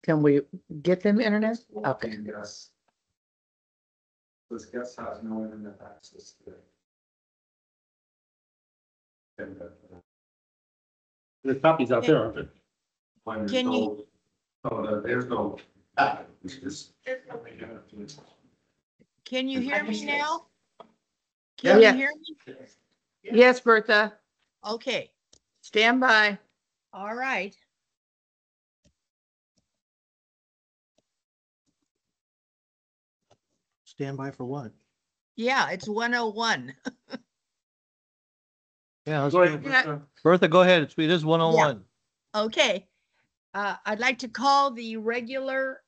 Can we get them internet? Okay. Yes. This guest has no internet access today. The copies out there, aren't there? Can you? Oh, there's no. It's just. Can you hear me now? Yeah. Can you hear me? Yes, Bertha, Okay, stand by. all right. Stand by for what? Yeah, it's 101. Yeah, Go ahead. Yeah. Bertha, go ahead. It is 101. Okay. I'd like to call the regular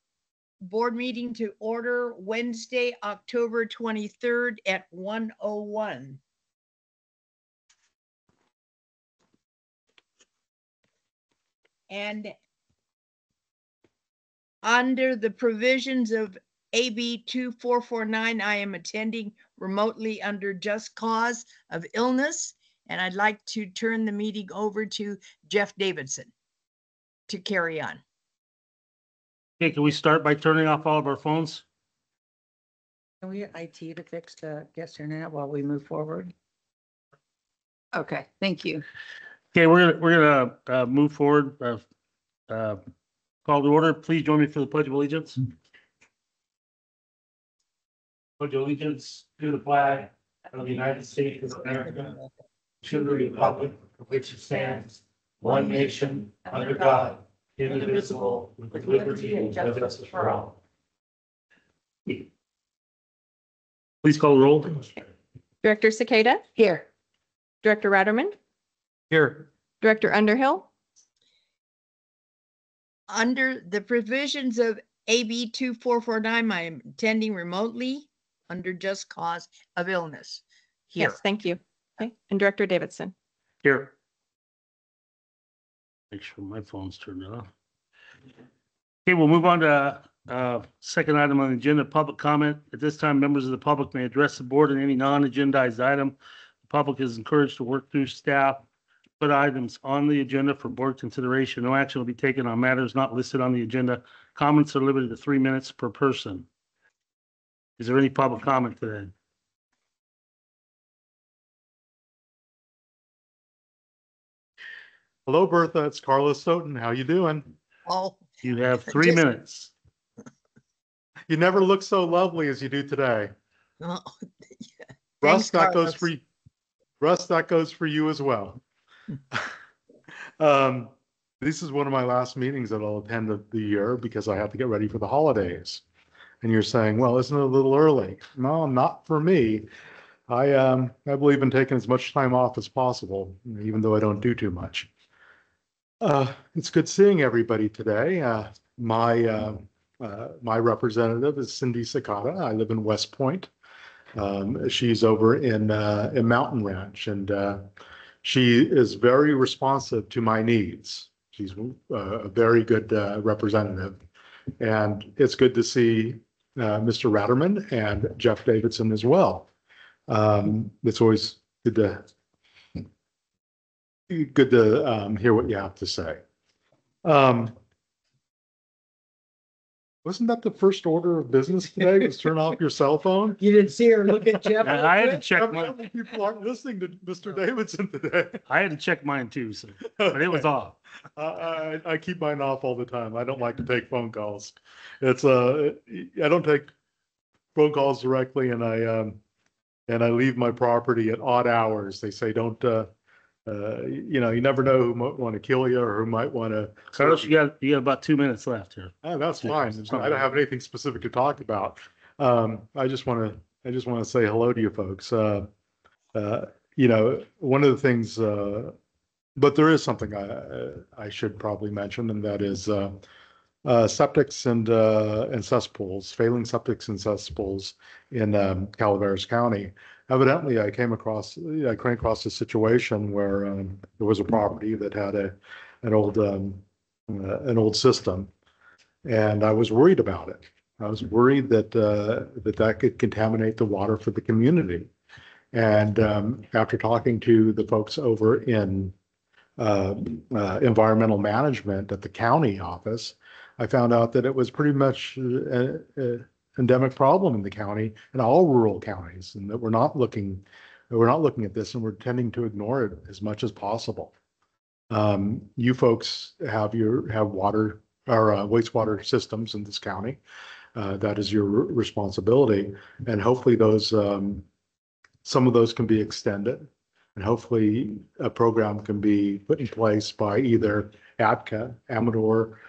board meeting to order Wednesday, October 23rd at 1:01. And under the provisions of AB 2449, I am attending remotely under just cause of illness. And I'd like to turn the meeting over to Jeff Davidson to carry on. Okay, can we start by turning off all of our phones? Can we get IT to fix the guest internet while we move forward? Okay, thank you. Okay, we're gonna move forward. Call to order. Please join me for the Pledge of Allegiance. Pledge of allegiance to the flag of the United States of America, to the republic for which it stands, one nation, under God, indivisible, with liberty and justice for all. Please call the roll. Director Cicada, Here. Director Ratterman, Here. Director Underhill, Under the provisions of AB 2449, I am attending remotely under just cause of illness. Here. yes, thank you. Okay, and Director Davidson. Here. Make sure my phone's turned off. Okay, we'll move on to second item on the agenda, public comment. At this time, members of the public may address the board on any non-agendized item. The public is encouraged to work through staff, put items on the agenda for board consideration. No action will be taken on matters not listed on the agenda. Comments are limited to 3 minutes per person. Is there any public comment today? Hello, Bertha. It's Carlos Stoughton. How you doing? Oh, You have 3 Just- minutes. You never look so lovely as you do today. oh, Russ, Thanks, that goes Carlos. for you. Russ, that goes for you as well. This is one of my last meetings that I'll attend of the year because I have to get ready for the holidays. And you're saying, well, isn't it a little early? No, not for me. I believe in taking as much time off as possible, even though I don't do too much. It's good seeing everybody today. My representative is Cindy Cicada. I live in West Point. She's over in Mountain Ranch, and she is very responsive to my needs. She's a very good representative, and it's good to see Mr. Ratterman and Jeff Davidson as well. It's always good to hear what you have to say. Wasn't that the first order of business today? Was turn off your cell phone? You didn't see her look at Jeff? I had to check mine. Evidently people aren't listening to Mr. Davidson today. I had to check mine too, so, but it was off. I keep mine off all the time. I don't like to take phone calls. It's I don't take phone calls directly, and I leave my property at odd hours. They say don't you never know who might want to kill you or who might want to. Carlos, you got about 2 minutes left here. Oh, that's fine. I don't have anything specific to talk about. I just want to say hello to you folks. One of the things, but there is something I should probably mention, and that is septics and cesspools, failing septics and cesspools in Calaveras County. Evidently, I came across a situation where there was a property that had an old system, and I was worried about it. I was worried that that could contaminate the water for the community. And after talking to the folks over in environmental management at the county office, I found out that it was pretty much an endemic problem in the county and all rural counties, and that we're not looking at this, and we're tending to ignore it as much as possible. You folks have water or wastewater systems in this county. That is your responsibility, and hopefully those some of those can be extended, and hopefully a program can be put in place by either ADCA, Amador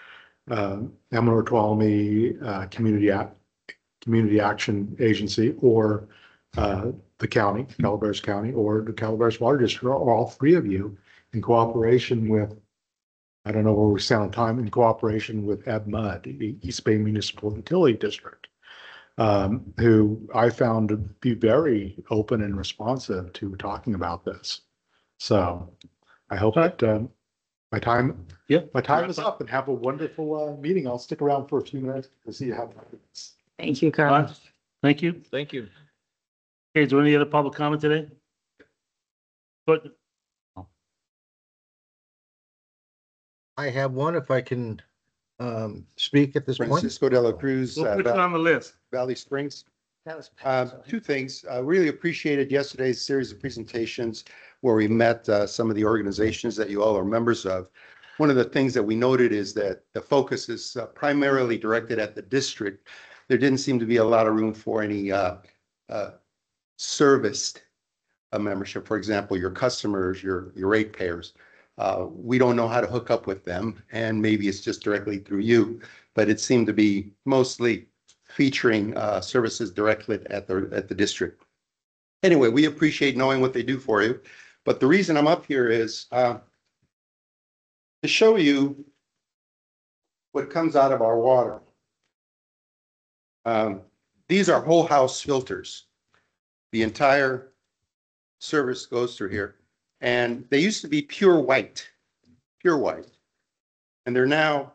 Tuolumne Community Action Agency, or the county, Calaveras County, or the Calaveras Water District, or all three of you, in cooperation with, I don't know where we stand on time, in cooperation with EBMUD, the East Bay Municipal Utility District, who I found to be very open and responsive to talking about this. So I hope that my time is up, and have a wonderful meeting. I'll stick around for a few minutes to see you have. Thank you, Carlos. Thank you. Thank you. Okay, is there any other public comment today? But I have one, if I can speak at this point. Francisco de la Cruz, we'll put it on the list. Valley Springs. That was. Two things. I really appreciated yesterday's series of presentations where we met some of the organizations that you all are members of. One of the things that we noted is that the focus is primarily directed at the district. There didn't seem to be a lot of room for any serviced membership. For example, your customers, your ratepayers. We don't know how to hook up with them, and maybe it's just directly through you, but it seemed to be mostly featuring services directly at the district. Anyway, we appreciate knowing what they do for you, but the reason I'm up here is to show you what comes out of our water. These are whole house filters. The entire service goes through here. And they used to be pure white, and they're now,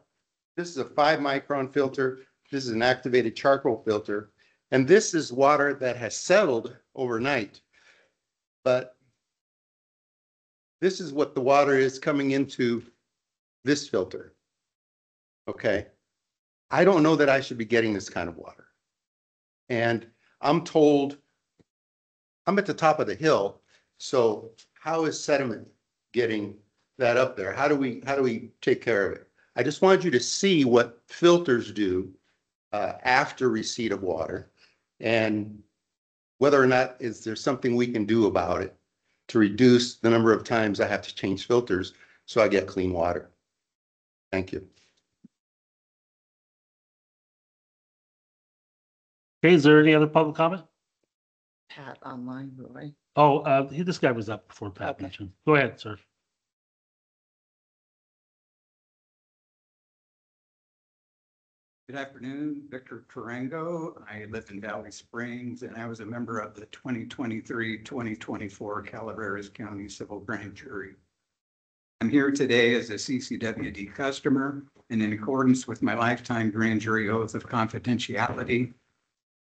this is a 5-micron filter. This is an activated charcoal filter. And this is water that has settled overnight. But this is what the water is coming into this filter. Okay. I don't know that I should be getting this kind of water. And I'm told I'm at the top of the hill. So how is sediment getting that up there? How do we take care of it? I just wanted you to see what filters do after receipt of water, and whether or not is there something we can do about it to reduce the number of times I have to change filters so I get clean water. Thank you. Okay, is there any other public comment? Pat online, Roy. Oh, this guy was up before Pat Okay. mentioned. Go ahead, sir. Good afternoon, Victor Tarango. I live in Valley Springs, and I was a member of the 2023-2024 Calaveras County Civil Grand Jury. I'm here today as a CCWD customer, and in accordance with my lifetime grand jury oath of confidentiality,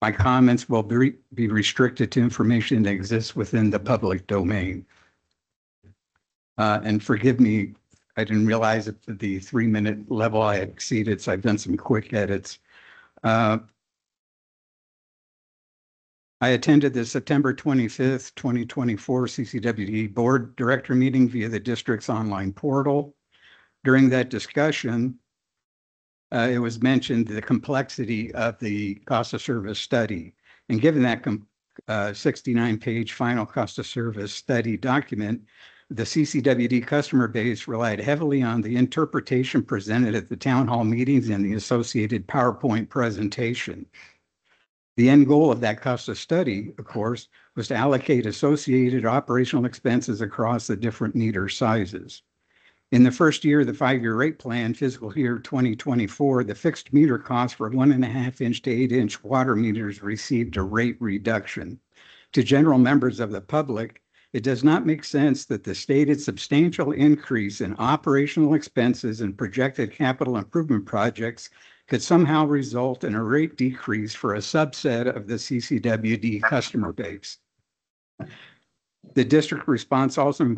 my comments will be restricted to information that exists within the public domain. And forgive me, I didn't realize that the 3-minute level I had exceeded, so I've done some quick edits. I attended the September 25th, 2024 CCWD Board Director meeting via the district's online portal. During that discussion, it was mentioned the complexity of the cost of service study. And given that 69-page final cost of service study document, the CCWD customer base relied heavily on the interpretation presented at the town hall meetings and the associated PowerPoint presentation. The end goal of that cost of study, of course, was to allocate associated operational expenses across the different meter sizes. In the first year of the 5-year rate plan, fiscal year 2024, the fixed meter cost for 1.5-inch to 8-inch water meters received a rate reduction. To general members of the public, it does not make sense that the stated substantial increase in operational expenses and projected capital improvement projects could somehow result in a rate decrease for a subset of the CCWD customer base. The district response also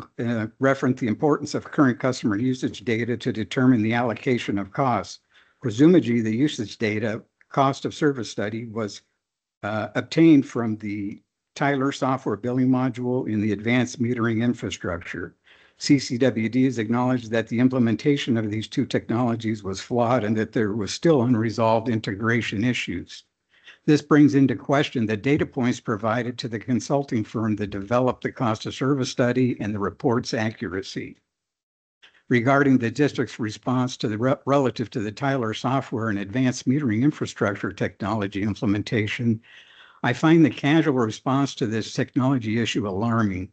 referenced the importance of current customer usage data to determine the allocation of costs. Presumably, the usage data cost of service study was obtained from the Tyler software billing module in the advanced metering infrastructure. CCWD has acknowledged that the implementation of these two technologies was flawed and that there was still unresolved integration issues. This brings into question the data points provided to the consulting firm that developed the cost of service study and the report's accuracy. Regarding the district's response to the relative to the Tyler software and advanced metering infrastructure technology implementation, I find the casual response to this technology issue alarming.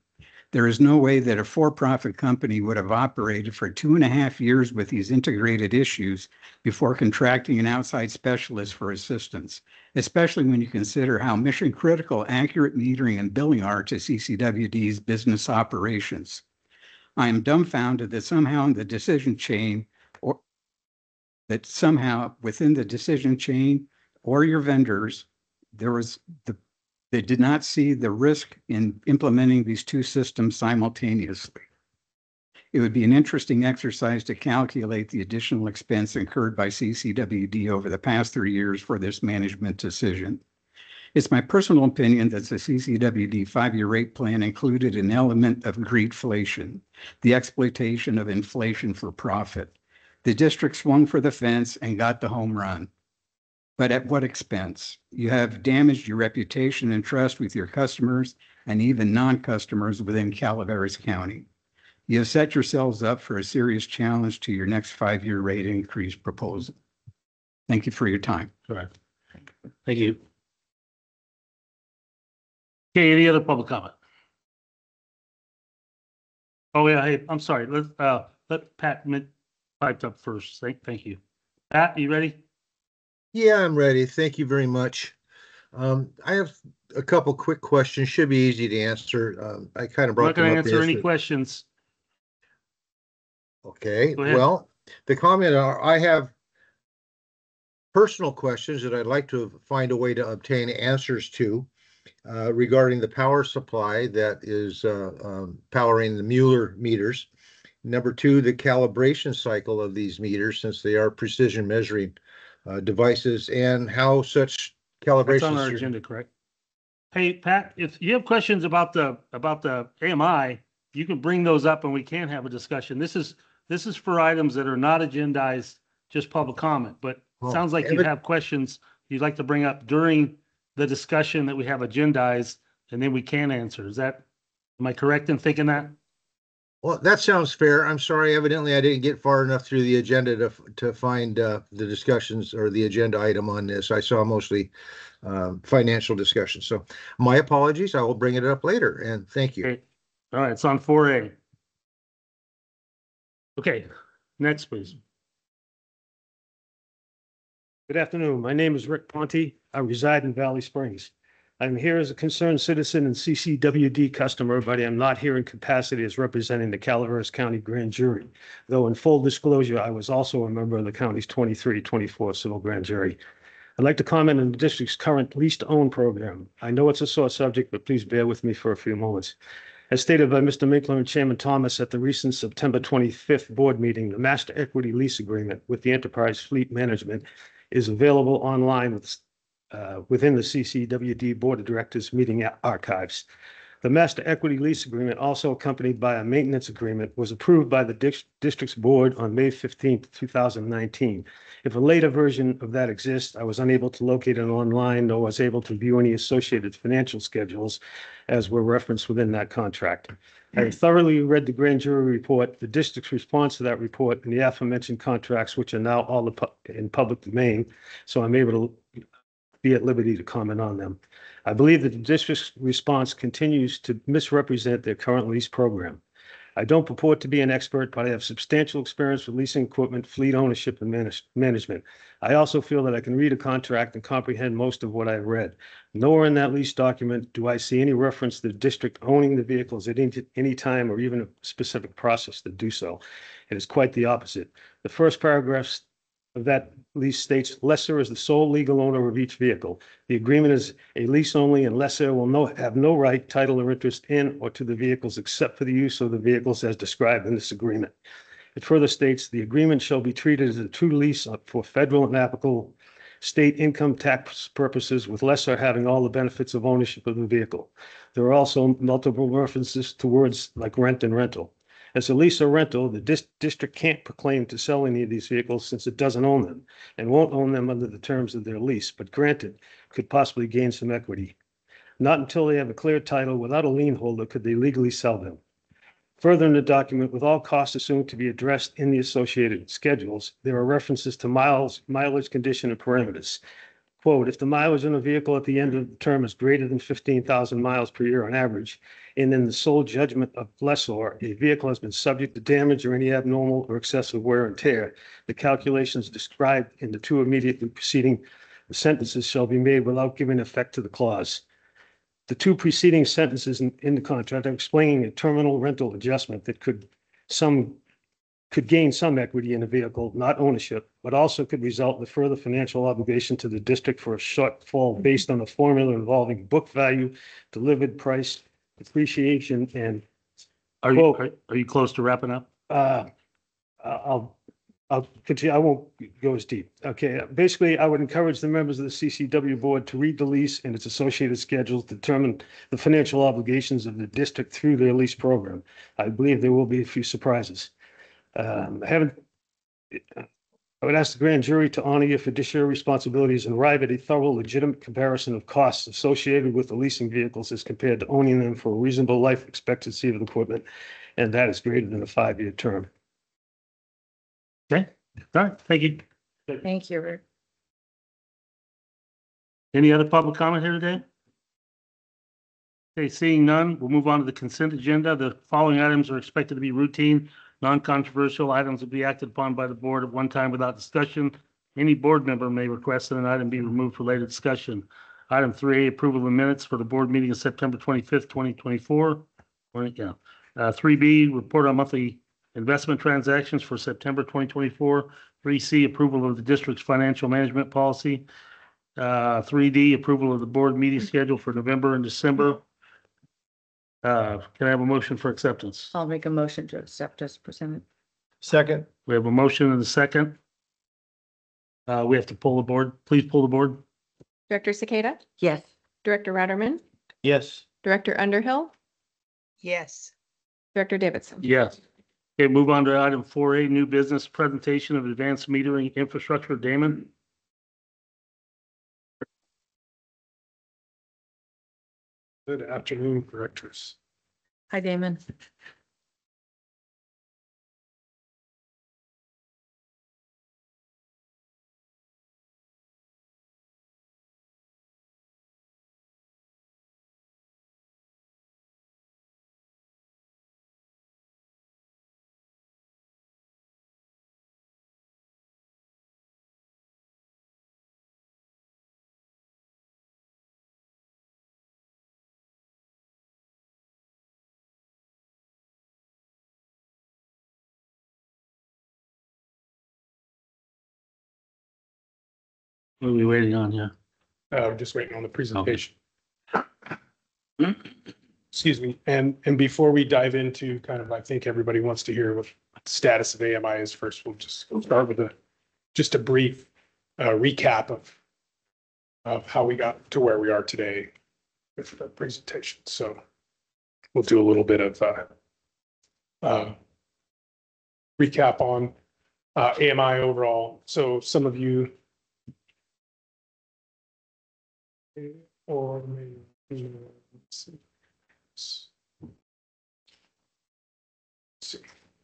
There is no way that a for-profit company would have operated for 2.5 years with these integrated issues before contracting an outside specialist for assistance, especially when you consider how mission-critical accurate metering and billing are to CCWD's business operations. I am dumbfounded that somehow in the decision chain, or that somehow within the decision chain or your vendors, they did not see the risk in implementing these two systems simultaneously. It would be an interesting exercise to calculate the additional expense incurred by CCWD over the past 3 years for this management decision. It's my personal opinion that the CCWD 5-year rate plan included an element of greedflation, the exploitation of inflation for profit. The district swung for the fence and got the home run. But at what expense? You have damaged your reputation and trust with your customers and even non-customers within Calaveras County. You have set yourselves up for a serious challenge to your next 5-year rate increase proposal. Thank you for your time. All right. Thank you. Okay, any other public comment? Oh, yeah, hey, I'm sorry. Let Pat piped up first. Thank you. Pat, you ready? Yeah, I'm ready. Thank you very much. I have a couple quick questions. Should be easy to answer. I kind of I'm brought not going them to up answer any yesterday. questions. Okay, Go ahead. well, the comment are, I have personal questions that I'd like to find a way to obtain answers to regarding the power supply that is powering the Mueller meters. Number two, the calibration cycle of these meters, since they are precision measuring devices, and how such calibrations. That's on our agenda, correct? Hey, Pat, if you have questions about the AMI, you can bring those up and we can have a discussion. This is for items that are not agendized, just public comment, but it sounds like you have questions you'd like to bring up during the discussion that we have agendized, and then we can answer. Am I correct in thinking that? Well, that sounds fair. I'm sorry. Evidently, I didn't get far enough through the agenda to find the discussions or the agenda item on this. I saw mostly financial discussions. So my apologies. I will bring it up later. And thank you. Okay. All right, it's on 4A. Okay, next, please. Good afternoon. My name is Rick Ponte. I reside in Valley Springs. I'm here as a concerned citizen and CCWD customer, but I'm not here in capacity as representing the Calaveras County Grand Jury. Though in full disclosure, I was also a member of the county's 23-24 Civil Grand Jury. I'd like to comment on the district's current lease-to-own program. I know it's a sore subject, but please bear with me for a few moments. As stated by Mr. Minkler and Chairman Thomas at the recent September 25th board meeting, the Master Equity Lease Agreement with the Enterprise Fleet Management is available online within the CCWD Board of Directors meeting archives. The Master Equity Lease Agreement, also accompanied by a maintenance agreement, was approved by the district's board on May 15th, 2019. If a later version of that exists, I was unable to locate it online, nor was able to view any associated financial schedules as were referenced within that contract. I have thoroughly read the grand jury report, the district's response to that report, and the aforementioned contracts, which are now all in public domain, so I'm able to be at liberty to comment on them. I believe that the district's response continues to misrepresent their current lease program. I don't purport to be an expert, but I have substantial experience with leasing equipment, fleet ownership, and management. I also feel that I can read a contract and comprehend most of what I've read. Nowhere in that lease document do I see any reference to the district owning the vehicles at any time or even a specific process to do so. It is quite the opposite. The first paragraph of that lease states lessor is the sole legal owner of each vehicle. The agreement is a lease only and lessor will have no right, title, or interest in or to the vehicles except for the use of the vehicles as described in this agreement. It further states the agreement shall be treated as a true lease for federal and applicable state income tax purposes, with lessor having all the benefits of ownership of the vehicle. There are also multiple references to words like rent and rental. As a lease or rental, the district can't proclaim to sell any of these vehicles since it doesn't own them and won't own them under the terms of their lease, but granted, could possibly gain some equity. Not until they have a clear title without a lien holder could they legally sell them. Further in the document, with all costs assumed to be addressed in the associated schedules, there are references to mileage, condition, and parameters. Quote, if the mileage on a vehicle at the end of the term is greater than 15,000 miles per year on average, and in the sole judgment of lessor, a vehicle has been subject to damage or any abnormal or excessive wear and tear, the calculations described in the two immediately preceding sentences shall be made without giving effect to the clause. The two preceding sentences in the contract are explaining a terminal rental adjustment that could gain some equity in a vehicle, not ownership, but also could result in further financial obligation to the district for a shortfall based on a formula involving book value, delivered price, depreciation, and Are you close to wrapping up? I'll continue. I won't go as deep. Okay, basically, I would encourage the members of the CCW board to read the lease and its associated schedules, determine the financial obligations of the district through their lease program. I believe there will be a few surprises. I would ask the grand jury to honor your fiduciary responsibilities and arrive at a thorough, legitimate comparison of costs associated with the leasing vehicles as compared to owning them for a reasonable life expectancy of the equipment, and that is greater than a 5-year term. Okay, all right, thank you. Thank you, Rick. Any other public comment here today? Okay, seeing none, we'll move on to the consent agenda. The following items are expected to be routine, non-controversial items will be acted upon by the board at one time without discussion. Any board member may request that an item be removed for later discussion. Item 3A, approval of the minutes for the board meeting of September 25th, 2024. 3B, report on monthly investment transactions for September 2024. 3C, approval of the district's financial management policy. 3D, approval of the board meeting schedule for November and December. Can I have a motion for acceptance? I'll make a motion to accept as presented. Second. We have a motion and a second. We have to pull the board. Please pull the board. Director Cicada, Yes. Director Ratterman, Yes. Director Underhill, Yes. Director Davidson. Yes. Okay, move on to item 4A, new business presentation of advanced metering infrastructure. Damon? Good afternoon, directors. Hi, Damon. What are we waiting on here? We're just waiting on the presentation. Excuse me. And before we dive into kind of, I think everybody wants to hear what the status of AMI is first. We'll just start with just a brief recap of how we got to where we are today with the presentation. So we'll do a little bit of recap on AMI overall. So some of you or maybe let's see.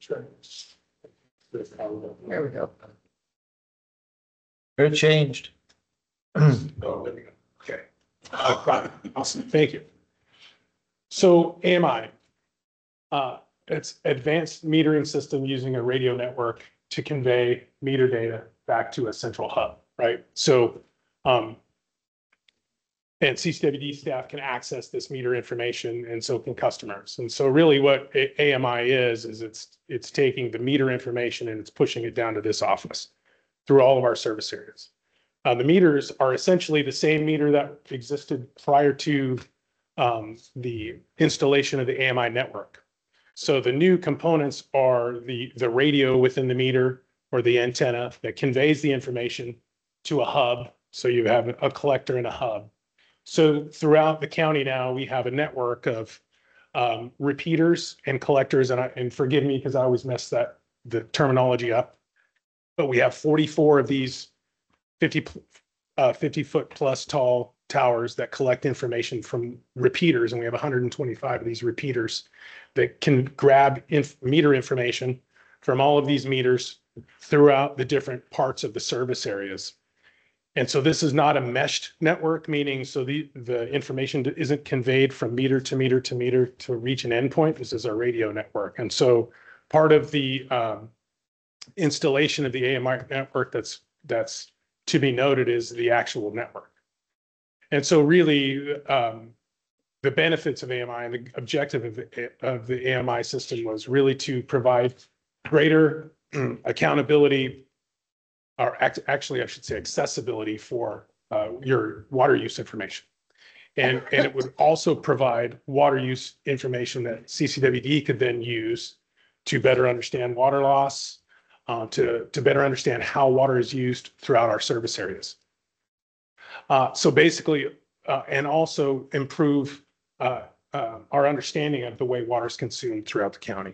There we go. It changed. Oh, there we go. Okay. Awesome. Thank you. So AMI, it's advanced metering system using a radio network to convey meter data back to a central hub, right? So, and CCWD staff can access this meter information, and so can customers. And so really what AMI is it's taking the meter information and it's pushing it down to this office. through all of our service areas. The meters are essentially the same meter that existed prior to the installation of the AMI network. So the new components are the radio within the meter or the antenna that conveys the information to a hub. So you have a collector and a hub. So throughout the county now, we have a network of repeaters and collectors, and forgive me because I always mess the terminology up, but we have 44 of these 50-foot plus tall towers that collect information from repeaters, and we have 125 of these repeaters that can grab meter information from all of these meters throughout the different parts of the service areas. And so this is not a meshed network, meaning so the information isn't conveyed from meter to meter to meter to reach an endpoint. This is a radio network. And so part of the installation of the AMI network that's to be noted is the actual network. And so really the benefits of AMI and the objective of the AMI system was really to provide greater accountability, or actually, I should say accessibility for your water use information. And it would also provide water use information that CCWD could then use to better understand water loss, to better understand how water is used throughout our service areas. So basically, and also improve our understanding of the way water is consumed throughout the county.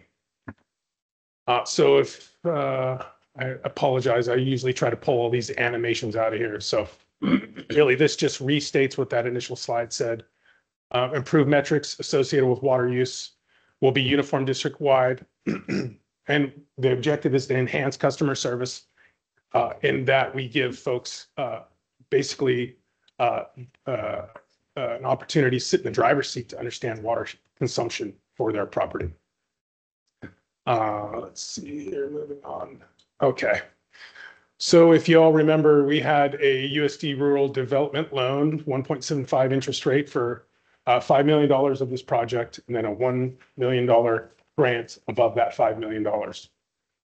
So if I apologize, I usually try to pull all these animations out of here. So really, this just restates what that initial slide said. Improved metrics associated with water use will be uniform district-wide. And the objective is to enhance customer service in that we give folks basically an opportunity to sit in the driver's seat to understand water consumption for their property. Let's see here, moving on. Okay. So if you all remember, we had a USD rural development loan, 1.75 interest rate for $5 million of this project, and then a $1 million grant above that $5 million.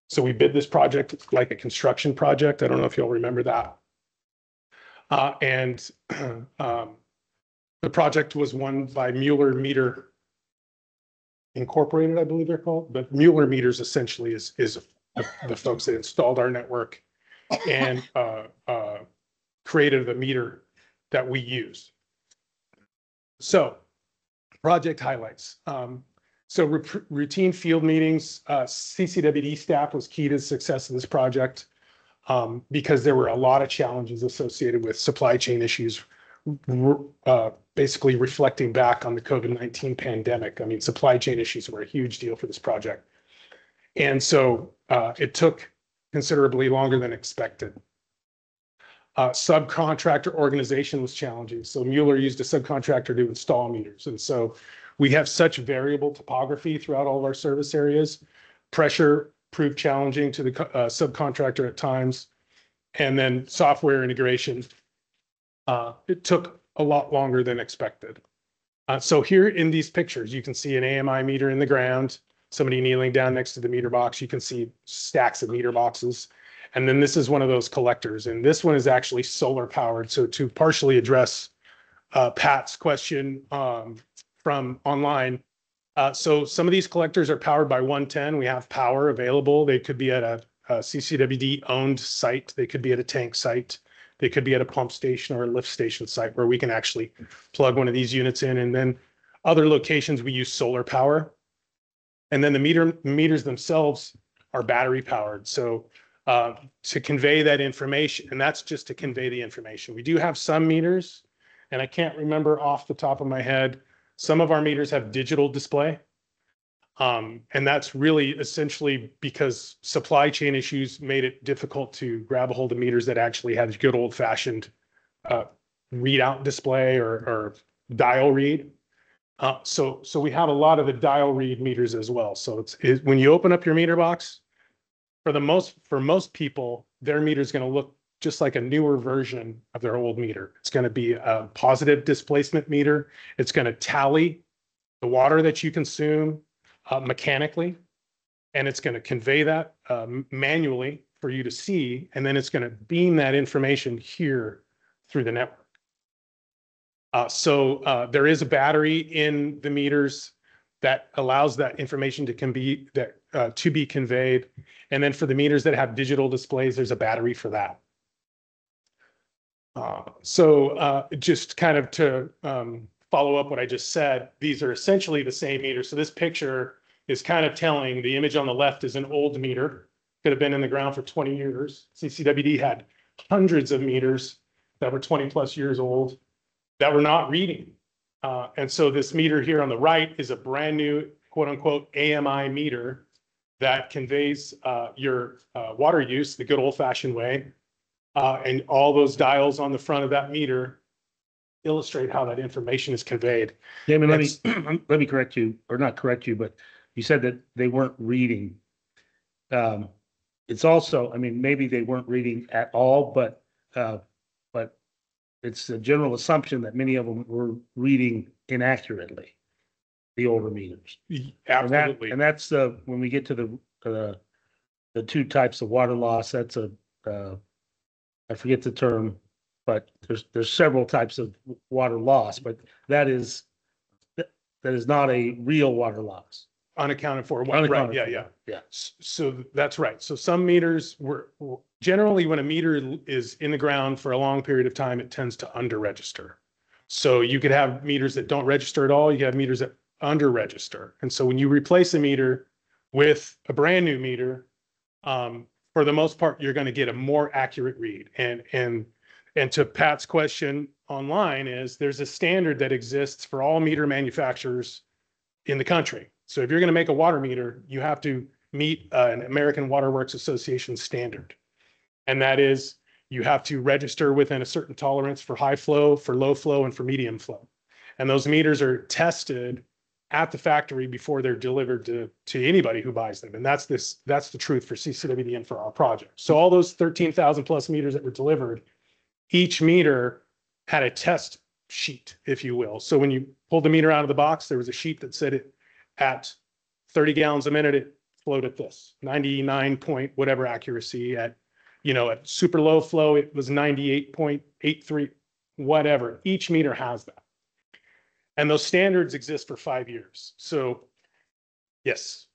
So we bid this project like a construction project. I don't know if you'll remember that. And the project was won by Mueller Meter Incorporated, I believe they're called. But Mueller Meters essentially is the folks that installed our network and created the meter that we use. So project highlights. So routine field meetings, CCWD staff was key to the success of this project because there were a lot of challenges associated with supply chain issues, basically reflecting back on the COVID-19 pandemic. I mean, supply chain issues were a huge deal for this project. And so it took considerably longer than expected. Subcontractor organization was challenging. So Mueller used a subcontractor to install meters. And so we have such variable topography throughout all of our service areas. Pressure proved challenging to the subcontractor at times. And then software integration, it took a lot longer than expected. So here in these pictures, you can see an AMI meter in the ground, somebody kneeling down next to the meter box. You can see stacks of meter boxes. And then this is one of those collectors. And this one is actually solar powered. So to partially address Pat's question from online, so some of these collectors are powered by 110. We have power available. They could be at a CCWD owned site. They could be at a tank site. They could be at a pump station or a lift station site where we can actually plug one of these units in. And then other locations, we use solar power. And then the meters themselves are battery powered. So to convey that information, and that's just to convey the information. We do have some meters, and I can't remember off the top of my head, some of our meters have digital display. And that's really essentially because supply chain issues made it difficult to grab a hold of meters that actually had good old fashioned readout display or dial read. So we have a lot of the dial read meters as well. So it's when you open up your meter box, for most people, their meter is going to look just like a newer version of their old meter. It's going to be a positive displacement meter. It's going to tally the water that you consume mechanically, and it's going to convey that manually for you to see, and then it's going to beam that information here through the network. So there is a battery in the meters that allows that information to be conveyed. And then for the meters that have digital displays, there's a battery for that. Just kind of to follow up what I just said, these are essentially the same meters. So this picture is kind of telling, the image on the left is an old meter, could have been in the ground for 20 years. CCWD had hundreds of meters that were 20 plus years old that were not reading. And so this meter here on the right is a brand new quote unquote AMI meter that conveys your water use the good old fashioned way. And all those dials on the front of that meter illustrate how that information is conveyed. Damon, let me correct you, or not correct you, but you said that they weren't reading. It's also, I mean, maybe they weren't reading at all, but it's a general assumption that many of them were reading inaccurately, the older meters. Absolutely. And that's when we get to the two types of water loss, that's I forget the term, but there's several types of water loss, but that is not a real water loss. Unaccounted for. Unaccounted Right. for. Yeah. Yeah. So that's right. So some meters were generally, when a meter is in the ground for a long period of time, it tends to under register. So you could have meters that don't register at all. You have meters that under register. And so when you replace a meter with a brand new meter, for the most part, you're going to get a more accurate read. And to Pat's question online is, there's a standard that exists for all meter manufacturers in the country. So if you're going to make a water meter, you have to meet an American Water Works Association standard. And that is, you have to register within a certain tolerance for high flow, for low flow, and for medium flow. And those meters are tested at the factory before they're delivered to anybody who buys them. And that's the truth for CCWD and for our project. So all those 13,000 plus meters that were delivered, each meter had a test sheet, if you will. So when you pulled the meter out of the box, there was a sheet that said it at 30 gallons a minute, it flowed at this 99 point whatever accuracy. At super low flow, it was 98.83, whatever. Each meter has that. And those standards exist for 5 years. So yes.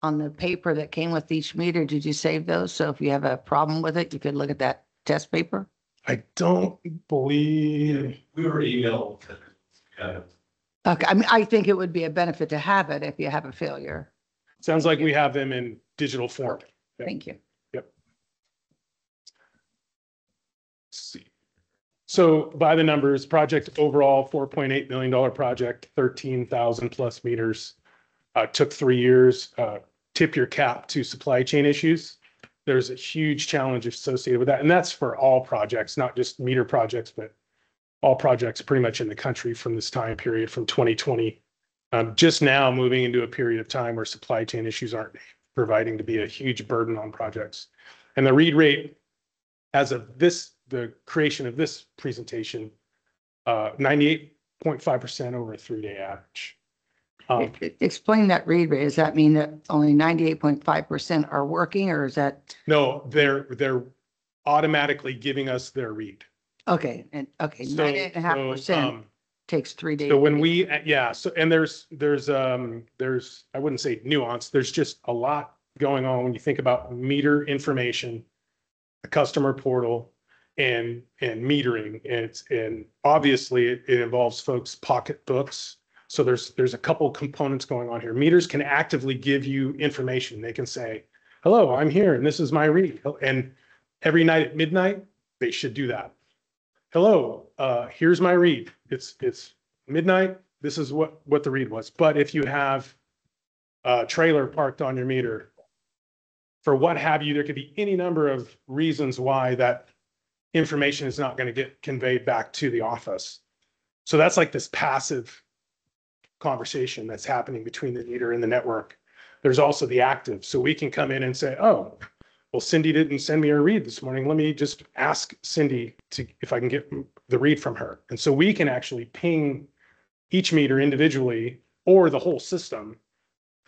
On the paper that came with each meter, did you save those? So if you have a problem with it, you could look at that test paper? I don't believe. We were emailed. Okay, I mean, I think it would be a benefit to have it if you have a failure. Sounds like we have them in digital form. Yep. Thank you. Yep. Let's see. So by the numbers, project overall, $4.8 million project, 13,000 plus meters, took 3 years. Tip your cap to supply chain issues. There's a huge challenge associated with that. And that's for all projects, not just meter projects, but all projects pretty much in the country from this time period, from 2020. Just now moving into a period of time where supply chain issues aren't providing to be a huge burden on projects. And the read rate as of the creation of this presentation, 98.5% over a 3-day average. Explain that read rate. Does that mean that only 98.5% are working, or is that? No, they're automatically giving us their read. Okay, and okay, 98.5% takes 3 days. So when we, so, and there's, I wouldn't say nuance, there's just a lot going on when you think about meter information, a customer portal, and metering. And obviously it involves folks' pocketbooks. So there's a couple components going on here. Meters can actively give you information. They can say, hello, I'm here and this is my read. And every night at midnight, they should do that. Hello, here's my read. It's midnight. This is what the read was. But if you have a trailer parked on your meter, for what have you, there could be any number of reasons why that information is not going to get conveyed back to the office. So that's like this passive conversation that's happening between the meter and the network. There's also the active. So we can come in and say, oh, well, Cindy didn't send me a read this morning. Let me just ask Cindy if I can get the read from her. And so we can actually ping each meter individually or the whole system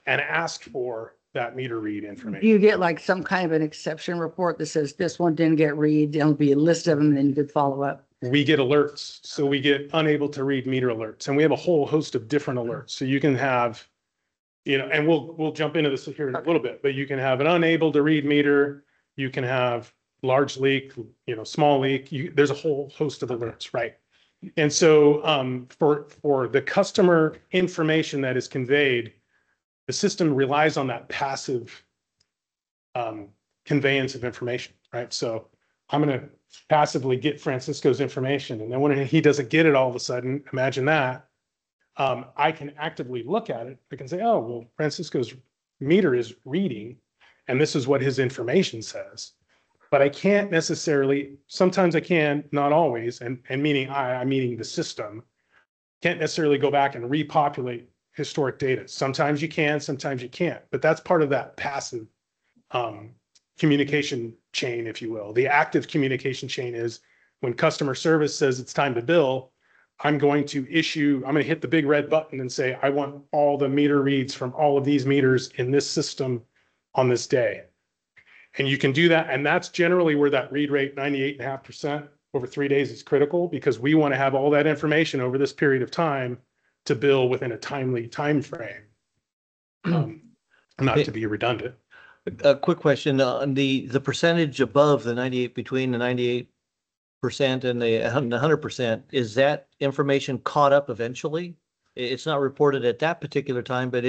and ask for that meter read Do information. you get like some kind of an exception report that says this one didn't get read? There'll be a list of them and then you could follow up. We get alerts. So we get unable to read meter alerts, and we have a whole host of different alerts. So you can have, and we'll jump into this here in a little bit, but you can have an unable to read meter. You can have large leak, small leak. There's a whole host of alerts, right? And so for the customer information that is conveyed, the system relies on that passive conveyance of information, right? So I'm going to passively get Francisco's information, and then when he doesn't get it all of a sudden, imagine that, I can actively look at it. I can say, oh, well, Francisco's meter is reading, and this is what his information says. But I can't necessarily, sometimes I can, not always, and meaning I'm meaning the system, can't necessarily go back and repopulate historic data. Sometimes you can, sometimes you can't, but that's part of that passive communication chain, if you will. The active communication chain is when customer service says it's time to bill, I'm going to hit the big red button and say, I want all the meter reads from all of these meters in this system on this day. And you can do that. And that's generally where that read rate, 98.5% over 3 days, is critical, because we want to have all that information over this period of time to bill within a timely time frame. Not to be redundant. A quick question on the percentage above the 98, between the 98% and the 100%, is that information caught up eventually? It's not reported at that particular time, but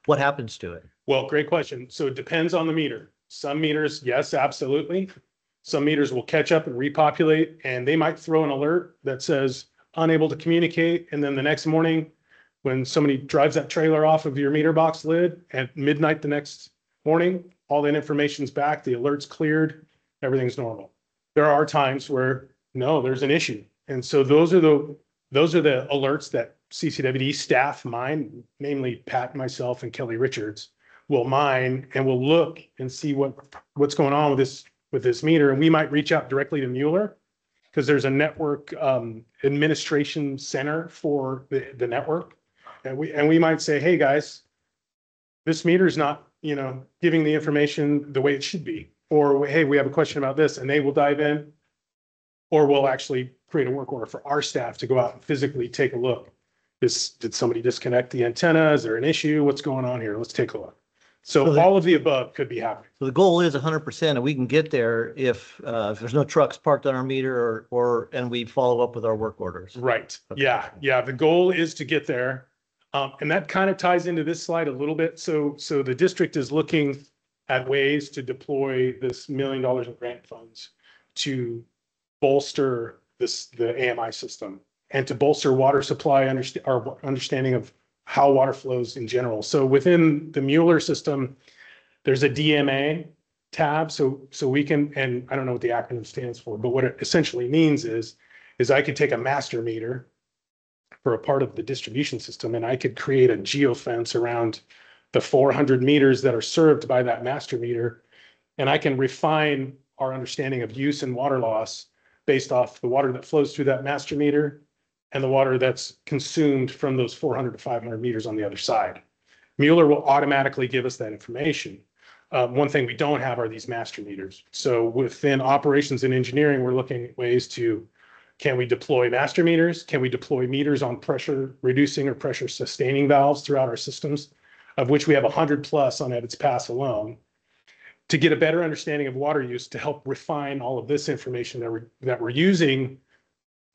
what happens to it? Well, great question. So it depends on the meter. Some meters, yes, absolutely. Some meters will catch up and repopulate, and they might throw an alert that says unable to communicate. And then the next morning, when somebody drives that trailer off of your meter box lid at midnight the next morning, all that information's back, the alert's cleared, everything's normal. There are times where no, there's an issue. And so those are the alerts that CCWD staff mine, namely Pat, myself, and Kelly Richards, will mine, and we'll look and see what's going on with this meter. And we might reach out directly to Mueller, because there's a network administration center for the network. And we might say, hey guys, this meter is not, giving the information the way it should be. Or, hey, we have a question about this, and they will dive in. Or we'll actually create a work order for our staff to go out and physically take a look. Did somebody disconnect the antenna? Is there an issue? What's going on here? Let's take a look. So all of the above could be happening. So the goal is 100%, and we can get there if there's no trucks parked on our meter and we follow up with our work orders. Right. Okay. Yeah. The goal is to get there. And that kind of ties into this slide a little bit. So the district is looking at ways to deploy this $1 million in grant funds to bolster the AMI system and to bolster water supply, our understanding of how water flows in general. So within the Mueller system, there's a DMA tab. So we can, and I don't know what the acronym stands for, but what it essentially means is I could take a master meter for a part of the distribution system, and I could create a geofence around the 400 meters that are served by that master meter. And I can refine our understanding of use and water loss based off the water that flows through that master meter and the water that's consumed from those 400 to 500 meters on the other side. Mueller will automatically give us that information. One thing we don't have are these master meters. So within operations and engineering, we're looking at ways to, can we deploy master meters? Can we deploy meters on pressure reducing or pressure sustaining valves throughout our systems, of which we have 100 plus on Edits Pass alone, to get a better understanding of water use, to help refine all of this information that we're using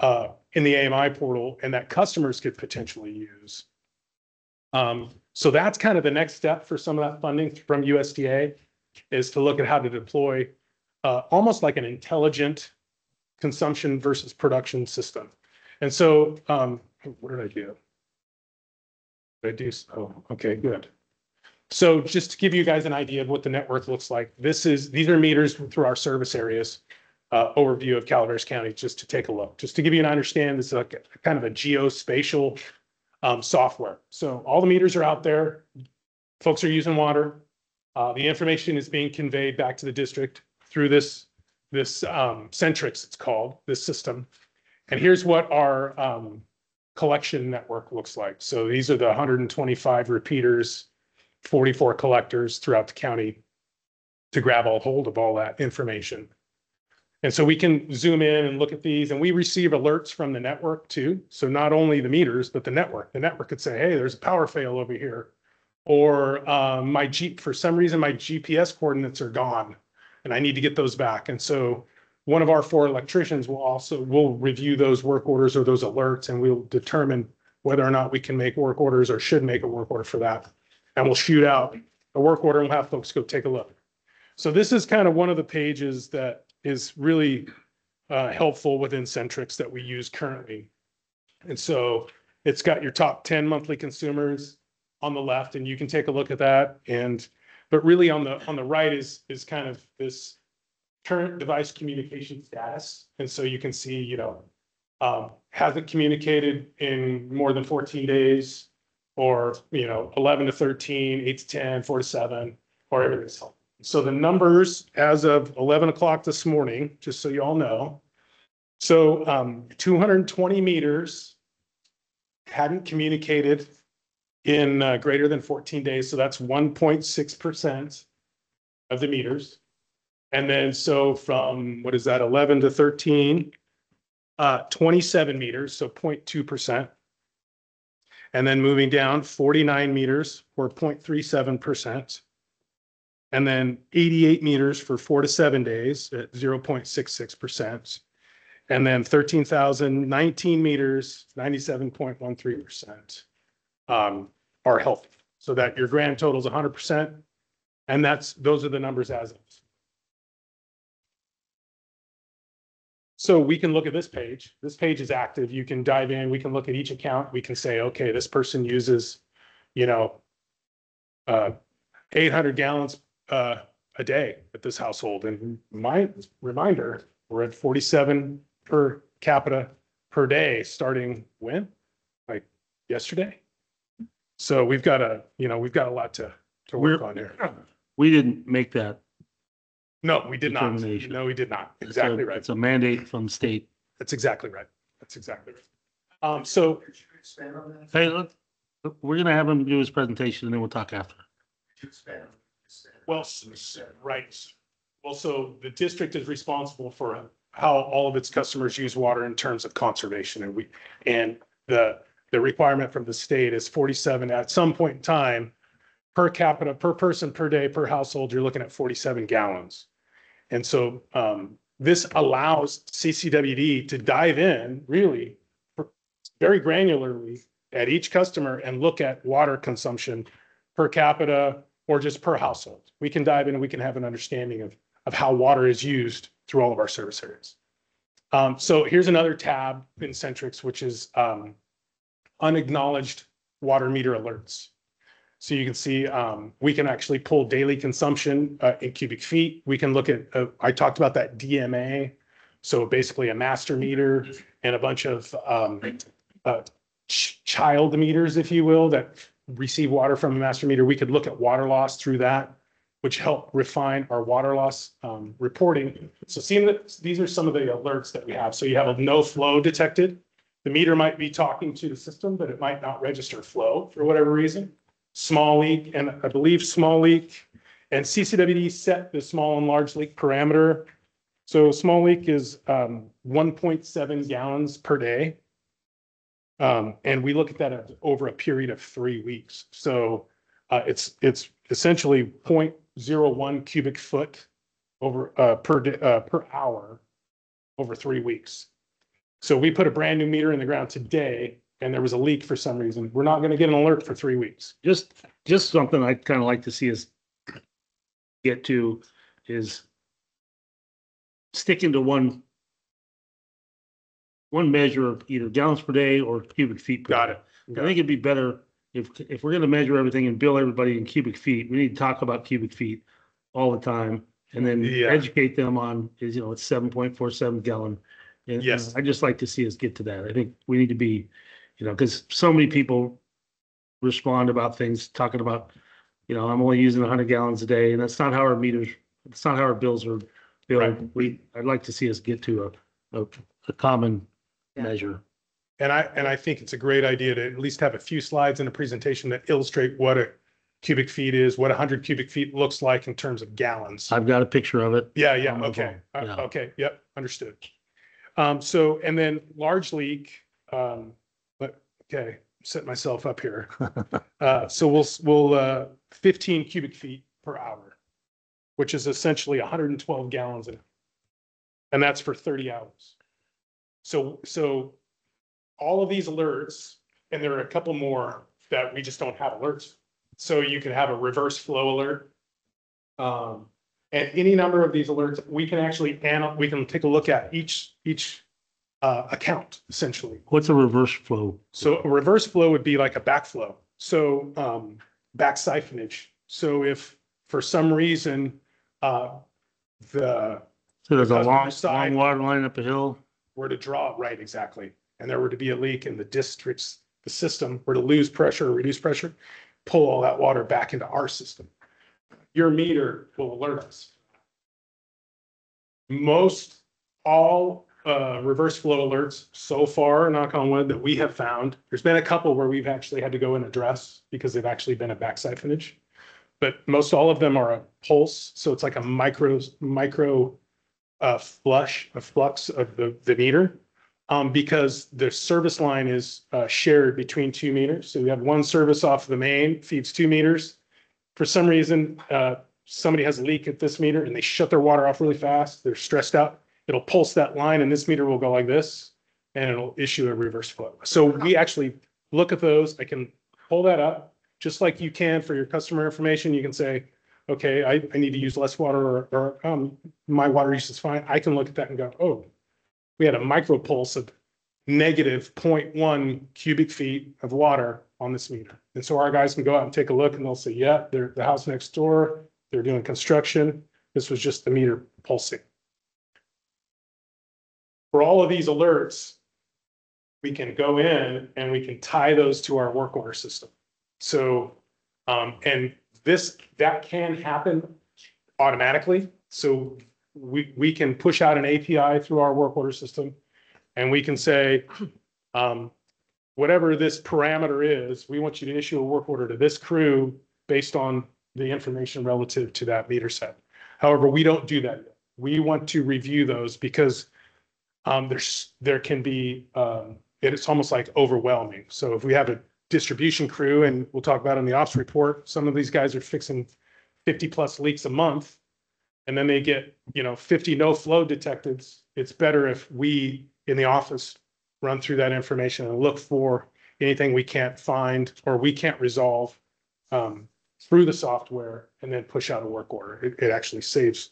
in the AMI portal and that customers could potentially use. So that's kind of the next step for some of that funding from USDA, is to look at how to deploy almost like an intelligent consumption versus production system. And so what did I do? Oh, okay, good. So just to give you guys an idea of what the network looks like, these are meters through our service areas. Overview of Calaveras County, just to take a look, just to give you an understanding. This is like a kind of a geospatial software. So all the meters are out there. Folks are using water. The information is being conveyed back to the district through this Centrix, it's called, this system. And here's what our collection network looks like. So these are the 125 repeaters 44 collectors throughout the county to grab all hold of all that information. And so we can zoom in and look at these, and we receive alerts from the network too. So not only the meters, but the network. The network could say, hey, there's a power fail over here. Or for some reason, my GPS coordinates are gone and I need to get those back. And so one of our 4 electricians will review those work orders or those alerts, and we'll determine whether or not we can make work orders or should make a work order for that. And we'll shoot out a work order and we'll have folks go take a look. So this is kind of one of the pages that is really helpful within Centrix that we use currently. And so it's got your top 10 monthly consumers on the left, and you can take a look at that. But really on the right is kind of this current device communication status. And so you can see, hasn't communicated in more than 14 days, or, 11 to 13, 8 to 10, 4 to 7, or everything's healthy. So the numbers as of 11 o'clock this morning, just so you all know. So 220 meters hadn't communicated in greater than 14 days. So that's 1.6% of the meters. And then so from, 11 to 13, 27 meters, so 0.2%. And then moving down 49 meters or 0.37%. And then 88 meters for 4 to 7 days at 0.66%. And then 13,019 meters, 97.13%, are healthy. So that your grand total is 100%. And those are the numbers as of. So we can look at this page. This page is active. You can dive in. We can look at each account. We can say, okay, this person uses, 800 gallons a day at this household. And my reminder, we're at 47 per capita per day starting when? Like yesterday. So we've got a lot to work on here. We didn't make that. No, we did not. Determination. No, we did not. Exactly right. It's a mandate from the state. That's exactly right. So Hey, we're gonna have him do his presentation and then we'll talk after. Well, right. Well, so the district is responsible for how all of its customers use water in terms of conservation, and the requirement from the state is 47 at some point in time per capita, per person, per day, per household. You're looking at 47 gallons, and so this allows CCWD to dive in really very granularly at each customer and look at water consumption per capita or just per household. We can dive in and we can have an understanding of how water is used through all of our service areas. So here's another tab in Centrix, which is unacknowledged water meter alerts. So you can see we can actually pull daily consumption in cubic feet. We can look at, I talked about that DMA. So basically a master meter and a bunch of child meters, if you will, that receive water from a master meter. We could look at water loss through that, which help refine our water loss reporting. So seeing that these are some of the alerts that we have. So you have a no flow detected. The meter might be talking to the system, but it might not register flow for whatever reason. Small leak, and I believe small leak, and CCWD set the small and large leak parameter. So small leak is 1.7 gallons per day. And we look at that over a period of 3 weeks. So it's essentially 0.01 cubic foot over per hour over 3 weeks. So we put a brand new meter in the ground today and there was a leak for some reason. We're not going to get an alert for 3 weeks. Just something I'd kind of like to see us get to is sticking to one measure of either gallons per day or cubic feet per Got day. it. I think it'd be better if we're going to measure everything and bill everybody in cubic feet, we need to talk about cubic feet all the time and then educate them on it's 7.47 gallon. And Yes. I'd just like to see us get to that. I think we need to be, because so many people respond about things talking about, I'm only using 100 gallons a day, and that's not how our meters, it's not how our bills are billed. Right. I'd like to see us get to a common measure. And I think it's a great idea to at least have a few slides in a presentation that illustrate what cubic feet is, what 100 cubic feet looks like in terms of gallons. I've got a picture of it. Yeah, yeah, on my okay, phone. Yeah. okay, yep, understood. So, and then large leak, okay, set myself up here. So we'll 15 cubic feet per hour, which is essentially 112 gallons an hour. And that's for 30 hours. So all of these alerts, and there are a couple more that we just don't have alerts. So you can have a reverse flow alert. And any number of these alerts, we can actually we can take a look at each account essentially. What's a reverse flow? So a reverse flow would be like a backflow. So back siphonage. So if for some reason So there's a customer long side- water line up a hill. were to draw, right, exactly, and there were to be a leak in the district's, the system were to lose pressure or reduce pressure, pull all that water back into our system. Your meter will alert us. Most all reverse flow alerts so far, knock on wood, that we have found, there's been a couple where we've actually had to go and address because they've actually been a back siphonage. But most all of them are a pulse, so it's like a micro flux of the meter. Because the service line is shared between 2 meters. So we have one service off the main, feeds 2 meters. For some reason, somebody has a leak at this meter and they shut their water off really fast. They're stressed out. It'll pulse that line and this meter will go like this and it'll issue a reverse flow. So we actually look at those. I can pull that up just like you can for your customer information. You can say, okay, I need to use less water or my water use is fine. I can look at that and go, oh, we had a micro pulse of negative 0.1 cubic feet of water on this meter. And so our guys can go out and take a look and they'll say, yeah, they're the house next door. They're doing construction. This was just the meter pulsing. For all of these alerts, we can go in and we can tie those to our work order system. So, and that can happen automatically. So we can push out an API through our work order system and we can say, whatever this parameter is, we want you to issue a work order to this crew based on the information relative to that meter set. However, we don't do that yet. We want to review those because there can be, it's almost like overwhelming. So if we have a distribution crew, and we'll talk about in the ops report, some of these guys are fixing 50 plus leaks a month, and then they get, 50 no flow detected. It's better if we in the office run through that information and look for anything we can't find or we can't resolve through the software and then push out a work order. It actually saves,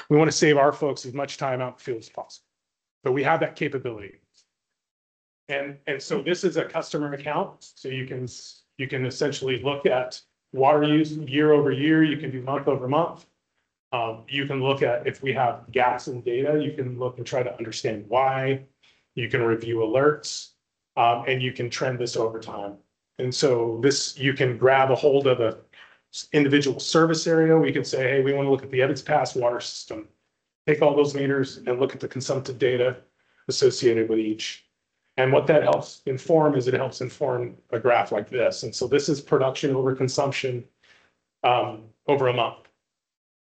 we want to save our folks as much time out in the field as possible. But we have that capability. And so this is a customer account. So you can essentially look at water use year over year. You can do month over month. You can look at if we have gaps in data, you can look and try to understand why. You can review alerts, and you can trend this over time. And so you can grab a hold of a individual service area. We can say, hey, we want to look at the Evans Pass water system. Take all those meters and look at the consumptive data associated with each. And what that helps inform is it helps inform a graph like this. And so this is production over consumption over a month.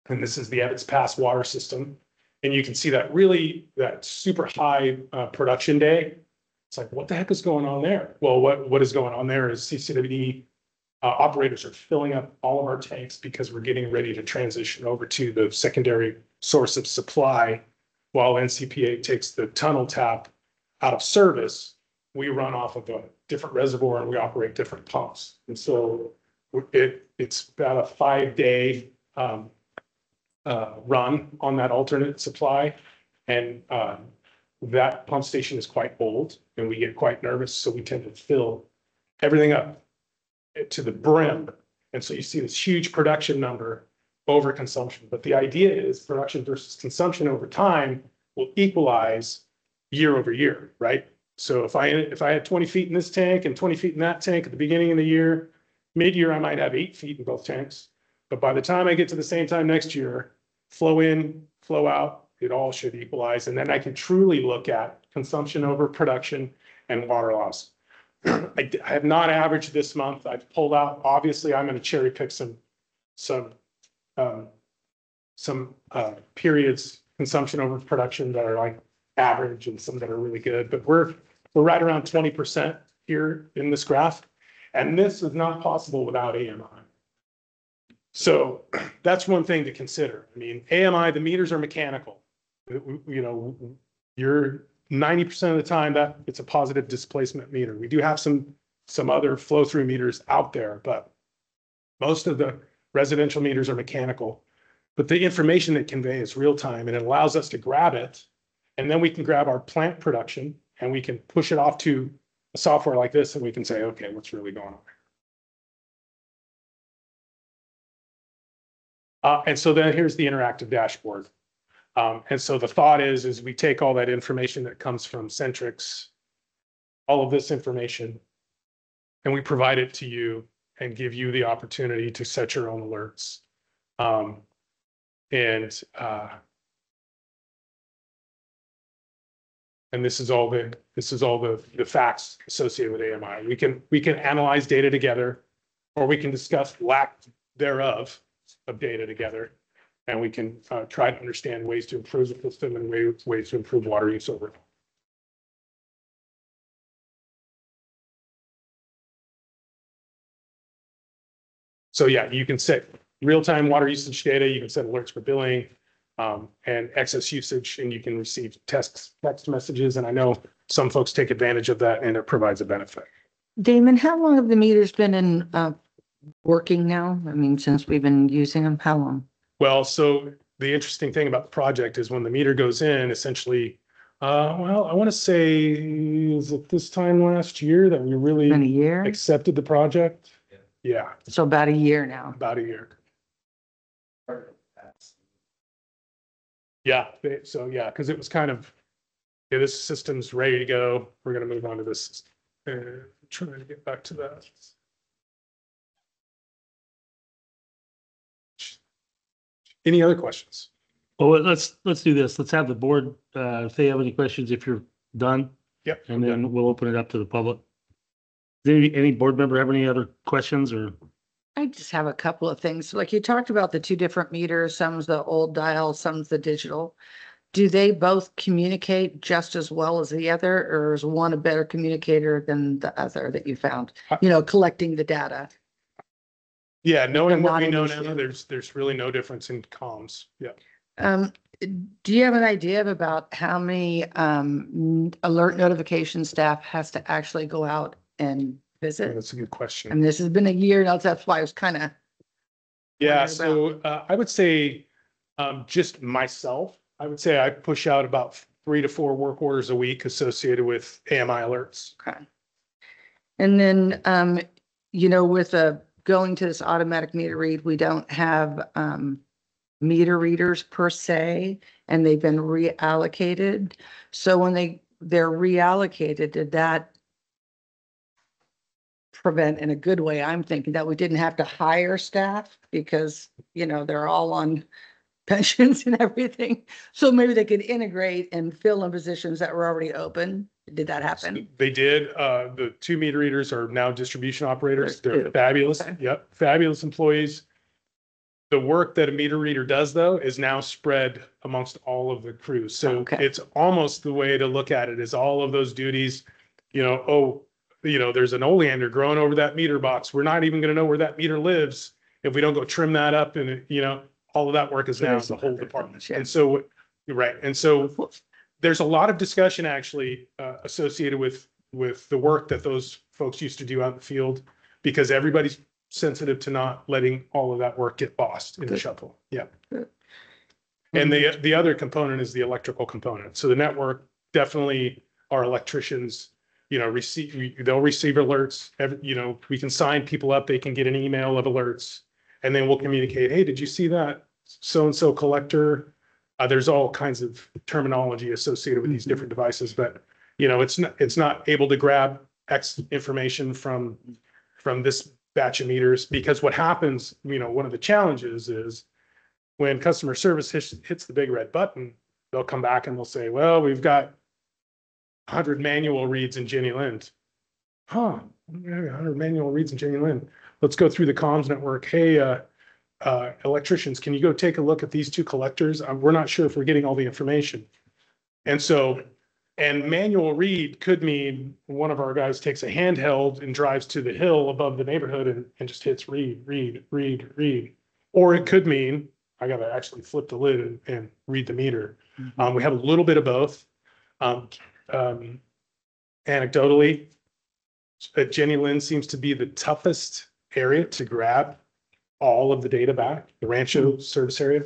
And this is the Evans Pass water system. And you can see that super high production day. It's like, what the heck is going on there? Well, what is going on there is CCWD operators are filling up all of our tanks because we're getting ready to transition over to the secondary source of supply. While NCPA takes the tunnel tap out of service, we run off of a different reservoir and we operate different pumps. And so it's about a 5-day run on that alternate supply. And that pump station is quite old and we get quite nervous. So we tend to fill everything up to the brim. And so you see this huge production number over consumption. But the idea is production versus consumption over time will equalize year over year, right? So if I had 20 feet in this tank and 20 feet in that tank at the beginning of the year, mid-year, I might have 8 feet in both tanks. But by the time I get to the same time next year, flow in, flow out, it all should equalize. And then I can truly look at consumption over production and water loss. I have not averaged this month. I've pulled out, obviously, I'm gonna cherry pick some periods consumption over production that are like average and some that are really good, but we're right around 20% here in this graph. And this is not possible without AMI. So that's one thing to consider. I mean, AMI, the meters are mechanical. You know, you're 90% of the time that it's a positive displacement meter. We do have some other flow through meters out there, but most of the residential meters are mechanical. But the information that convey is real time, and it allows us to grab it, and then we can grab our plant production and we can push it off to a software like this, and we can say, okay, what's really going on? And so then here's the interactive dashboard. And so the thought is we take all that information that comes from Centrix, all of this information, and we provide it to you and give you the opportunity to set your own alerts. And this is all the facts associated with AMI. We can analyze data together, or we can discuss lack thereof of data together, and we can try to understand ways to improve the system and ways to improve water use overall. So yeah, you can set real-time water usage data, you can set alerts for billing, and excess usage, and you can receive text messages. And I know some folks take advantage of that, and it provides a benefit. Damon, how long have the meters been in working now? I mean, since we've been using them, how long? Well, so the interesting thing about the project is when the meter goes in, essentially, well, I want to say, is it this time last year that we really Been a year? accepted the project? Yeah, So about a year now. about a year. Yeah, so yeah, because it was kind of, yeah, this system's ready to go. We're going to move on to this. Trying to get back to that. Any other questions? Well, let's do this. Let's have the board, if they have any questions, if you're done. Yep. And then we'll open it up to the public. Does any board member have any other questions or? I just have a couple of things. Like you talked about the two different meters, some's the old dial, some's the digital. Do they both communicate just as well as the other, or is one a better communicator than the other that you found? You know, collecting the data. Yeah, knowing what Not we an know issue. now, there's really no difference in comms. Yeah. Do you have an idea of about how many alert notification staff has to actually go out and visit? That's a good question. And this has been a year now, that's why I was kind of. Yeah, wondering so I would say just myself, I would say I push out about 3 to 4 work orders a week associated with AMI alerts. Okay. And then, you know, with going to this automatic meter read, we don't have meter readers per se, and they've been reallocated. So when they're reallocated, did that prevent in a good way? I'm thinking that we didn't have to hire staff because, you know, they're all on pensions and everything. So maybe they could integrate and fill in positions that were already open. Did that happen? They did. The 2 meter readers are now distribution operators. There's They're 2. fabulous. Okay. Yep, fabulous employees. The work that a meter reader does, though, is now spread amongst all of the crews. So Okay. it's almost the way to look at it is all of those duties, you know, oh, you know, there's an oleander growing over that meter box. We're not even going to know where that meter lives if we don't go trim that up. And, you know, all of that work is now the whole department. Yeah. And so, right. And so there's a lot of discussion actually associated with the work that those folks used to do out in the field, because everybody's sensitive to not letting all of that work get lost in the shuffle. Yeah. And the other component is the electrical component. So the network, definitely our electricians, you know, they'll receive alerts. You know, we can sign people up. They can get an email of alerts, and then we'll communicate, hey, did you see that so-and-so collector? There's all kinds of terminology associated with these different devices, but you know, it's not able to grab X information from this batch of meters, because what happens, you know, one of the challenges is when customer service hits the big red button, they'll come back and they'll say, well, we've got 100 manual reads in Jenny Lind. huh, 100 manual reads in Jenny Lynn. Let's go through the comms network. Hey, electricians, can you go take a look at these two collectors? We're not sure if we're getting all the information. And so, and manual read could mean one of our guys takes a handheld and drives to the hill above the neighborhood and just hits read, read, read, read. Or it could mean I got to actually flip the lid and read the meter. We have a little bit of both. Anecdotally, Jenny Lynn seems to be the toughest area to grab all of the data back, the Rancho service area.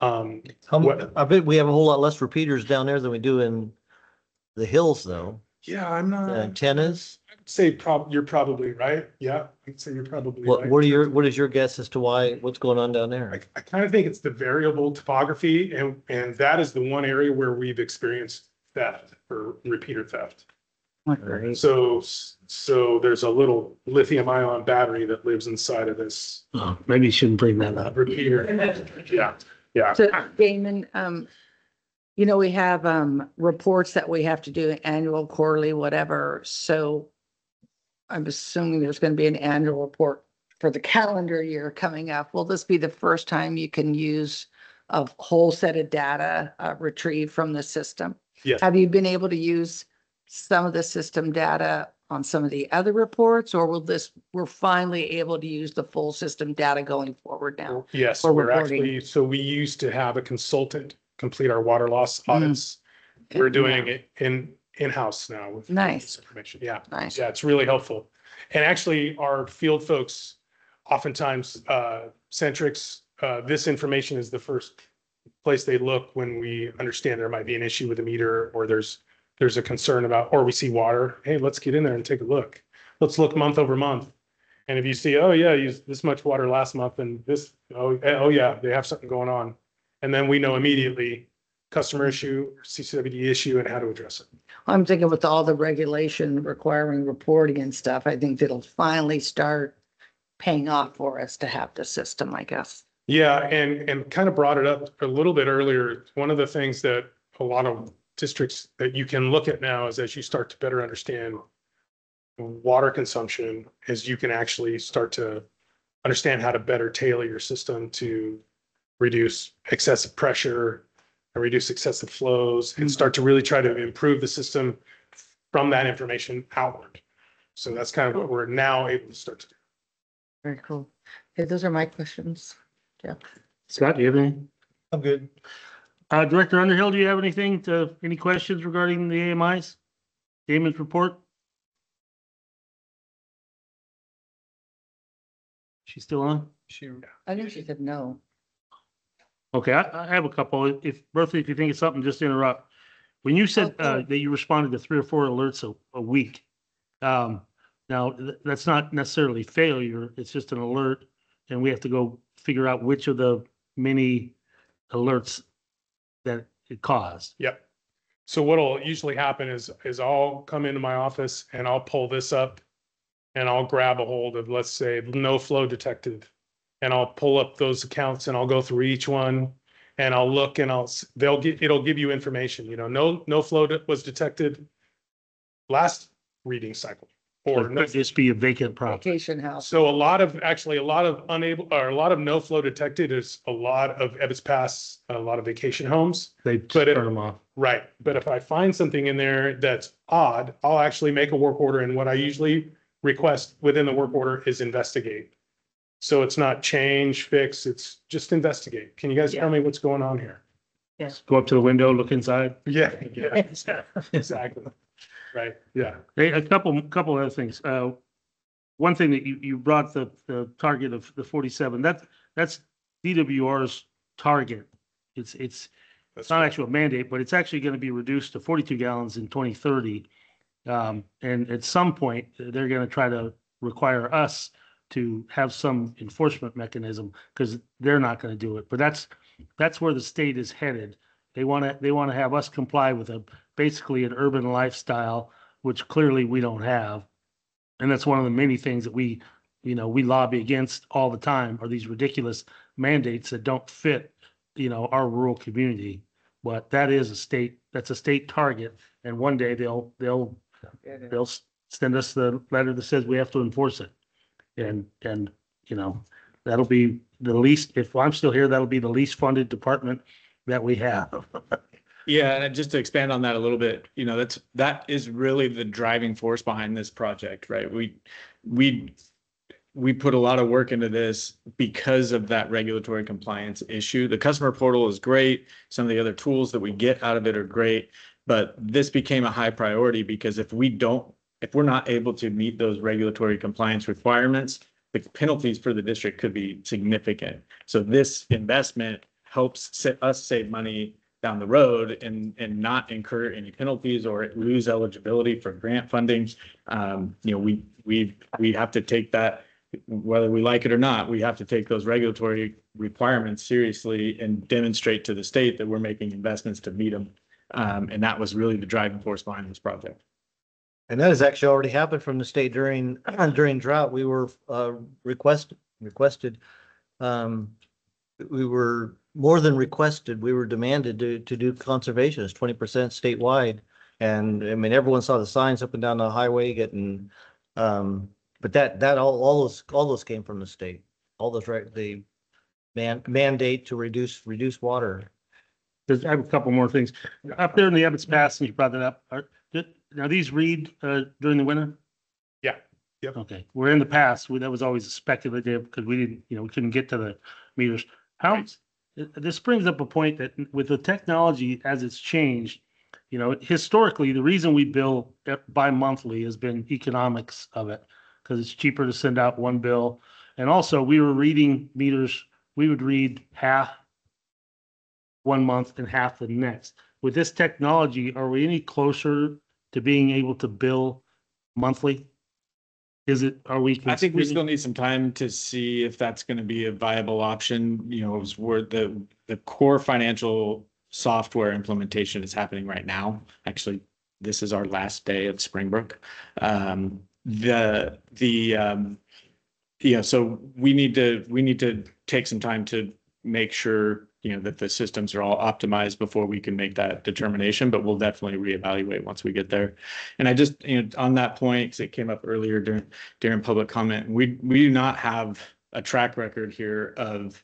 I bet we have a whole lot less repeaters down there than we do in the hills, though. Yeah, I'm not. Antennas. I'd say you're probably right. Yeah, I'd say you're probably right. What is your guess as to what's going on down there? I kind of think it's the variable topography, and that is the one area where we've experienced theft or repeater theft. Okay. So there's a little lithium ion battery that lives inside of this Oh, maybe you shouldn't bring that up. repeater. Yeah. So Damon, you know, we have reports that we have to do annual, quarterly, whatever. So I'm assuming there's going to be an annual report for the calendar year coming up. Will this be the first time you can use a whole set of data retrieved from the system? Yes. Have you been able to use some of the system data on some of the other reports, or we're finally able to use the full system data going forward now? Yes, for we're reporting? actually, so we used to have a consultant complete our water loss audits. We're doing it in-house now with Nice. this information. Yeah. Nice. Yeah, it's really helpful. And actually, our field folks, oftentimes, Centrix, this information is the first place they look when we understand there might be an issue with the meter, or there's a concern about, or we see water. Hey, let's get in there and take a look. Let's look month over month. And if you see, oh yeah, used this much water last month and this, oh yeah, they have something going on. And then we know immediately customer issue, CCWD issue, and how to address it. I'm thinking with all the regulation requiring reporting and stuff, I think it'll finally start paying off for us to have the system, I guess. Yeah, and kind of brought it up a little bit earlier. One of the things that a lot of districts that you can look at now is as you start to better understand water consumption, is you can actually start to understand how to better tailor your system to reduce excessive pressure and reduce excessive flows and start to really try to improve the system from that information outward. So that's kind of what we're now able to start to do. Very cool. Okay, those are my questions. Yeah. Scott, do you have anything? I'm good. Director Underhill, do you have any questions regarding the AMIs? Damon's report? She's still on? I think she said no. Okay, I have a couple. If Bertha, if you think it's something, just interrupt. When you said Oh, that you responded to 3 or 4 alerts a week, now that's not necessarily failure. It's just an alert, and we have to go figure out which of the many alerts that it caused. Yep. So what'll usually happen is I'll come into my office and I'll pull this up and I'll grab a hold of, let's say, no flow detected. And I'll pull up those accounts and I'll go through each one and I'll look and it'll give you information, you know, no flow was detected last reading cycle. Or Or no, could just be a vacant property. Vacation house. so a lot of no flow detected is a lot of Ebbets Pass, a lot of vacation homes. They But turn them off. Right, but if I find something in there that's odd, I'll actually make a work order, and what I usually request within the work order is investigate. So it's not change, fix, it's just investigate. Can you guys tell me what's going on here? Go up to the window, look inside. Yeah, exactly. Right, yeah. Hey, a couple other things. One thing that you brought the target of the 47, that's DWR's target. It's not actually a mandate, but it's actually going to be reduced to 42 gallons in 2030. And at some point, they're going to try to require us to have some enforcement mechanism because they're not going to do it. But that's where the state is headed. They want to have us comply with basically an urban lifestyle, which clearly we don't have. And that's one of the many things that we lobby against all the time are these ridiculous mandates that don't fit, our rural community. But that's a state target. And one day they'll send us the letter that says we have to enforce it. And, you know, that'll be the least, if I'm still here, that'll be the least funded department that we have. Yeah, and just to expand on that a little bit, you know, that is really the driving force behind this project, right? We put a lot of work into this because of that regulatory compliance issue. The customer portal is great. Some of the other tools that we get out of it are great, but this became a high priority because if we're not able to meet those regulatory compliance requirements, the penalties for the district could be significant. So this investment helps us save money down the road and not incur any penalties or lose eligibility for grant funding. You know, we have to take that, whether we like it or not, we have to take those regulatory requirements seriously and demonstrate to the state that we're making investments to meet them. And that was really the driving force behind this project. And that has actually already happened from the state during drought. We were requested. We were more than requested. We were demanded to do conservation. It's 20% statewide. And I mean, everyone saw the signs up and down the highway getting, but that all those came from the state. All those, right, the mandate to reduce water. I have a couple more things. Up there in the Ebbets Pass, and you brought that up, now these read during the winter? Yeah. Yep. Okay, we're in the past, that was always speculative because we didn't, you know, we couldn't get to the meters. This brings up a point that with the technology as it's changed, you know, historically, the reason we bill bi-monthly has been economics of it, because it's cheaper to send out one bill. And also we were reading meters, we would read half one month and half the next. With this technology, are we any closer to being able to bill monthly? I think we still need some time to see if that's going to be a viable option. You know, where the core financial software implementation is happening right now. Actually, this is our last day of Springbrook. So we need to take some time to make sure, you know, that the systems are all optimized before we can make that determination, but we'll definitely reevaluate once we get there. And I just, you know, on that point, because it came up earlier during public comment, we do not have a track record here of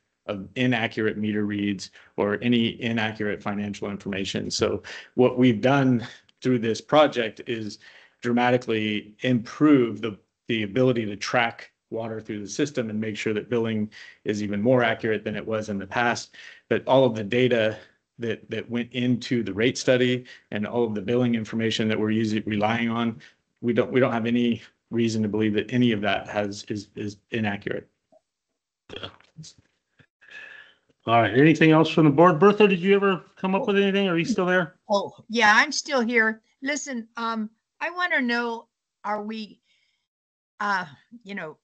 inaccurate meter reads or any inaccurate financial information. So what we've done through this project is dramatically improve the ability to track water through the system and make sure that billing is even more accurate than it was in the past. But all of the data that went into the rate study and all of the billing information that we're relying on, we don't have any reason to believe that any of that is inaccurate. All right, anything else from the board? Bertha, did you ever come up with anything? Are you still there? Oh, yeah, I'm still here. Listen, I want to know, are we, you know,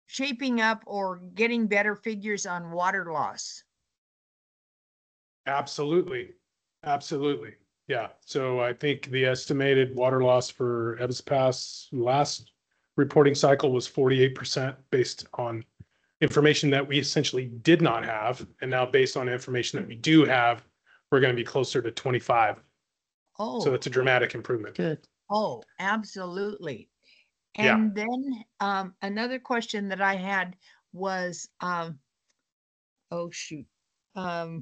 shaping up or getting better figures on water loss? Absolutely. Yeah. So I think the estimated water loss for Ebbs Pass last reporting cycle was 48% based on information that we essentially did not have. And now based on information that we do have, we're going to be closer to 25. Oh, So it's a dramatic improvement. Good. oh, absolutely. Yeah. And then another question that I had was, oh shoot, I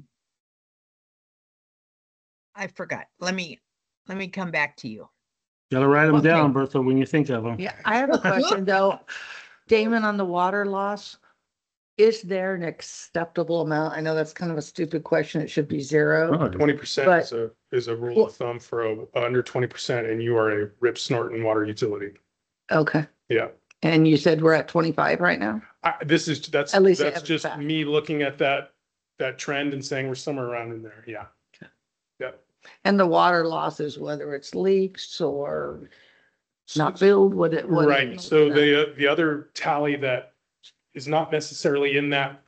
forgot. Let me come back to you. Gotta write them Okay. down, Bertha, when you think of them. Yeah, I have a question though. Damon, on the water loss, is there an acceptable amount? I know that's kind of a stupid question. It should be zero. 20% is a rule of thumb for under 20%, and you are a Rip Snorton water utility. Okay. Yeah. And you said we're at 25 right now? That's At least that's Ebbs just Pass. me looking at that trend and saying we're somewhere around in there. Yeah. Okay. Yeah. And the water losses, whether it's leaks or not filled, what it. Right. So the other tally that is not necessarily in that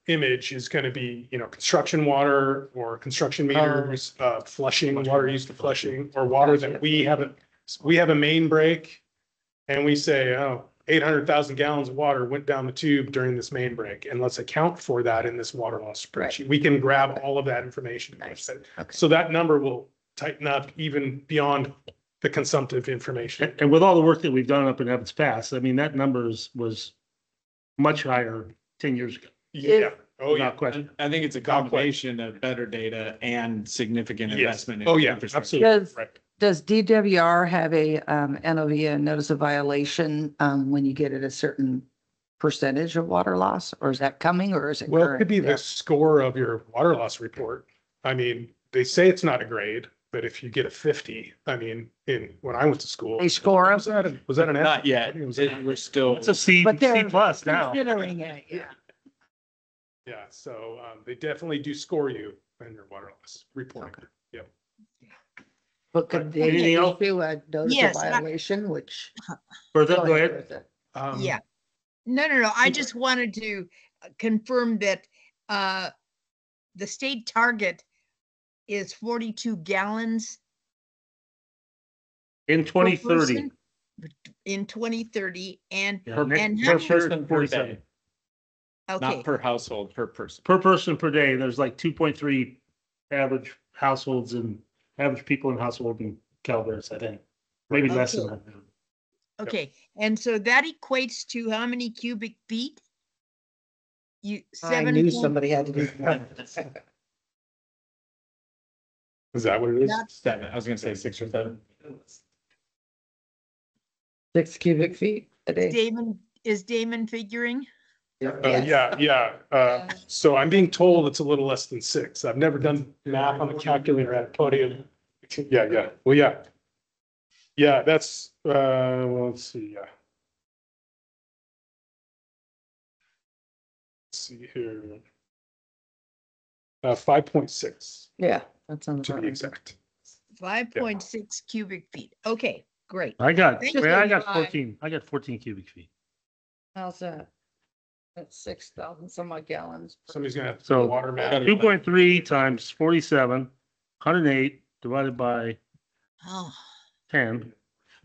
image is going to be, you know, construction water or construction meters, flushing, water used to flushing, or water that we have a main break and we say, oh, 800,000 gallons of water went down the tube during this main break, and let's account for that in this water loss spreadsheet. Right. We can grab all of that information. Nice. Okay. So that number will tighten up even beyond the consumptive information. And with all the work that we've done up in Evans Pass, I mean, that was much higher 10 years ago. Yeah. Oh, yeah. Without question. I think it's a combination of better data and significant Yes. investment. in Oh, yeah, infrastructure. absolutely. Does, Right. does DWR have a NOV, a notice of violation, when you get at a certain percentage of water loss, or is that coming, or is it Well, it current? could be Yeah. the score of your water loss report. I mean, they say it's not a grade, but if you get a 50, I mean, when I went to school. They score Was them, that an F? Not yet. It was We're still. It's a C, but C they're plus now. considering it, yeah. Yeah, so they definitely do score you in your water loss report. Okay. Yep. But could they Anything else? issue a notice of Yes, I- violation, which? Bertha, go ahead. Bertha. Yeah. No. I just wanted to confirm that the state target is 42 gallons In per 2030. person in 2030. And, Yeah, Per, next- and per how- next year's person per 47. day, okay, not per household, per person. Per person per day, there's like 2.3 average households and average people in household in Calaveras, I think. Maybe less than that. okay. And so that equates to how many cubic feet? I 7 knew point- somebody had to do that. Is that what it is? Not- 7, I was gonna say 6 or 7. 6 cubic feet a day. Is Damon figuring? Yeah. So I'm being told it's a little less than 6. I've never done math on the calculator at a podium. Yeah. Well, yeah. Yeah, that's, well, let's see, yeah. Let's see here. 5.6 Yeah, that sounds to be right. exact. 5.6 cubic feet. Okay, great. I got, Thank well, I you. got 14, I got 14 cubic feet. How's that? That's 6,000 some odd gallons. Somebody's gonna have to do So, a water math. 2.3 times 47, 108 divided by Oh, 10.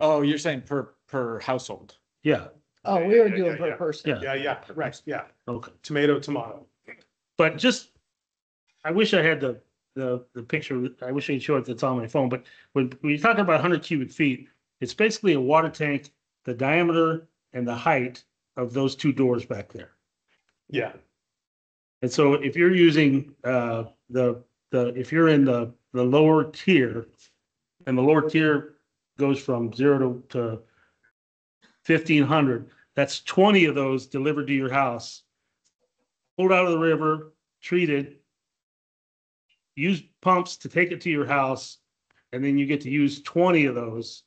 Oh, you're saying per household. Yeah, Oh, we were Yeah, doing yeah, per yeah. person. Yeah, right, yeah. okay. Tomato. But just, I wish I had the picture, I wish I could show it, that's on my phone, but when you're talking about 100 cubic feet, it's basically a water tank, the diameter and the height of those two doors back there. Yeah, And so if you're using if you're in the lower tier, and the lower tier goes from 0 to 1,500, that's 20 of those delivered to your house, pulled out of the river, treated, use pumps to take it to your house, and then you get to use 20 of those.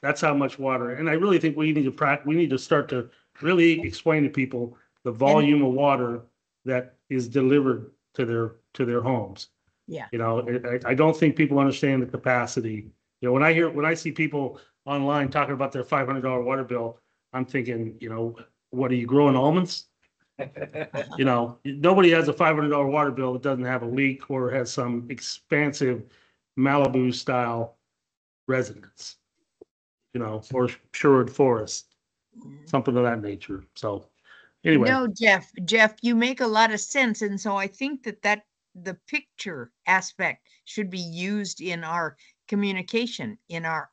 That's how much water. And I really think we need to start to really explain to people the volume of water that is delivered to their homes. yeah. You know, I don't think people understand the capacity. You know, when I see people online talking about their $500 water bill, I'm thinking, you know, what are you growing almonds? You know, nobody has a $500 water bill that doesn't have a leak or has some expansive Malibu style residence, you know, or Sherwood Forest, something of that nature. So anyway, No, Jeff, you make a lot of sense. And so I think that the picture aspect should be used in our communication, in our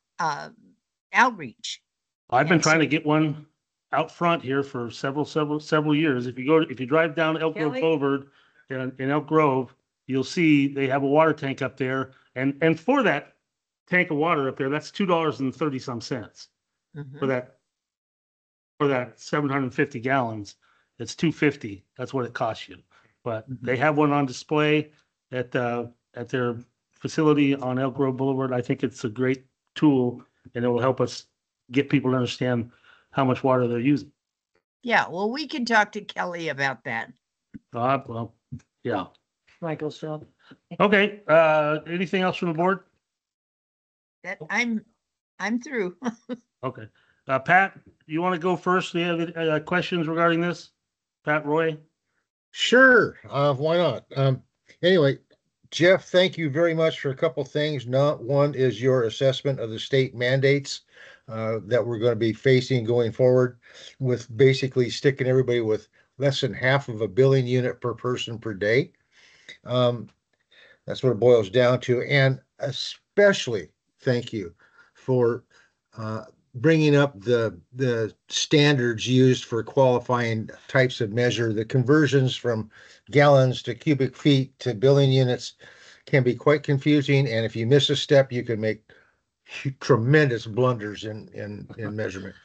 outreach. I've been and trying so- to get one out front here for several years. If you drive down Elk Grove Kelly? Boulevard in Elk Grove, you'll see they have a water tank up there. And for that tank of water up there, that's $2.30 some cents Mhm. for that 750 gallons. It's $2.50. That's what it costs you. But they have one on display at their facility on Elk Grove Boulevard. I think it's a great tool and it will help us get people to understand how much water they're using. Yeah, well, we can talk to Kelly about that. Well, yeah. Michael Shaw. Okay, anything else from the board? That I'm through. Okay. Pat, you want to go first? Do you have questions regarding this? Pat Roy? Sure, why not? Anyway, Jeff, thank you very much for a couple things. One is your assessment of the state mandates that we're going to be facing going forward, with basically sticking everybody with less than half of a billing unit per person per day. That's what it boils down to. And especially thank you for bringing up the standards used for qualifying types of measure. The conversions from gallons to cubic feet to billion units can be quite confusing, and if you miss a step, you can make tremendous blunders in measurement.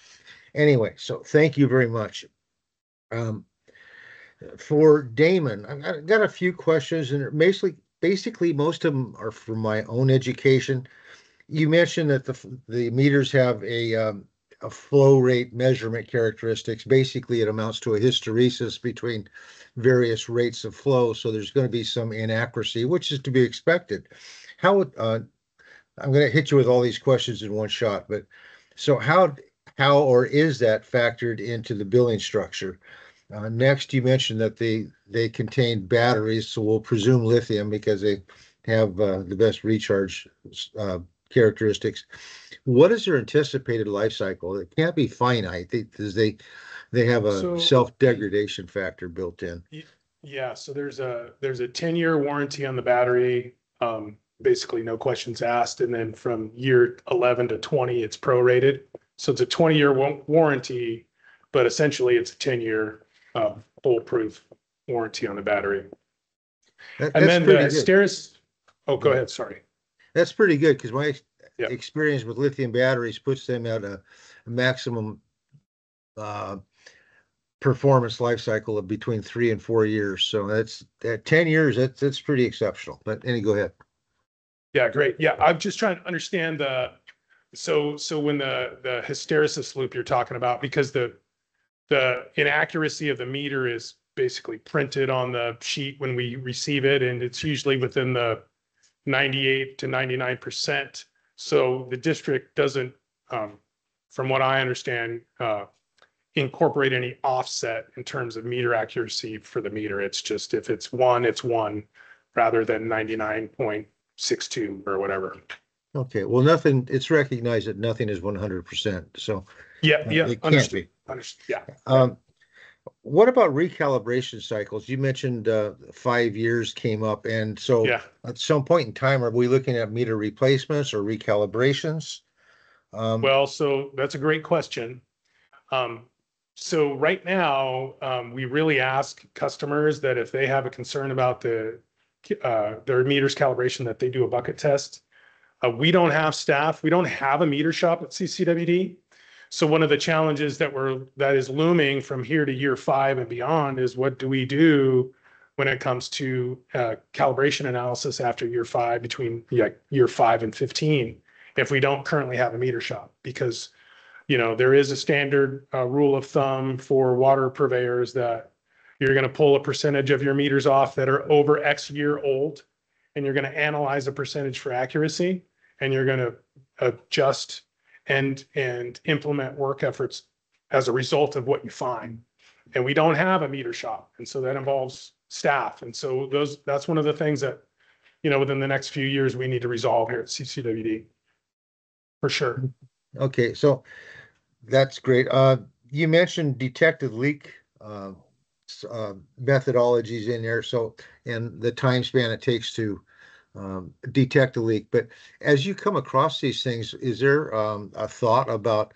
Anyway, so thank you very much. For Damon, I've got a few questions, and basically most of them are for my own education. You mentioned that the meters have a flow rate measurement characteristics. Basically, it amounts to a hysteresis between various rates of flow. So there's going to be some inaccuracy, which is to be expected. How I'm going to hit you with all these questions in one shot, but so how or is that factored into the billing structure? Next, you mentioned that they contain batteries, so we'll presume lithium because they have the best recharge characteristics. What is their anticipated life cycle? It can't be finite because they have a self-degradation factor built in. Yeah, so there's a 10-year warranty on the battery. Basically no questions asked, and then from year 11 to 20 it's prorated. So it's a 20-year warranty, but essentially it's a 10-year foolproof warranty on the battery. And then the Hysteris. Oh, go ahead. Sorry. That's pretty good because my experience with lithium batteries puts them at a maximum performance life cycle of between 3 and 4 years. So that's at 10 years. That's pretty exceptional. But go ahead. Yeah, great. Yeah, I'm just trying to understand so when the hysteresis loop you're talking about, because the inaccuracy of the meter is basically printed on the sheet when we receive it, and it's usually within the 98 to 99%. So the district doesn't, from what I understand, incorporate any offset in terms of meter accuracy for the meter. It's just if it's one, it's one, rather than 99.62 or whatever. Okay, well, nothing. It's recognized that nothing is 100%. So it can't be. Yeah. What about recalibration cycles? You mentioned 5 years came up, and so at some point in time, are we looking at meter replacements or recalibrations? Well, so that's a great question. So right now, we really ask customers that if they have a concern about their meters calibration, that they do a bucket test. We don't have staff. We don't have a meter shop at CCWD. So one of the challenges that is looming from here to year 5 and beyond is what do we do when it comes to calibration analysis after year 5, between year 5 and 15, if we don't currently have a meter shop? Because there is a standard rule of thumb for water purveyors that you're going to pull a percentage of your meters off that are over X year old, and you're going to analyze a percentage for accuracy, and you're going to adjust and implement work efforts as a result of what you find. And we don't have a meter shop, and so that involves staff. And so that's one of the things that within the next few years we need to resolve here at CCWD, for sure. Okay, so that's great. You mentioned detected leak methodologies in there, so and the time span it takes to detect a leak. But as you come across these things, is there a thought about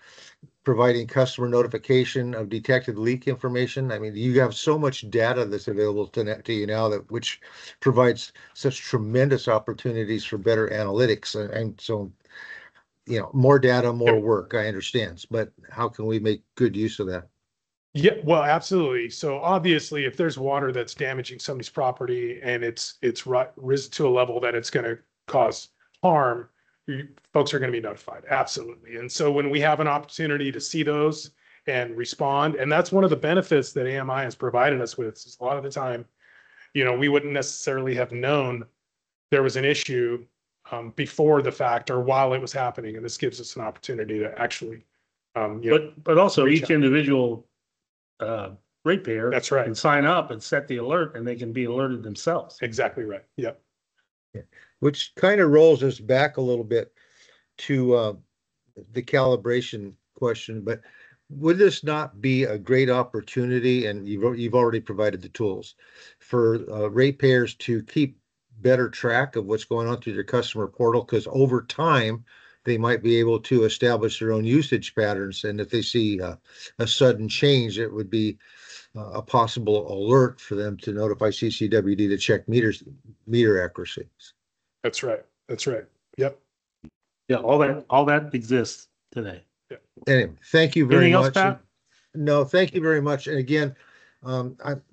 providing customer notification of detected leak information? I mean, you have so much data that's available to you now, which provides such tremendous opportunities for better analytics. And so, more data, more work, I understand. But how can we make good use of that? Yeah, well, absolutely. So obviously, if there's water that's damaging somebody's property and it's risen to a level that it's going to cause harm, folks are going to be notified. Absolutely. And so when we have an opportunity to see those and respond, and that's one of the benefits that AMI has provided us with, is a lot of the time, we wouldn't necessarily have known there was an issue before the fact or while it was happening. And this gives us an opportunity to actually, but also each individual ratepayer. That's right. Can sign up and set the alert, and they can be alerted themselves. Exactly right. Yep. Which kind of rolls us back a little bit to the calibration question, but would this not be a great opportunity, and you've already provided the tools, for ratepayers to keep better track of what's going on through their customer portal? Because over time, they might be able to establish their own usage patterns. And if they see a sudden change, it would be a possible alert for them to notify CCWD to check meter accuracy. That's right. That's right. Yep. Yeah, all that exists today. Anyway, thank you very Anything else, much. Pat? No, thank you very much. And again,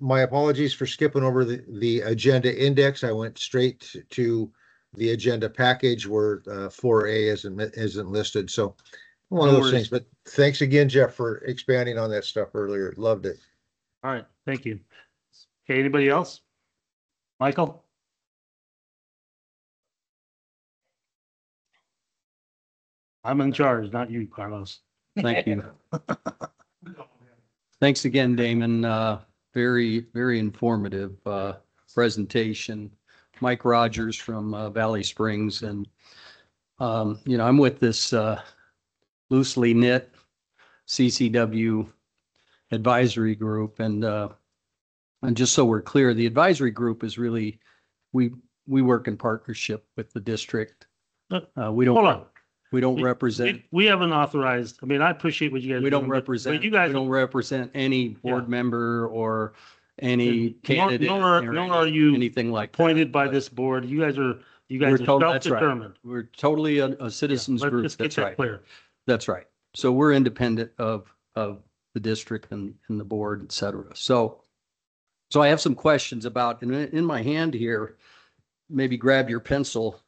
my apologies for skipping over the agenda index. I went straight to the agenda package where 4A isn't listed. So one of No those worries. things. But thanks again, Jeff, for expanding on that stuff earlier. Loved it. All right, thank you. Okay, anybody else? Michael? I'm in charge, not you, Carlos. Thank you. Thanks again, Damon. Very, very informative presentation. Mike Rogers from Valley Springs. And, I'm with this loosely knit CCW advisory group. And just so we're clear, the advisory group is really, we work in partnership with the district. We Hold don't, on. we don't represent. We haven't authorized, I mean, I appreciate what you guys. We are don't doing, but represent, You guys, we don't represent any board member or any candidate. nor or are you anything like that. appointed by this board. You guys are We're that's right. self-determined. We're totally a citizens Let's group. just get That's that right. clear. That's right. So we're independent of the district and the board, et cetera. So I have some questions about, and in my hand here, maybe grab your pencil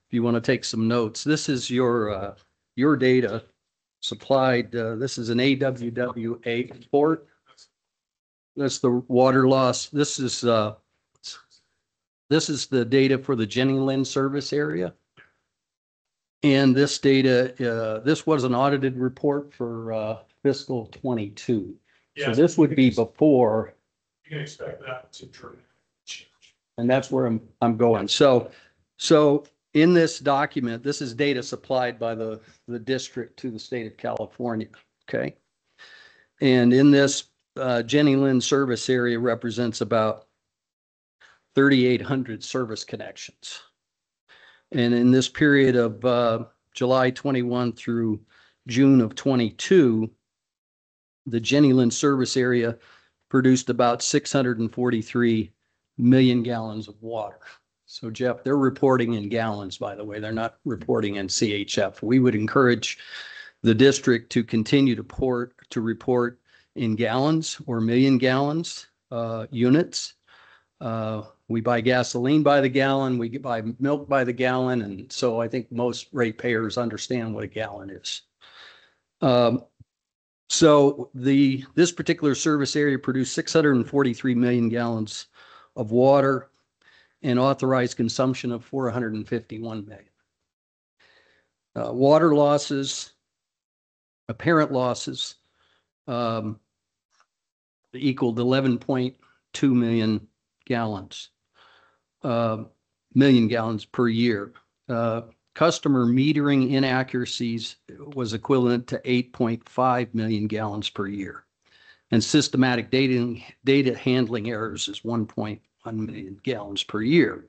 if you want to take some notes. This is your data supplied. This is an AWWA report. That's the water loss. This is the data for the Jenny Lind service area. And this data, this was an audited report for fiscal 22. So this would be before. You can expect that to change. And that's where I'm going. So in this document, this is data supplied by the district to the state of California. Okay. And in this, Jenny Lind service area represents about 3,800 service connections. And in this period of July 21 through June of 22, the Jenny Lind service area produced about 643 million gallons of water. So Jeff, they're reporting in gallons, by the way. They're not reporting in CHF. We would encourage the district to continue to report in gallons or million gallons units. We buy gasoline by the gallon, we buy milk by the gallon. And so I think most ratepayers understand what a gallon is. So this particular service area produced 643 million gallons of water and authorized consumption of 451 million. Water losses, apparent losses, equaled 11.2 million gallons, million gallons per year. Customer metering inaccuracies was equivalent to 8.5 million gallons per year. And systematic data handling errors is 1.1 million gallons per year.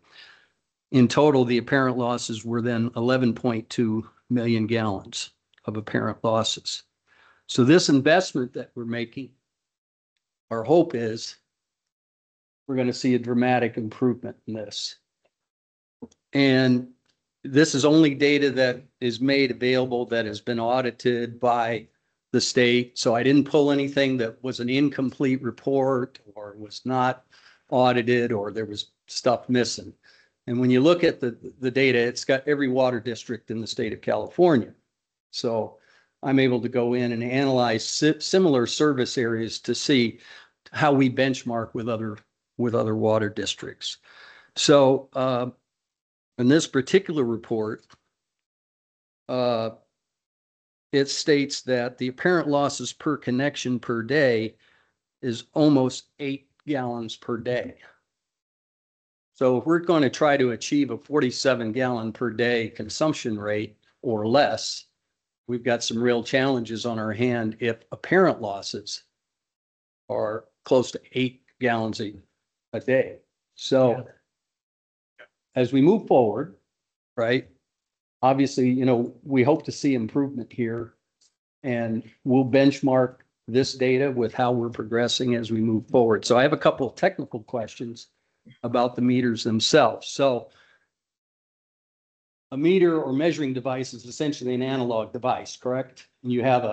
In total, the apparent losses were then 11.2 million gallons of apparent losses. So this investment that we're making, our hope is we're going to see a dramatic improvement in this. And this is only data that is made available that has been audited by the state. So I didn't pull anything that was an incomplete report or was not audited or there was stuff missing. And when you look at the data, it's got every water district in the state of California. So I'm able to go in and analyze similar service areas to see how we benchmark with other water districts. So in this particular report, it states that the apparent losses per connection per day is almost 8 gallons per day. So if we're going to try to achieve a 47 gallon per day consumption rate or less, we've got some real challenges on our hand if apparent losses are close to 8 gallons a day. So as we move forward, right, obviously, we hope to see improvement here. And we'll benchmark this data with how we're progressing as we move forward. So I have a couple of technical questions about the meters themselves. So a meter or measuring device is essentially an analog device, correct? And you have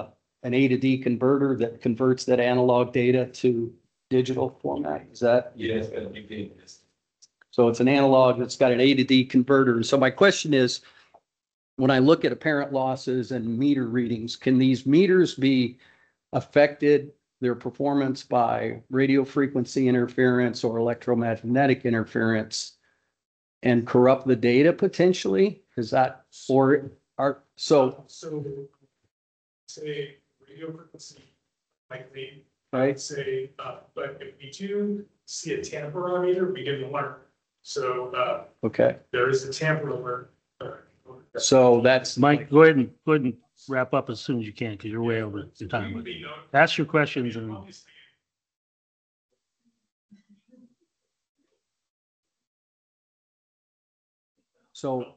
an A to D converter that converts that analog data to digital format. Is that? Yes. So it's an analog that's got an A to D converter. And so my question is, when I look at apparent losses and meter readings, can these meters be affected, their performance, by radio frequency interference or electromagnetic interference and corrupt the data potentially? Is that, or are, so, Say radio frequency, likely, right? say, but if we do see a tamper on meter, we get an alert. So, Okay, there is a tamper alert. so that's, Mike, go ahead and wrap up as soon as you can, because you're way over the time. Ask your questions and so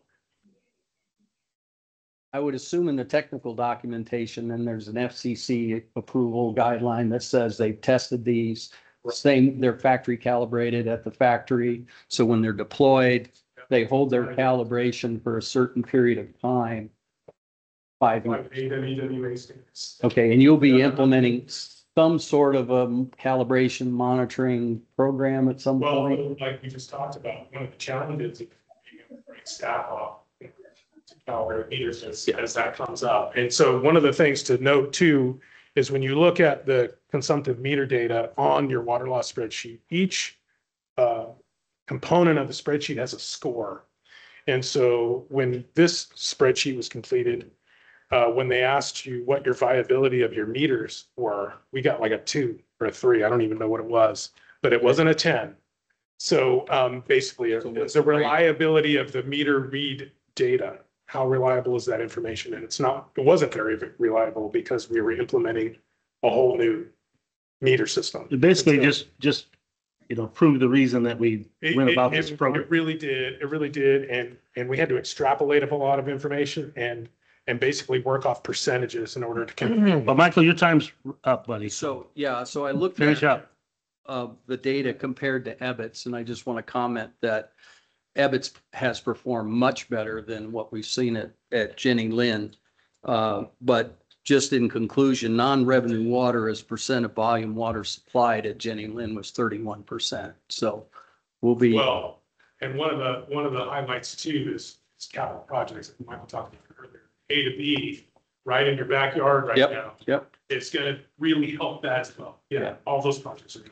I would assume in the technical documentation, then there's an FCC approval guideline that says they've tested these, same, they're factory calibrated at the factory. So when they're deployed, they hold their calibration for a certain period of time. 5 years. Like AWWA standards. Okay, and you'll be implementing some sort of a calibration monitoring program at some point? Well, like we just talked about, one of the challenges of being able to bring staff off to calibrate meters as that comes up. And so one of the things to note too, is when you look at the consumptive meter data on your water loss spreadsheet, each component of the spreadsheet has a score. And so when this spreadsheet was completed, when they asked you what your viability of your meters were, we got like a 2 or a 3. I don't even know what it was, but it wasn't a 10. So basically, the reliability of the meter read data, how reliable is that information? And it wasn't very reliable because we were implementing a whole new meter system. it basically just prove the reason that we went about this It program. really did. It really did. And we had to extrapolate a lot of information and basically work off percentages in order to. But Michael, your time's up, buddy. So, yeah, so I looked Finish at up. the data compared to Ebbets, and I just want to comment that Ebbets has performed much better than what we've seen at Jenny Lind. But just in conclusion, non-revenue water as percent of volume water supplied at Jenny Lind was 31%. So we'll be. Well, and one of the highlights too is capital projects that Michael talked about earlier. A to B, right in your backyard right now. Yep. It's gonna really help that as well. Yeah, all those projects are good.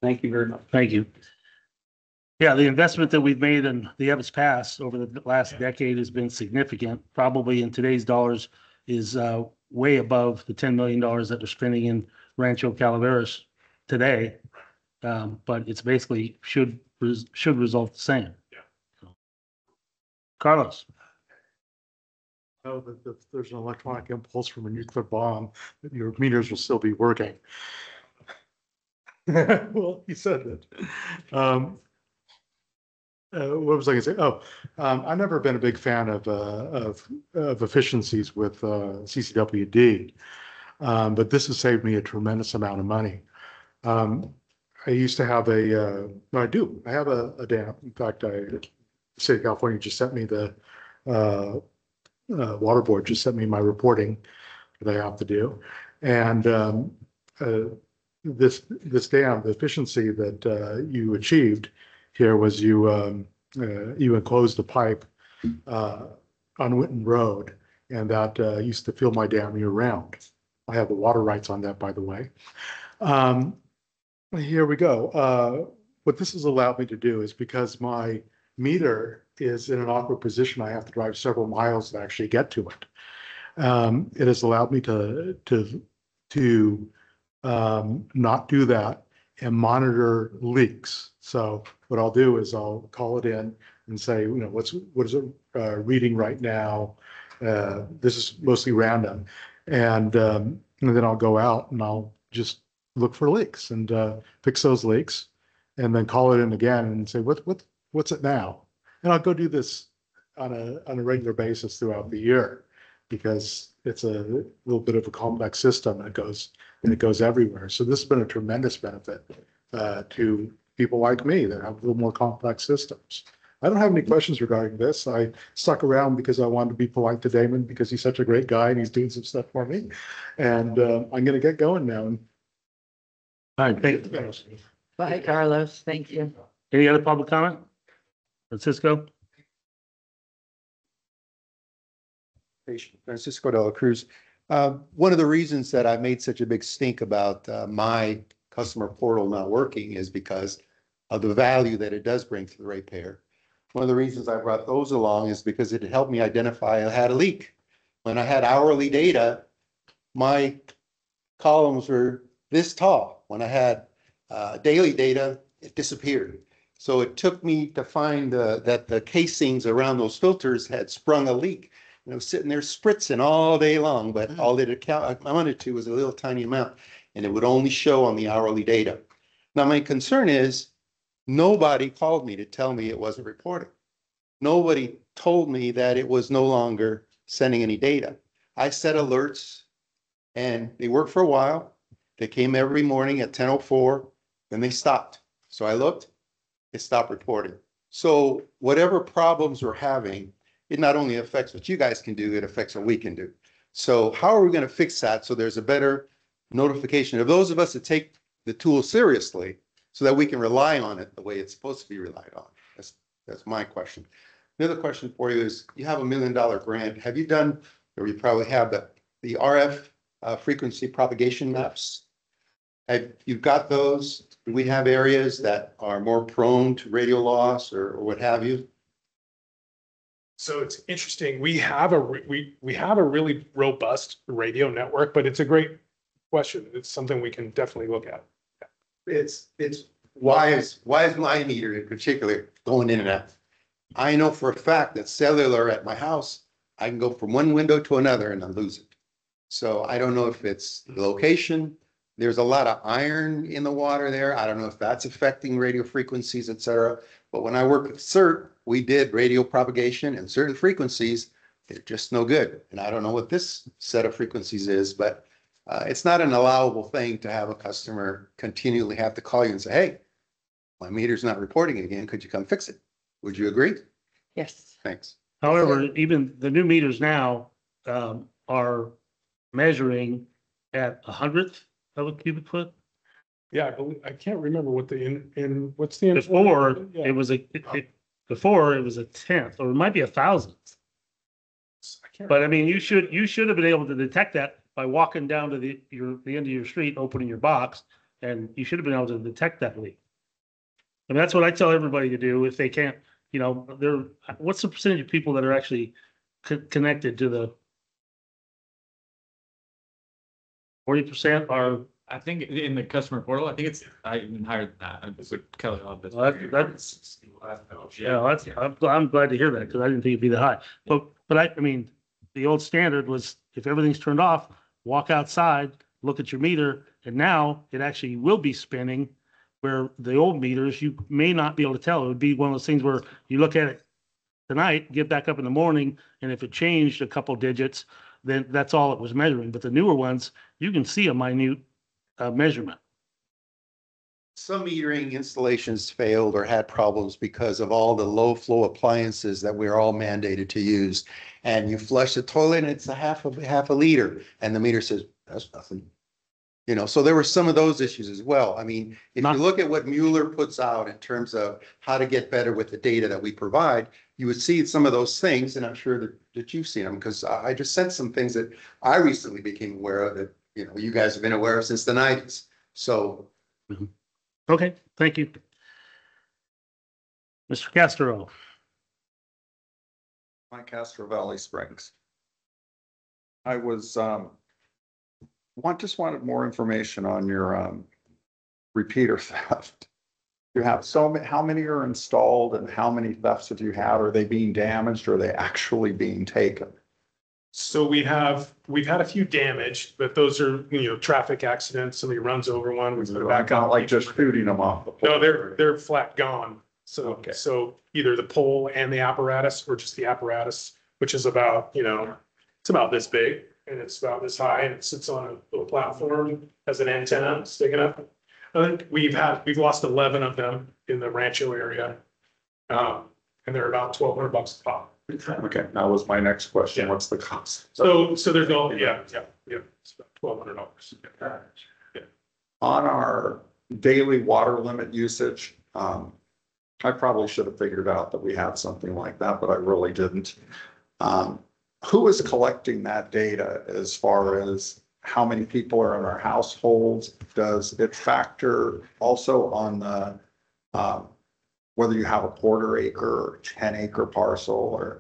Thank you very much. Thank you. Yeah, the investment that we've made in the Evans Pass over the last decade has been significant. Probably in today's dollars is way above the $10 million that we're spending in Rancho Calaveras today. But it's basically should result the same. Yeah. Carlos. Know that if there's an electronic impulse from a nuclear bomb, that your meters will still be working. Well, he said that. What was I gonna say? I've never been a big fan of efficiencies with CCWD, but this has saved me a tremendous amount of money. I used to have I have a dam. In fact, the state of California just sent me the water board just sent me my reporting that I have to do. And this dam, the efficiency that you achieved here was you enclosed a pipe on Winton Road, and that used to fill my dam year round. I have the water rights on that, by the way. Here we go. What this has allowed me to do is, because my meter is in an awkward position, I have to drive several miles to actually get to it. It has allowed me to not do that and monitor leaks. So what I'll do is I'll call it in and say, what is it reading right now? This is mostly random, and then I'll go out and I'll just look for leaks and fix those leaks, and then call it in again and say, what's it now? And I'll go do this on a regular basis throughout the year, because it's a little bit of a complex system and it goes everywhere. So this has been a tremendous benefit to people like me that have a little more complex systems. I don't have any questions regarding this. I stuck around because I wanted to be polite to Damon because he's such a great guy and he's doing some stuff for me. And I'm going to get going now. All right, thank you. Bye, Carlos. Thank you. Any other public comment? Francisco? Francisco de la Cruz. One of the reasons that I made such a big stink about my customer portal not working is because of the value that it does bring to the ratepayer. One of the reasons I brought those along is because it helped me identify I had a leak. When I had hourly data, my columns were this tall. When I had daily data, it disappeared. So it took me to find that the casings around those filters had sprung a leak. And I was sitting there spritzing all day long, but all it amounted to was a little tiny amount, and it would only show on the hourly data. Now, my concern is nobody called me to tell me it wasn't reporting. Nobody told me that it was no longer sending any data. I set alerts, and they worked for a while. They came every morning at 10:04, then they stopped. So I looked, it stopped reporting. So whatever problems we're having, it not only affects what you guys can do, it affects what we can do. So how are we going to fix that so there's a better notification of those of us that take the tool seriously so that we can rely on it the way it's supposed to be relied on? That's my question. Another question for you is, you have $1 million grant. Have you done, or you probably have, the RF frequency propagation maps? You've got those? Do we have areas that are more prone to radio loss or what have you? So it's interesting. We have a really robust radio network, but it's a great question. It's something we can definitely look at. It's why is my meter in particular going in and out? I know for a fact that cellular at my house, I can go from one window to another and I lose it. So I don't know if it's the location. There's a lot of iron in the water there. I don't know if that's affecting radio frequencies, et cetera. But when I worked with CERT, we did radio propagation and certain frequencies. They're just no good. And I don't know what this set of frequencies is, but it's not an allowable thing to have a customer continually have to call you and say, hey, my meter's not reporting again. Could you come fix it? Would you agree? Yes. Thanks. However, even the new meters now are measuring at 100th of a cubic foot. Yeah, I can't remember what what's the. Before Yeah. it was before it was a tenth, or it might be a thousandth. But I mean, you should have been able to detect that by walking down to the end of your street, opening your box, and you should have been able to detect that leak. I mean, that's what I tell everybody to do if they can't. You know, what's the percentage of people that are actually connected to the 40% are? I think in the customer portal, I think it's even higher than that. It's like Kelly on this. Well, I'm glad to hear that because I didn't think it'd be that high. But I mean, the old standard was if everything's turned off, walk outside, look at your meter, and now it actually will be spinning. Where the old meters, you may not be able to tell. It would be one of those things where you look at it tonight, get back up in the morning, and if it changed a couple digits, then that's all it was measuring. But the newer ones, you can see a minute measurement. Some metering installations failed or had problems because of all the low flow appliances that we're all mandated to use. And you flush the toilet and it's a half a liter and the meter says, that's nothing. You know, so there were some of those issues as well. I mean, if you look at what Mueller puts out in terms of how to get better with the data that we provide, you would see some of those things, and I'm sure that you've seen them, because I just sent some things that I recently became aware of that, you know, you guys have been aware of since the 90s. So. Okay, thank you. Mr. Castro. Mike Castro, Valley Springs. I was, just wanted more information on your repeater theft. You have how many are installed and how many thefts have you had? Are they being damaged or are they actually being taken? So we've had a few damaged, but those are, traffic accidents. Somebody runs over one. We put it back on. Not like just shooting them off. No, they're flat gone. So, Okay. so either the pole and the apparatus or just the apparatus, which is about, it's about this big and it's about this high and it sits on a little platform, has an antenna sticking up. I think we've lost 11 of them in the Rancho area. And they're about $1,200 a pop. Okay, that was my next question. Yeah. What's the cost? So there's no, yeah. It's about $1,200. On our daily water limit usage, I probably should have figured out that we had something like that, but I really didn't. Who is collecting that data as far as how many people are in our households? Does it factor also on the, whether you have a 1/4 acre or 10-acre parcel, or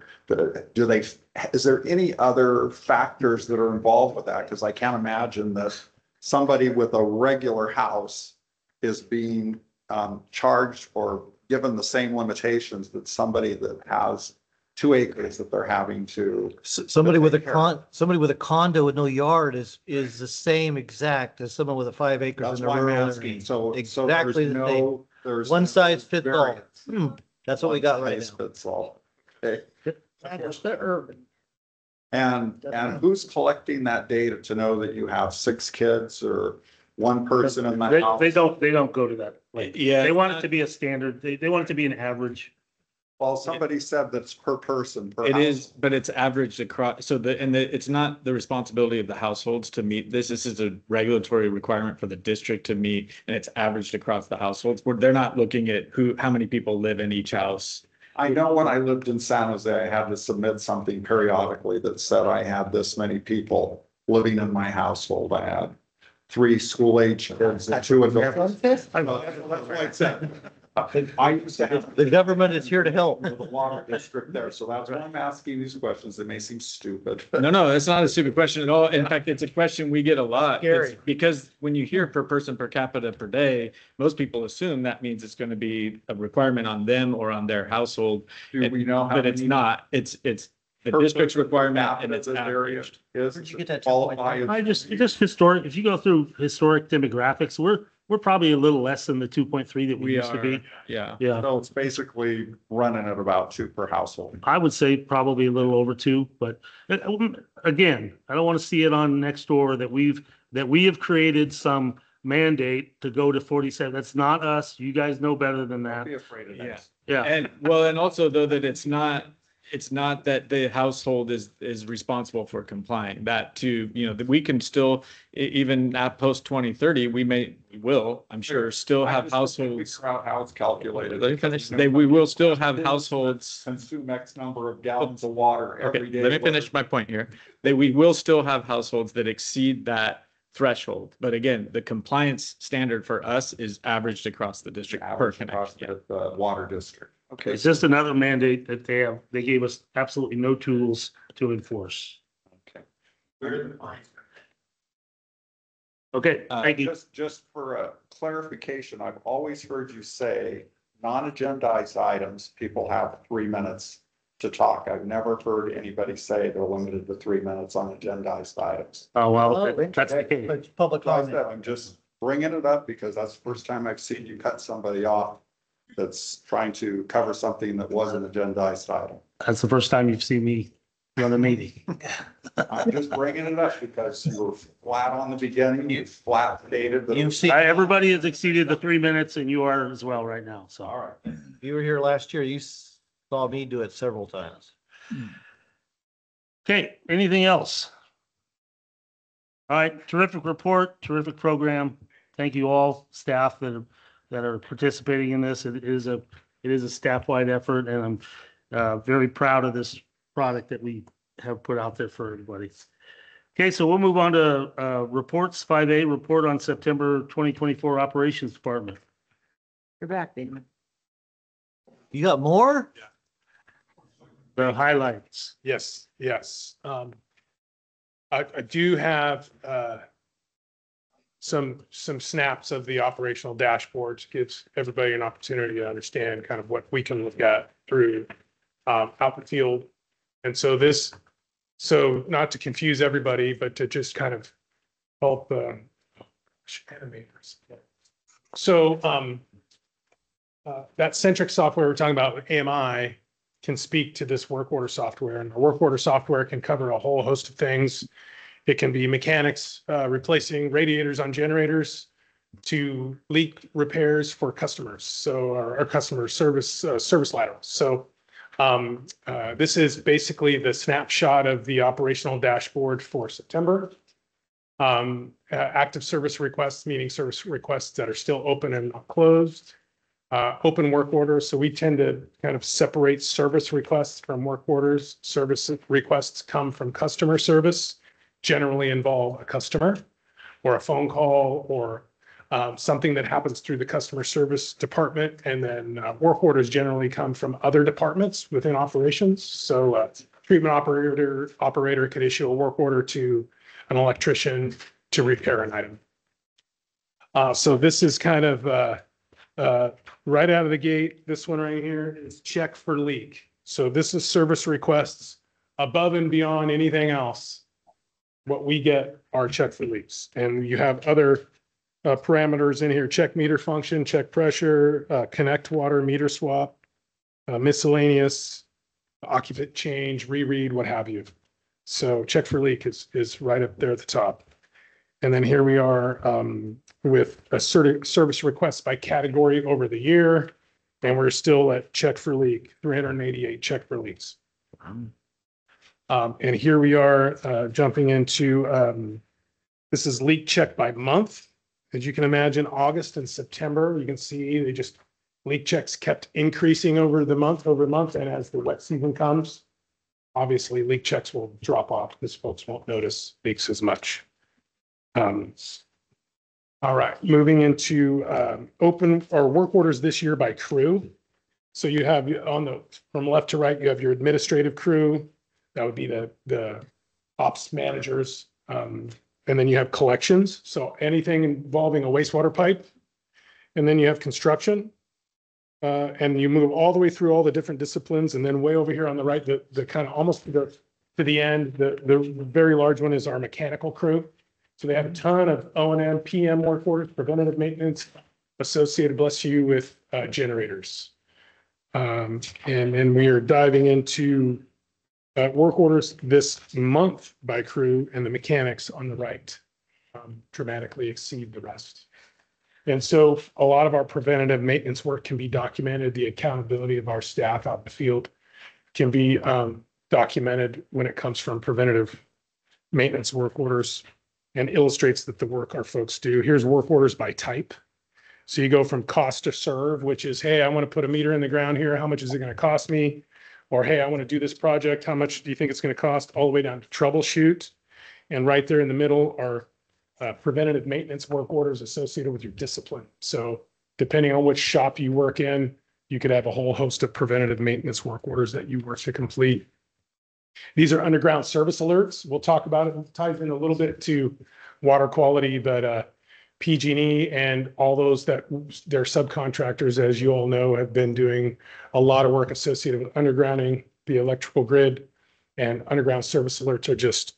is there any other factors that are involved with that? Because I can't imagine that somebody with a regular house is being charged or given the same limitations that somebody that has 2 acres that they're having to. Somebody with a condo with no yard is the same exact as someone with a 5 acres That's in the why I'm rural asking. area. So Exactly there's the same. no, there's One no size fits all. variance. That's what we got right One size now. fits all. Okay. That's the urban. And who's collecting that data to know that you have 6 kids or one person in the house? They don't go to that. Like, Yeah. they want it to be a standard. They want it to be an average. Well, somebody said that's per person, per It is, house. but it's averaged across, so it's not the responsibility of the households to meet this. This is a regulatory requirement for the district to meet, and it's averaged across the households. Where they're not looking at how many people live in each house. I know when I lived in San Jose, I had to submit something periodically that said I had this many people living in my household. I had 3 school-age kids and 2 adults. That's why I said. I used to have The government is here to help. the water district there, so that's why I'm asking these questions. They may seem stupid. No, it's not a stupid question at all. In fact, it's a question we get a lot. Scary. It's because when you hear per person per capita per day, most people assume that means it's going to be a requirement on them or on their household. Do we know how But it's many not. It's the per district's person per requirement capita and it's this area averaged. is? Where'd you get that Qualify as- I just historic, if you go through historic demographics, we're probably a little less than the 2.3 that we We used to be. are, yeah. Yeah, So it's basically running at about 2 per household. I would say probably a little over 2, but again, I don't want to see it on next door that we have created some mandate to go to 47. That's not us. You guys know better than Don't that. be afraid of Yeah. that. Yeah. And also though that it's not that the household is responsible for complying. That too, that we can still, even at post 2030, we will, I'm sure, still I have just don't think we households. figure out how it's calculated. Let me finish. We will still have households. Consume X number of gallons of water Okay, every day. let me finish my point here. That we will still have households that exceed that threshold. But again, the compliance standard for us is averaged across the district per Average across connection. the water district. Okay. It's just another mandate that they gave us absolutely no tools to enforce. Okay. Okay, thank you. Just for a clarification, I've always heard you say non-agendized items, people have 3 minutes to talk. I've never heard anybody say they're limited to 3 minutes on agendized items. Oh, well, Oh, that's the case. It's public Like I comment. said, I'm just bringing it up because that's the first time I've seen you cut somebody off that's trying to cover something that was an agendized item. That's the first time you've seen me run a meeting. I'm just bringing it up because you were flat on the beginning, you flat stated that. You've seen, Everybody has exceeded the 3 minutes and you are as well right now, so. All right. you were here last year, you saw me do it several times. Okay, anything else? All right, terrific report, terrific program. Thank you all staff that are participating in this. It is a staff-wide effort and I'm very proud of this product that we have put out there for everybody. Okay, so we'll move on to reports. 5A, report on September 2024 Operations Department. You're back, Damon. You got more? The highlights. Yes. I do have some snaps of the operational dashboards, gives everybody an opportunity to understand kind of what we can look at through out the field. And so not to confuse everybody, but to just kind of help animators. So that centric software we're talking about, AMI, can speak to this work order software, and the work order software can cover a whole host of things. It can be mechanics replacing radiators on generators to leak repairs for customers. So our customer service laterals. So this is basically the snapshot of the operational dashboard for September. Active service requests, meaning service requests that are still open and not closed. Open work orders. So we tend to kind of separate service requests from work orders. Service requests come from customer service, generally involve a customer or a phone call or something that happens through the customer service department. And then work orders generally come from other departments within operations. So treatment operator could issue a work order to an electrician to repair an item. So this is kind of right out of the gate. This one right here is check for leak. So this is service requests above and beyond anything else. What we get are check for leaks. And you have other parameters in here: check meter function, check pressure, connect water, meter swap, miscellaneous, occupant change, reread, what have you. So check for leak is right up there at the top. And then here we are with a service request by category over the year. And we're still at check for leak, 388 check for leaks. And here we are jumping into, this is leak check by month. As you can imagine, August and September, you can see they just, leak checks kept increasing over month. And as the wet season comes, obviously leak checks will drop off because folks won't notice leaks as much. All right, moving into open or work orders this year by crew. So you have from left to right, you have your administrative crew. That would be the ops managers. And then you have collections. So anything involving a wastewater pipe. And then you have construction. And you move all the way through all the different disciplines. And then way over here on the right, the kind of almost to the end, the very large one is our mechanical crew. So they have a ton of O&M, PM work orders, preventative maintenance associated, bless you, with generators. And then we are diving into work orders this month by crew, and the mechanics on the right dramatically exceed the rest. And so a lot of our preventative maintenance work can be documented. The accountability of our staff out in the field can be documented when it comes from preventative maintenance work orders, and illustrates that the work our folks do. Here's work orders by type. So you go from cost to serve, which is, hey, I want to put a meter in the ground here. How much is it going to cost me? Or, hey, I want to do this project. How much do you think it's going to cost? All the way down to troubleshoot. And right there in the middle are preventative maintenance work orders associated with your discipline. So depending on which shop you work in, you could have a whole host of preventative maintenance work orders that you work to complete. These are underground service alerts. We'll talk about it. It ties in a little bit to water quality, but PG&E and all those that their subcontractors, as you all know, have been doing a lot of work associated with undergrounding the electrical grid, and underground service alerts are just,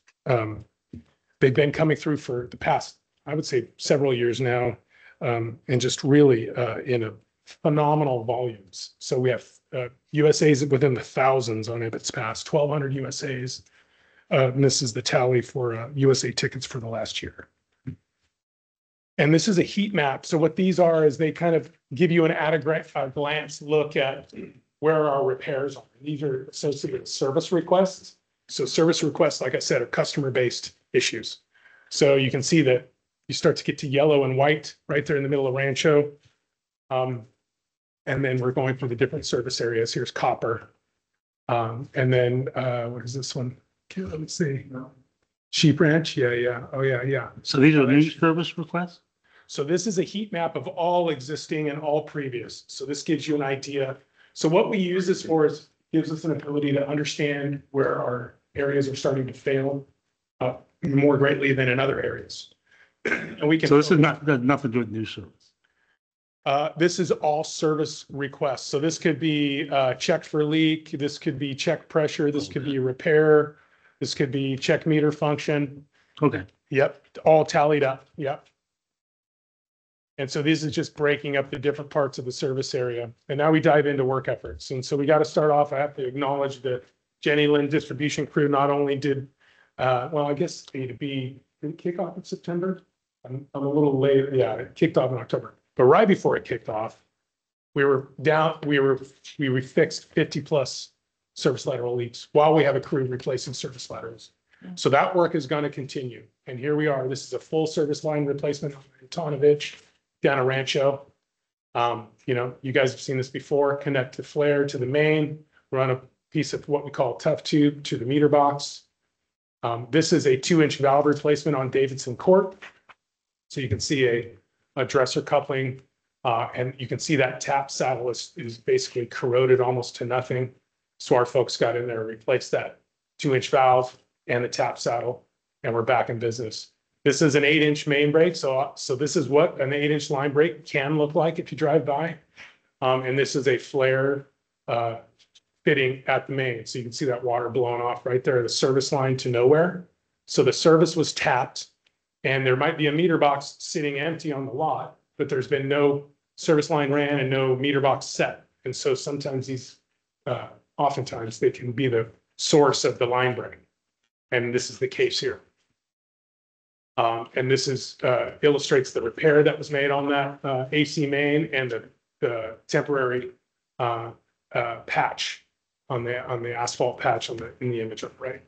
they've been coming through for the past, I would say, several years now, and just really in a phenomenal volumes. So we have USAs within the thousands on Ibbott's Pass, 1,200 USAs. And this is the tally for USA tickets for the last year. And this is a heat map. So what these are is they kind of give you an at a glance look at where our repairs are. These are associated with service requests. So service requests, like I said, are customer-based issues. So you can see that you start to get to yellow and white right there in the middle of Rancho. And then we're going through the different service areas. Here's copper. And then what is this one? Okay, let me see. Sheep Ranch. Yeah. Oh, yeah. So these are new service requests? So this is a heat map of all existing and all previous. So this gives you an idea. So what we use this for is gives us an ability to understand where our areas are starting to fail more greatly than in other areas. And we can. So this is does nothing to do with new service. This is all service requests. So this could be check for leak. This could be check pressure. This could be repair. This could be check meter function. Okay. Yep. All tallied up. Yep. And so this is just breaking up the different parts of the service area. And now we dive into work efforts. And so we got to start off, I have to acknowledge that Jenny Lynn distribution crew not only did, well, I guess did it kick off in September? I'm a little late. Yeah, it kicked off in October. But right before it kicked off, we fixed 50 plus service lateral leaks while we have a crew replacing service laterals. So that work is going to continue. And here we are. This is a full service line replacement on Antonovich down a Rancho. You know, you guys have seen this before. Connect the flare to the main, run a piece of what we call tough tube to the meter box. This is a 2-inch valve replacement on Davidson Court. So you can see a dresser coupling, and you can see that tap saddle is basically corroded almost to nothing. So our folks got in there and replaced that 2-inch valve and the tap saddle, and we're back in business. This is an 8-inch main break. So this is what an 8-inch line break can look like if you drive by. And this is a flare fitting at the main. So you can see that water blowing off right there, the service line to nowhere. So the service was tapped, and there might be a meter box sitting empty on the lot, but there's been no service line ran and no meter box set. And so sometimes these, oftentimes they can be the source of the line break. And this is the case here. And this is illustrates the repair that was made on that AC main and the temporary patch on the asphalt patch in the image on the right.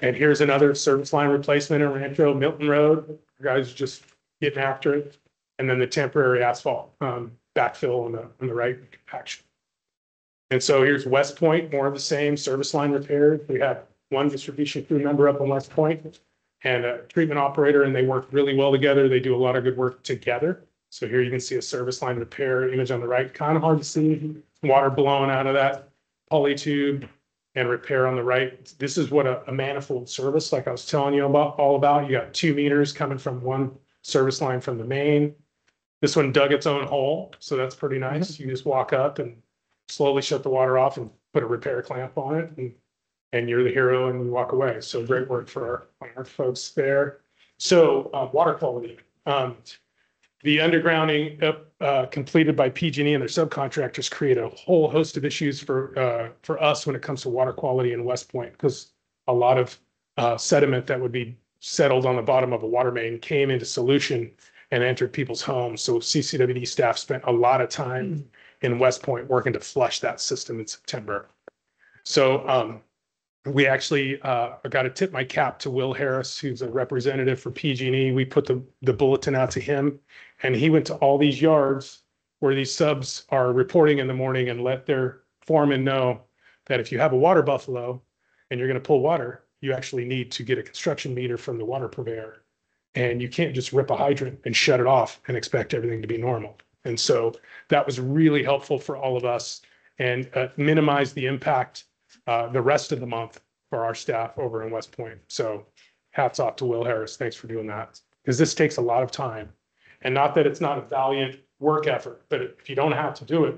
And here's another service line replacement in Rancho Milton Road. You guys are just getting after it. And then the temporary asphalt backfill on the right compaction. And so here's West Point, more of the same service line repair. We had one distribution crew member up on West Point and a treatment operator, and they work really well together. They do a lot of good work together. So here you can see a service line repair image on the right, kind of hard to see, water blowing out of that poly tube and repair on the right. This is what a manifold service, like I was telling you all about. You got 2 meters coming from one service line from the main. This one dug its own hole, so that's pretty nice. You just walk up and slowly shut the water off and put a repair clamp on it, and you're the hero and you walk away. So great work for our folks there. So water quality. The undergrounding completed by PG&E and their subcontractors create a whole host of issues for us when it comes to water quality in West Point, because a lot of sediment that would be settled on the bottom of a water main came into solution and entered people's homes. So CCWD staff spent a lot of time in West Point working to flush that system in September. So we actually got to tip my cap to Will Harris, who's a representative for PG&E. We put the bulletin out to him, and he went to all these yards where these subs are reporting in the morning and let their foreman know that if you have a water buffalo and you're going to pull water, you actually need to get a construction meter from the water purveyor. And you can't just rip a hydrant and shut it off and expect everything to be normal. And so that was really helpful for all of us and minimized the impact the rest of the month for our staff over in West Point. So hats off to Will Harris. Thanks for doing that, because this takes a lot of time. And not that it's not a valiant work effort, but if you don't have to do it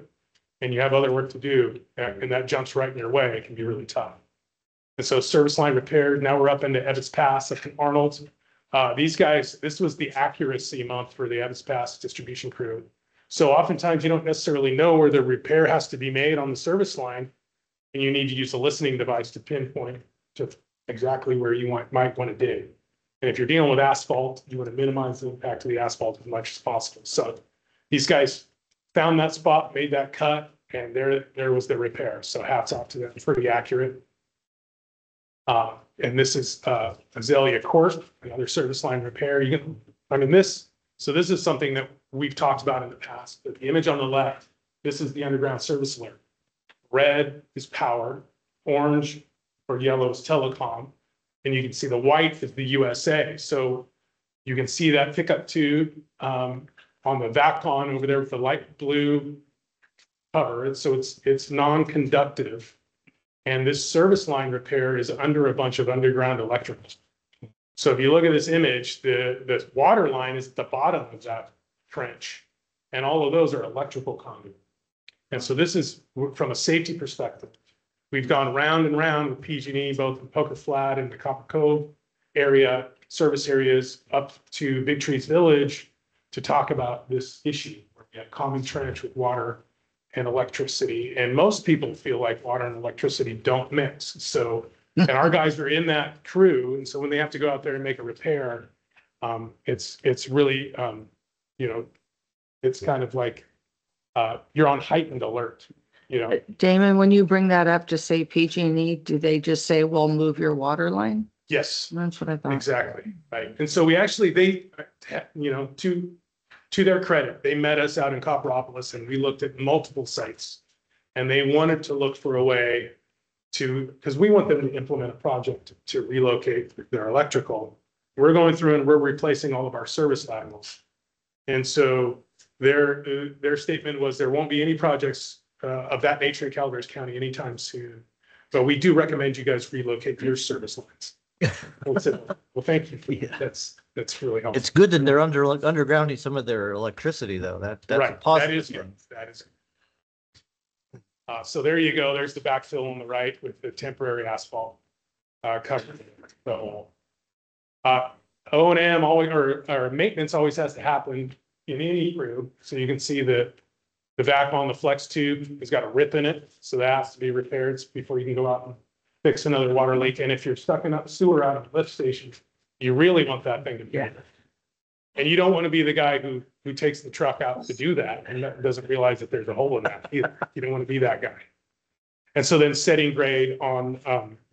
and you have other work to do and that jumps right in your way, it can be really tough. And so service line repaired. Now we're up into Ebbets Pass, up in Arnold. These guys, this was the accuracy month for the Ebbets Pass distribution crew. So oftentimes you don't necessarily know where the repair has to be made on the service line, and you need to use a listening device to pinpoint to exactly where you might want to dig. And if you're dealing with asphalt, you want to minimize the impact of the asphalt as much as possible. So these guys found that spot, made that cut, and there was the repair. So hats off to them, pretty accurate. And this is Azalea Court, another service line repair. So this is something that we've talked about in the past. But the image on the left, this is the underground service alert. Red is power, orange or yellow is telecom, and you can see the white is the USA. So you can see that pickup tube on the VACCON over there with the light blue cover. So it's non-conductive. And this service line repair is under a bunch of underground electricals. So if you look at this image, the water line is at the bottom of that trench, and all of those are electrical conduit. And so this is from a safety perspective. We've gone round and round with PG&E, both in Poker Flat and the Copper Cove area, service areas up to Big Trees Village, to talk about this issue. We have common trench with water and electricity, and most people feel like water and electricity don't mix. So, and our guys are in that crew, and so when they have to go out there and make a repair, it's really, you know, it's kind of like you're on heightened alert, you know. Damon, when you bring that up to say PG&E, do they just say, well, move your water line? Yes, That's what I thought. exactly. Right. And so we actually, they, you know, to their credit, they met us out in Copperopolis and we looked at multiple sites. And they wanted to look for a way to, because we want them to implement a project to relocate their electrical. We're going through and we're replacing all of our service laterals. And so their statement was there won't be any projects of that nature in Calaveras County anytime soon. But we do recommend you guys relocate your service lines. Well, thank you for that. That's really helpful. It's good that they're undergrounding some of their electricity though. That's a Right, that positive is good. thing. That is. So there you go. There's the backfill on the right with the temporary asphalt covering the hole. O&M always, or maintenance always has to happen in any crew. So you can see the vac on the flex tube has got a rip in it. So that has to be repaired before you can go out and fix another water leak. And if you're sucking up sewer out of a lift station, you really want that thing to be. Yeah. And you don't want to be the guy who takes the truck out to do that and doesn't realize that there's a hole in that either. You don't want to be that guy. And so then setting grade on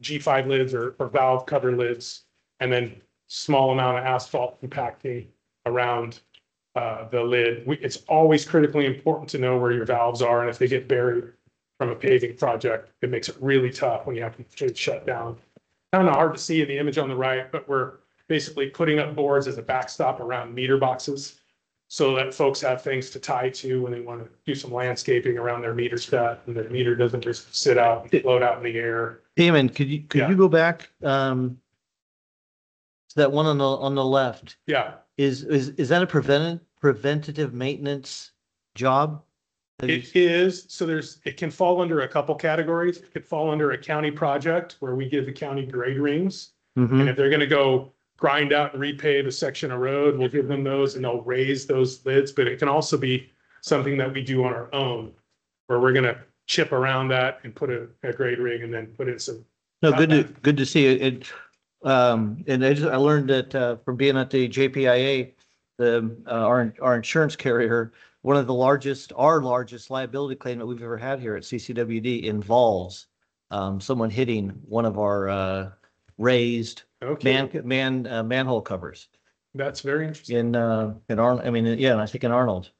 G5 lids or valve cover lids, and then small amount of asphalt compacting around the lid. It's always critically important to know where your valves are, and if they get buried from a paving project, it makes it really tough when you have to shut down. Kind of hard to see in the image on the right, but we're basically putting up boards as a backstop around meter boxes so that folks have things to tie to when they want to do some landscaping around their meter set, and their meter doesn't just sit out and float out in the air. Damon, could you go back to that one on the left? Yeah. Is that a preventative maintenance job? It is. So it can fall under a couple categories. It could fall under a county project where we give the county grade rings. Mhm. And if they're going to go grind out and repave a section of road, we'll give them those and they'll raise those lids. But it can also be something that we do on our own, where we're going to chip around that and put a grade ring and then put in some. No, good to see it. And I learned that from being at the JPIA, our insurance carrier, one of our largest liability claim that we've ever had here at CCWD involves someone hitting one of our raised manhole covers. That's very interesting. In Arnold, I mean, yeah, and I think in Arnold.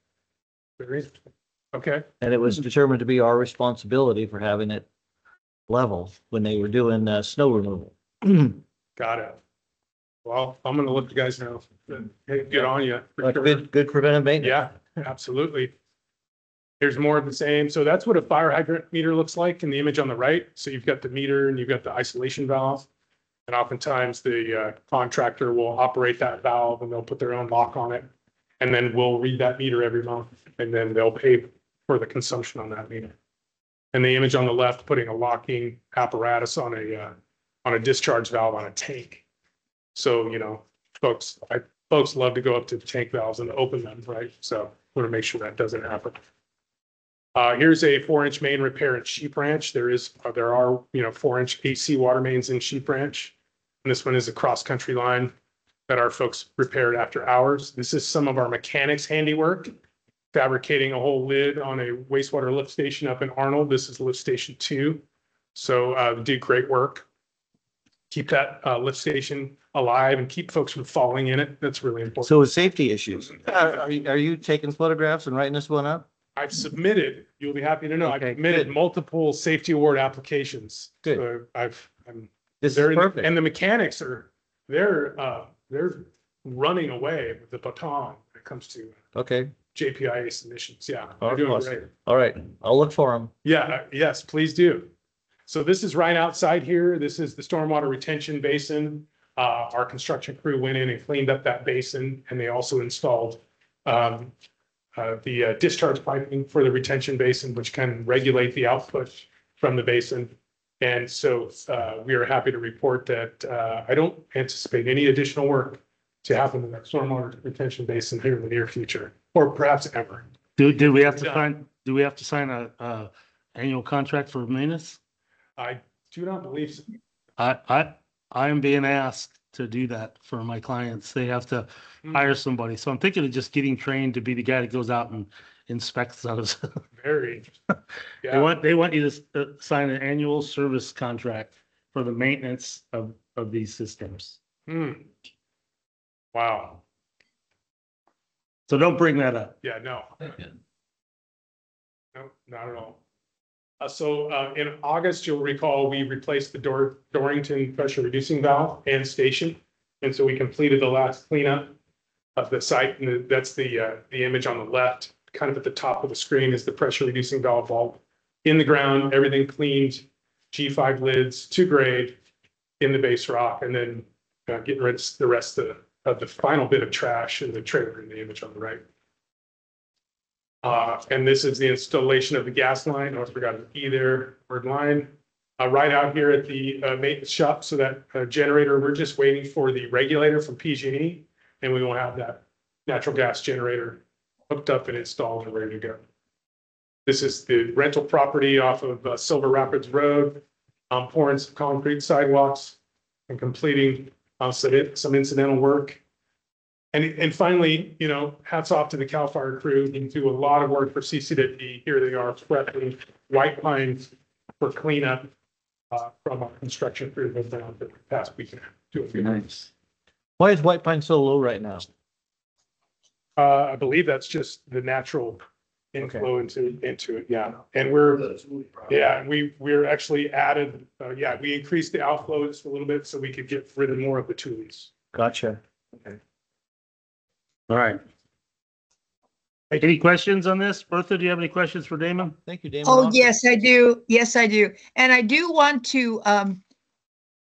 Very interesting. Okay. And it was determined to be our responsibility for having it level when they were doing snow removal. Got it. Well, I'm going to let you guys know. Hey, good on you. Good preventive maintenance. Yeah, absolutely. Here's more of the same. So that's what a fire hydrant meter looks like in the image on the right. So you've got the meter and you've got the isolation valve. And oftentimes the contractor will operate that valve and they'll put their own lock on it. And then we'll read that meter every month and then they'll pay for the consumption on that meter. And the image on the left, putting a locking apparatus on a discharge valve on a tank. So, you know, folks love to go up to the tank valves and open them, right? So we want to make sure that doesn't happen. Here's a 4-inch main repair in Sheep Ranch. There are, 4-inch AC water mains in Sheep Ranch. And this one is a cross-country line that our folks repaired after hours. This is some of our mechanics handiwork, fabricating a whole lid on a wastewater lift station up in Arnold. This is lift station 2. So did great work. Keep that lift station alive and keep folks from falling in it. That's really important. So with safety issues, are you taking photographs and writing this one up? I've submitted, you'll be happy to know, Okay, I've submitted multiple safety award applications. Good. So This is perfect. and the mechanics they're running away with the baton when it comes to Okay. JPIA submissions. Yeah, Oh, they're doing awesome. great. All right. I'll look for them. Yeah, yes, please do. So this is right outside here. This is the stormwater retention basin. Our construction crew went in and cleaned up that basin, and they also installed the discharge piping for the retention basin, which can regulate the output from the basin. And so we are happy to report that I don't anticipate any additional work to happen in that stormwater retention basin here in the near future, or perhaps ever. Do we have to sign a annual contract for maintenance? I do not believe so. I am being asked to do that for my clients. They have to hire somebody. So I'm thinking of just getting trained to be the guy that goes out and inspects those. Very interesting. They want you to sign an annual service contract for the maintenance of these systems. Wow. So don't bring that up. Yeah, no. No, not at all. In August, you'll recall, we replaced the Dorrington pressure reducing valve and station. And so we completed the last cleanup of the site. And that's the image on the left, kind of at the top of the screen is the pressure reducing valve vault in the ground, everything cleaned, G5 lids to grade in the base rock, and then getting rid of the rest of the final bit of trash in the trailer in the image on the right. And this is the installation of the gas line. Oh, I forgot an E there, word line. Right out here at the maintenance shop. So that generator, we're just waiting for the regulator from PG&E, and we will have that natural gas generator hooked up and installed and ready to go. This is the rental property off of Silver Rapids Road, pouring some concrete sidewalks and completing some incidental work. And finally, you know, hats off to the CAL FIRE crew. They do a lot of work for CCWD. Here they are prepping white pines for cleanup from our construction crew that's been out the past weekend. Nice. Why is white pine so low right now? I believe that's just the natural inflow into it. Yeah. And we're actually added, we increased the outflow just a little bit so we could get rid of more of the tules. Gotcha. Okay. All right. Any questions on this? Bertha, do you have any questions for Damon? Thank you, Damon. Oh, yes, I do. Yes, I do. And I do want to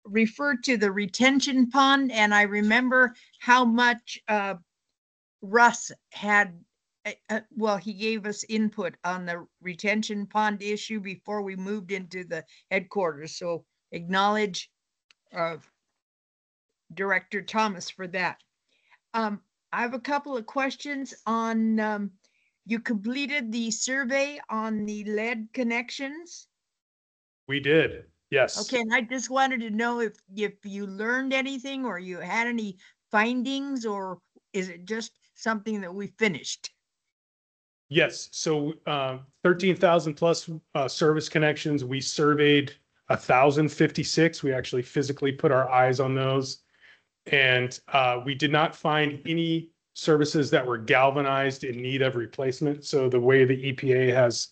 refer to the retention pond, and I remember how much Russ had, he gave us input on the retention pond issue before we moved into the headquarters. So acknowledge Director Thomas for that. I have a couple of questions on, you completed the survey on the lead connections. We did. Yes. Okay, and I just wanted to know if you learned anything or you had any findings, or is it just something that we finished? Yes. So 13,000 plus service connections. We surveyed 1,056. We actually physically put our eyes on those. And we did not find any services that were galvanized in need of replacement. So the way the EPA has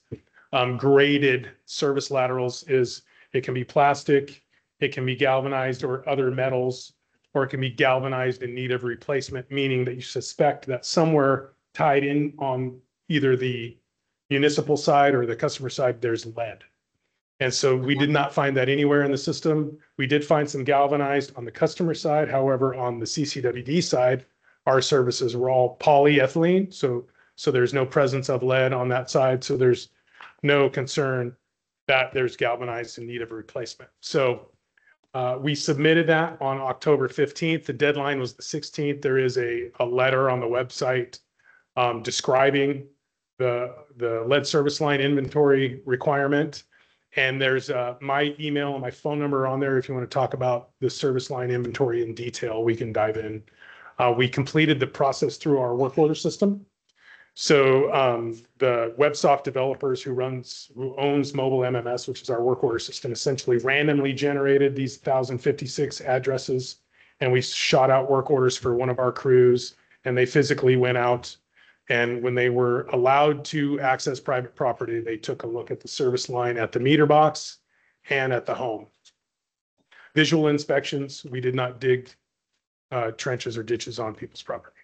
graded service laterals is it can be plastic, it can be galvanized or other metals, or it can be galvanized in need of replacement, meaning that you suspect that somewhere tied in on either the municipal side or the customer side, there's lead. And so we did not find that anywhere in the system. We did find some galvanized on the customer side. However, on the CCWD side, our services were all polyethylene. So there's no presence of lead on that side. So there's no concern that there's galvanized in need of replacement. So we submitted that on October 15th. The deadline was the 16th. There is a letter on the website describing the lead service line inventory requirement. And there's my email and my phone number on there. If you want to talk about the service line inventory in detail, we can dive in. We completed the process through our work order system. So the WebSoft developers who owns Mobile MMS, which is our work order system, essentially randomly generated these 1,056 addresses. And we shot out work orders for one of our crews, and they physically went out. And when they were allowed to access private property, they took a look at the service line at the meter box and at the home. Visual inspections, we did not dig trenches or ditches on people's property.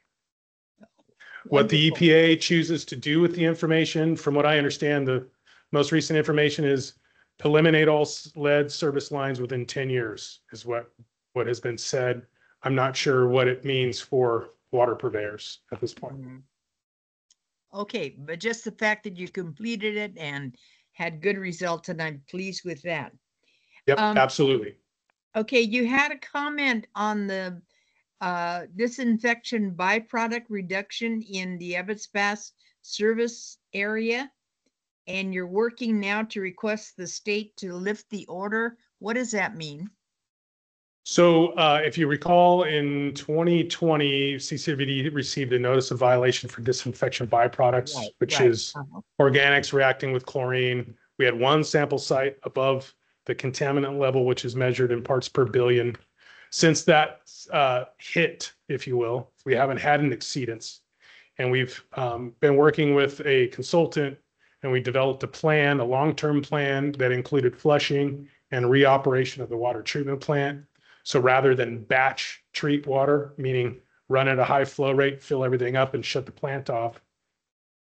What the EPA chooses to do with the information, from what I understand, the most recent information is eliminate all lead service lines within 10 years is what has been said. I'm not sure what it means for water purveyors at this point. Okay, but just the fact that you completed it and had good results, and I'm pleased with that. Yep, absolutely. Okay, you had a comment on the disinfection byproduct reduction in the Ebbets Pass service area. And you're working now to request the state to lift the order. What does that mean? So if you recall, in 2020, CCWD received a notice of violation for disinfection byproducts, Right, which right. is organics reacting with chlorine. We had one sample site above the contaminant level, which is measured in parts per billion. Since that hit, if you will, we haven't had an exceedance. And we've been working with a consultant, and we developed a plan, a long-term plan that included flushing and reoperation of the water treatment plant. So rather than batch treat water, meaning run at a high flow rate, fill everything up and shut the plant off,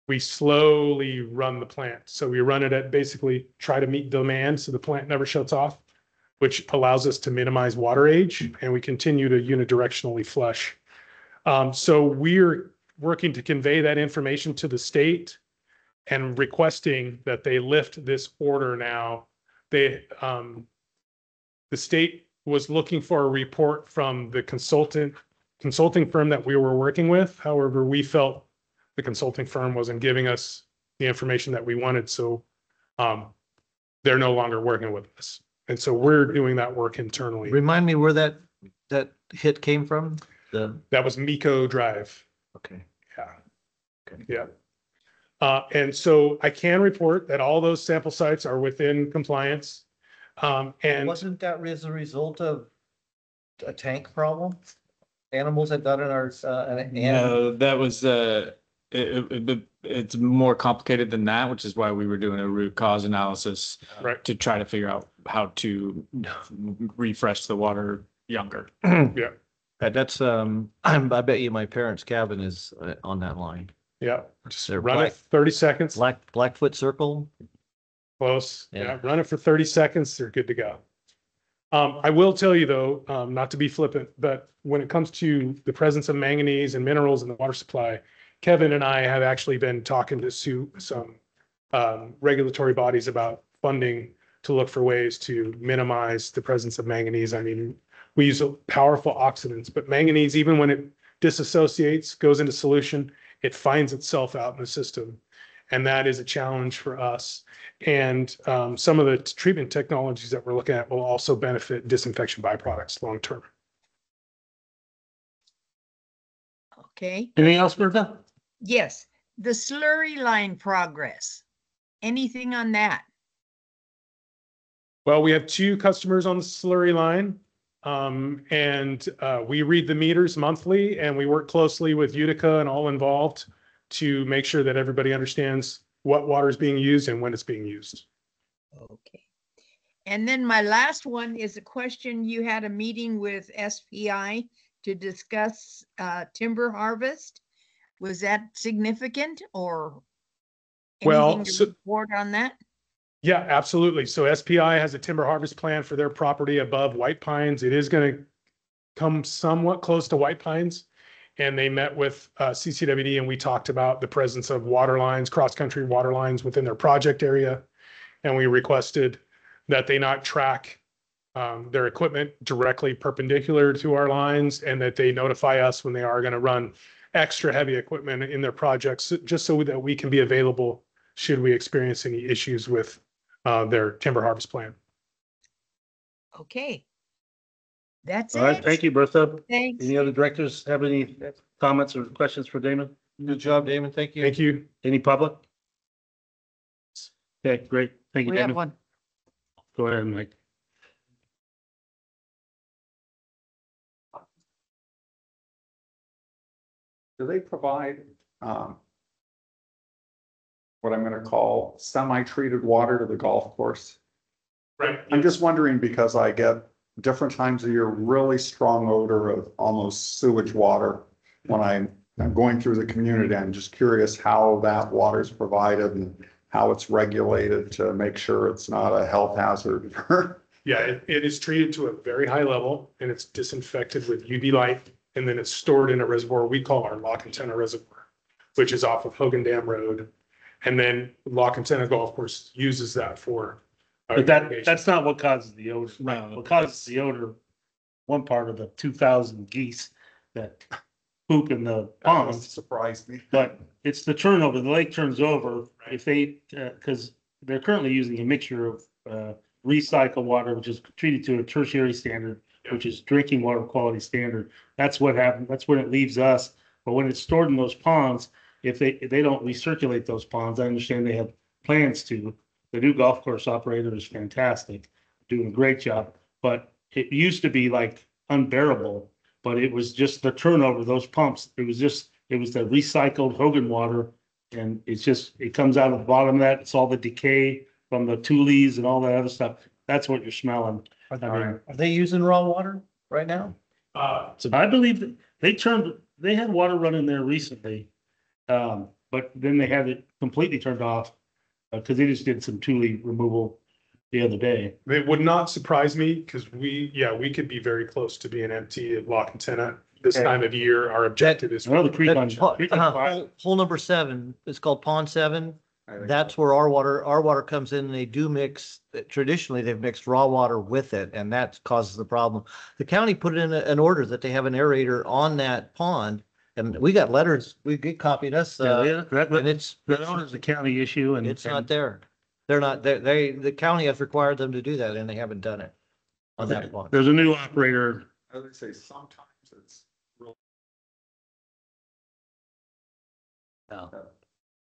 we slowly run the plant. So we run it at basically try to meet demand so the plant never shuts off, which allows us to minimize water age, and we continue to unidirectionally flush. So we're working to convey that information to the state and requesting that they lift this order now. The state was looking for a report from the consulting firm that we were working with. However, we felt the consulting firm wasn't giving us the information that we wanted. So they're no longer working with us. And so we're doing that work internally. Remind me where that hit came from? That was Miko Drive. Okay. Yeah. Okay. Yeah. And so I can report that all those sample sites are within compliance. And Wasn't that as a result of a tank problem? Animals had got in our, No, that was, it's more complicated than that, which is why we were doing a root cause analysis. Right. To try to figure out how to refresh the water younger. Yeah. That's, I bet you my parents' cabin is on that line. Yeah. Just They're run it 30 seconds. Blackfoot Circle. Close. Yeah. Yeah. Run it for 30 seconds. They're good to go. I will tell you though, not to be flippant, but when it comes to the presence of manganese and minerals in the water supply, Kevin and I have actually been talking to some regulatory bodies about funding to look for ways to minimize the presence of manganese. I mean, we use powerful oxidants, but manganese, even when it disassociates, goes into solution, it finds itself out in the system. And that is a challenge for us. And some of the treatment technologies that we're looking at will also benefit disinfection byproducts long term. Okay, Anything else, Bertha? yes, the slurry line progress. Anything on that? Well, we have 2 customers on the slurry line. And we read the meters monthly, and we work closely with Utica and all involved to make sure that everybody understands what water is being used and when it's being used. Okay. And then my last one is a question. You had a meeting with SPI to discuss timber harvest. Was that significant or anything to report on that? Yeah, absolutely. So SPI has a timber harvest plan for their property above White Pines. It is going to come somewhat close to White Pines. And they met with CCWD, and we talked about the presence of water lines, cross-country water lines within their project area. And we requested that they not track their equipment directly perpendicular to our lines, and that they notify us when they are going to run extra heavy equipment in their projects, just so that we can be available should we experience any issues with their timber harvest plan. Okay. That's All right, it. thank you, Bertha. Thanks. Any other directors have any comments or questions for Damon? Good job, Damon. Thank you. Thank you. Any public? Okay, great. Thank you, We have Damon. one. Go ahead, Mike. Do they provide what I'm gonna call semi-treated water to the golf course? Right. I'm just wondering because I get different times of year, really strong odor of almost sewage water when I'm going through the community. I'm just curious how that water is provided and how it's regulated to make sure it's not a health hazard. Yeah, it is treated to a very high level, and it's disinfected with UV light, and then it's stored in a reservoir we call our Lock Antenna Reservoir, which is off of Hogan Dam Road. And then Lock Antenna Golf Course uses that for. But that's not what causes the odor. No. What causes the odor, one part of the 2,000 geese that poop in the That doesn't ponds. surprise me. But it's the turnover, the lake turns over if they, because they're currently using a mixture of recycled water, which is treated to a tertiary standard, which is drinking water quality standard. That's what happened. That's when it leaves us. But when it's stored in those ponds, if they don't recirculate those ponds, I understand they have plans to. The new golf course operator is fantastic, doing a great job. But it used to be like unbearable, but it was just the turnover, those pumps. It was the recycled Hogan water. And it comes out of the bottom of that. It's all the decay from the tules and all that other stuff. That's what you're smelling. I mean, Are they using raw water right now? so I believe that they had water running there recently. But then they had it completely turned off because they just did some tule removal the other day. It would not surprise me because we could be very close to being empty at La Cantena this Okay. time of year. Our objective is. Well, the creek on, Hole number 7, it's called Pond 7. That's where our water comes in, and they do mix, traditionally, they've mixed raw water with it, and that causes the problem. The county put in an order that they have an aerator on that pond, and we got letters, we get copied us, and it's, that owner's a county issue and it's not there. They're not, the county has required them to do that, and they haven't done it on that pond. There's a new operator. As I say, sometimes it's real. No.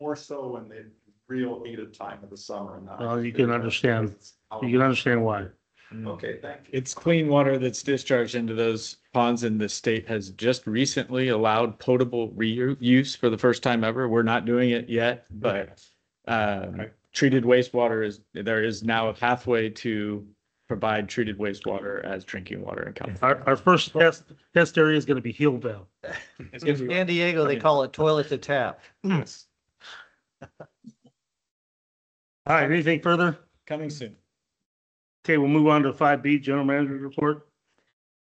More so when the real heated time of the summer and not. Well, you can understand why. Okay, thank you. It's clean water that's discharged into those ponds, and the state has just recently allowed potable reuse for the first time ever. We're not doing it yet, but treated wastewater there is now a pathway to provide treated wastewater as drinking water in California. Our first test area is going to be Hillville. In San Diego, they call it toilet to tap. Yes. All right, anything further? Coming soon. Okay, we'll move on to 5B, General Manager's report.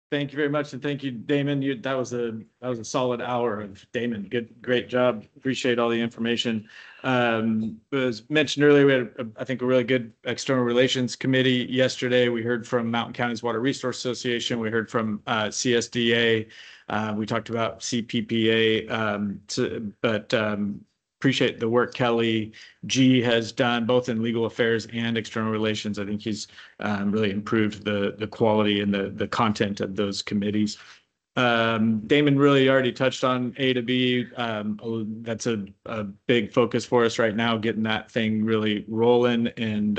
Thank you very much, and thank you, Damon. That was a solid hour of Damon. Great job. Appreciate all the information. As mentioned earlier, we had I think a really good external relations committee yesterday. We heard from Mountain Counties Water Resource Association. We heard from CSDA. We talked about CPPA, appreciate the work Kelly G has done both in legal affairs and external relations. I think he's really improved the quality and the content of those committees. Damon really already touched on A to B. That's a big focus for us right now, getting that thing really rolling, and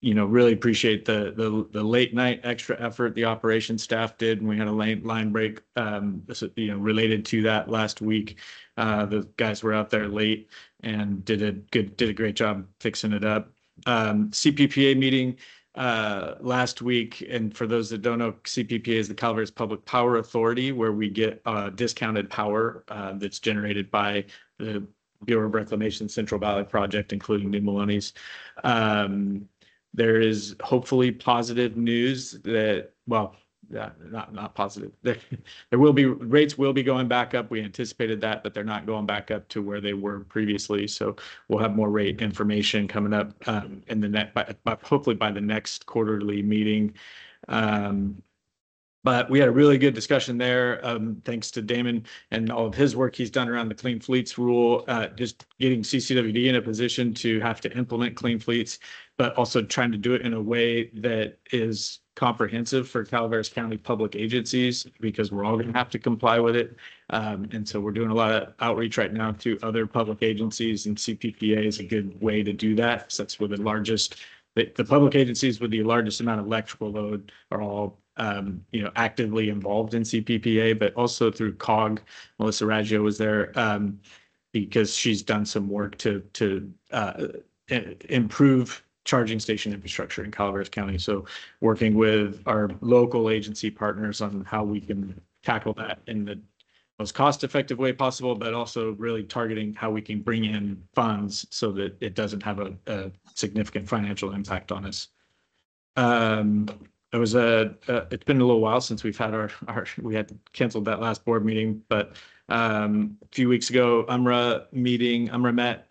really appreciate the late night extra effort the operations staff did. And we had a line break, related to that last week. The guys were out there late and did a great job fixing it up. CPPA meeting last week, and for those that don't know, CPPA is the Calaveras Public Power Authority, where we get discounted power that's generated by the Bureau of Reclamation Central Valley Project, including New Maloney's. There is hopefully positive news that, not positive. There will be, rates will be going back up. We anticipated that, but they're not going back up to where they were previously. So we'll have more rate information coming up in the hopefully by the next quarterly meeting. But we had a really good discussion there, thanks to Damon and all of his work he's done around the Clean Fleets rule, just getting CCWD in a position to have to implement Clean Fleets, but also trying to do it in a way that is comprehensive for Calaveras County public agencies, because we're all going to have to comply with it. And so we're doing a lot of outreach right now to other public agencies, and CPPA is a good way to do that. So that's where the largest, the public agencies with the largest amount of electrical load are all actively involved in CPPA, but also through COG. Melissa Raggio was there because she's done some work to improve charging station infrastructure in Calaveras County. So working with our local agency partners on how we can tackle that in the most cost-effective way possible, but also really targeting how we can bring in funds so that it doesn't have a significant financial impact on us. It's been a little while since we've had we had canceled that last board meeting, but a few weeks ago, UMRA met,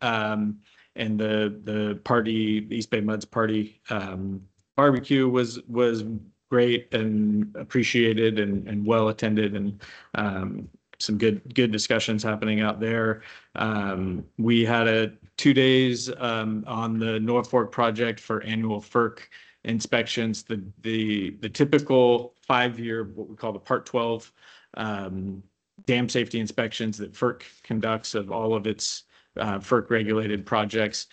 and the party, the East Bay Muds party barbecue was great and appreciated and well attended, and some good discussions happening out there. We had 2 days on the North Fork project for annual FERC inspections. The typical 5-year, what we call the Part 12 dam safety inspections that FERC conducts of all of its FERC regulated projects.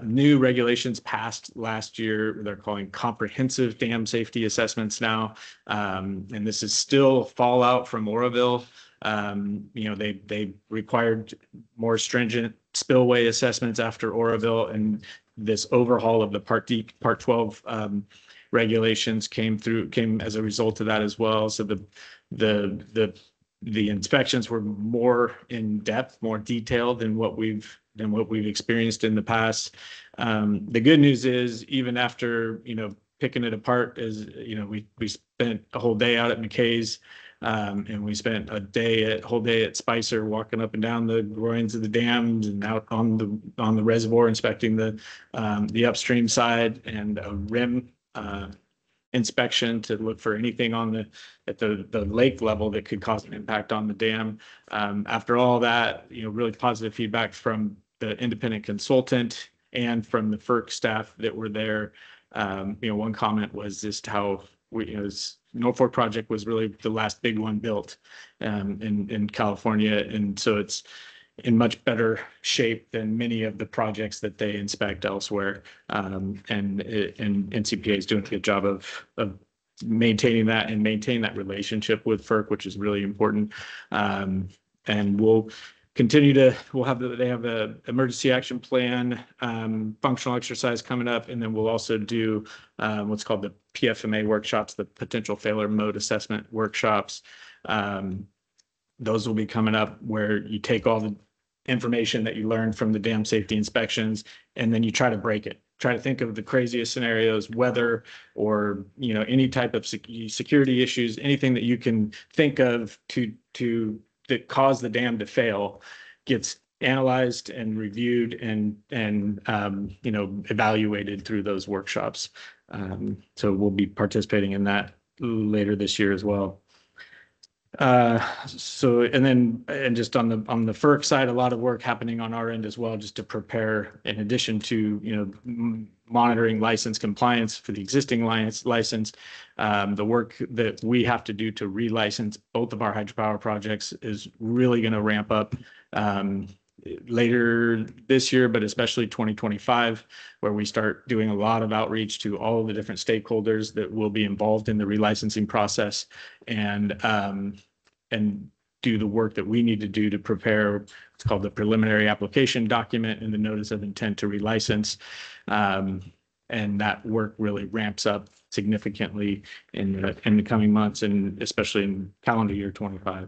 New regulations passed last year. They're calling comprehensive dam safety assessments now. And this is still fallout from Oroville. They required more stringent spillway assessments after Oroville, and this overhaul of the Part 12 regulations came as a result of that as well. So the inspections were more in depth, more detailed than what we've experienced in the past. The good news is, even after picking it apart, we spent a whole day out at McKay's, and we spent a whole day at Spicer, walking up and down the groins of the dams and out on the reservoir, inspecting the upstream side, and a rim inspection to look for anything at the lake level that could cause an impact on the dam. After all that, really positive feedback from the independent consultant and from the FERC staff that were there. One comment was just how Norfolk project was really the last big one built in California, and so it's in much better shape than many of the projects that they inspect elsewhere. And NCPA is doing a good job of maintaining that relationship with FERC, which is really important. And we'll continue they have a emergency action plan, functional exercise coming up, and then we'll also do what's called the PFMA workshops, the potential failure mode assessment workshops. Those will be coming up, where you take all the information that you learned from the dam safety inspections, and then you try to break it. Try to think of the craziest scenarios, weather or any type of security issues, anything that you can think of that cause the dam to fail, gets analyzed and reviewed and evaluated through those workshops. So we'll be participating in that later this year as well. And just on the FERC side, a lot of work happening on our end as well, just to prepare, in addition to monitoring license compliance for the existing license. The work that we have to do to relicense both of our hydropower projects is really going to ramp up later this year, but especially 2025, where we start doing a lot of outreach to all of the different stakeholders that will be involved in the relicensing process, and do the work that we need to do to prepare what's called the preliminary application document and the notice of intent to relicense. And that work really ramps up significantly in the coming months, and especially in calendar year 25.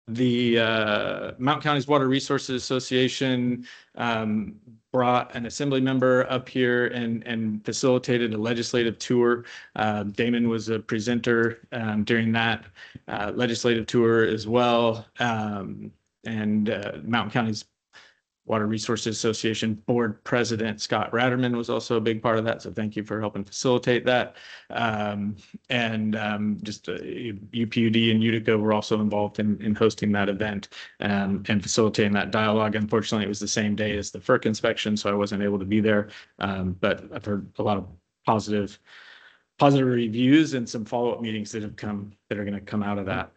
The Mountain Counties Water Resources Association brought an assembly member up here and facilitated a legislative tour. Damon was a presenter during that legislative tour as well. And Mountain Counties Water Resources Association Board President Scott Ratterman was also a big part of that. So thank you for helping facilitate that. Just UPUD and Utica were also involved in hosting that event and facilitating that dialogue. Unfortunately, it was the same day as the FERC inspection, so I wasn't able to be there. But I've heard a lot of positive reviews and some follow-up meetings that are going to come out of that.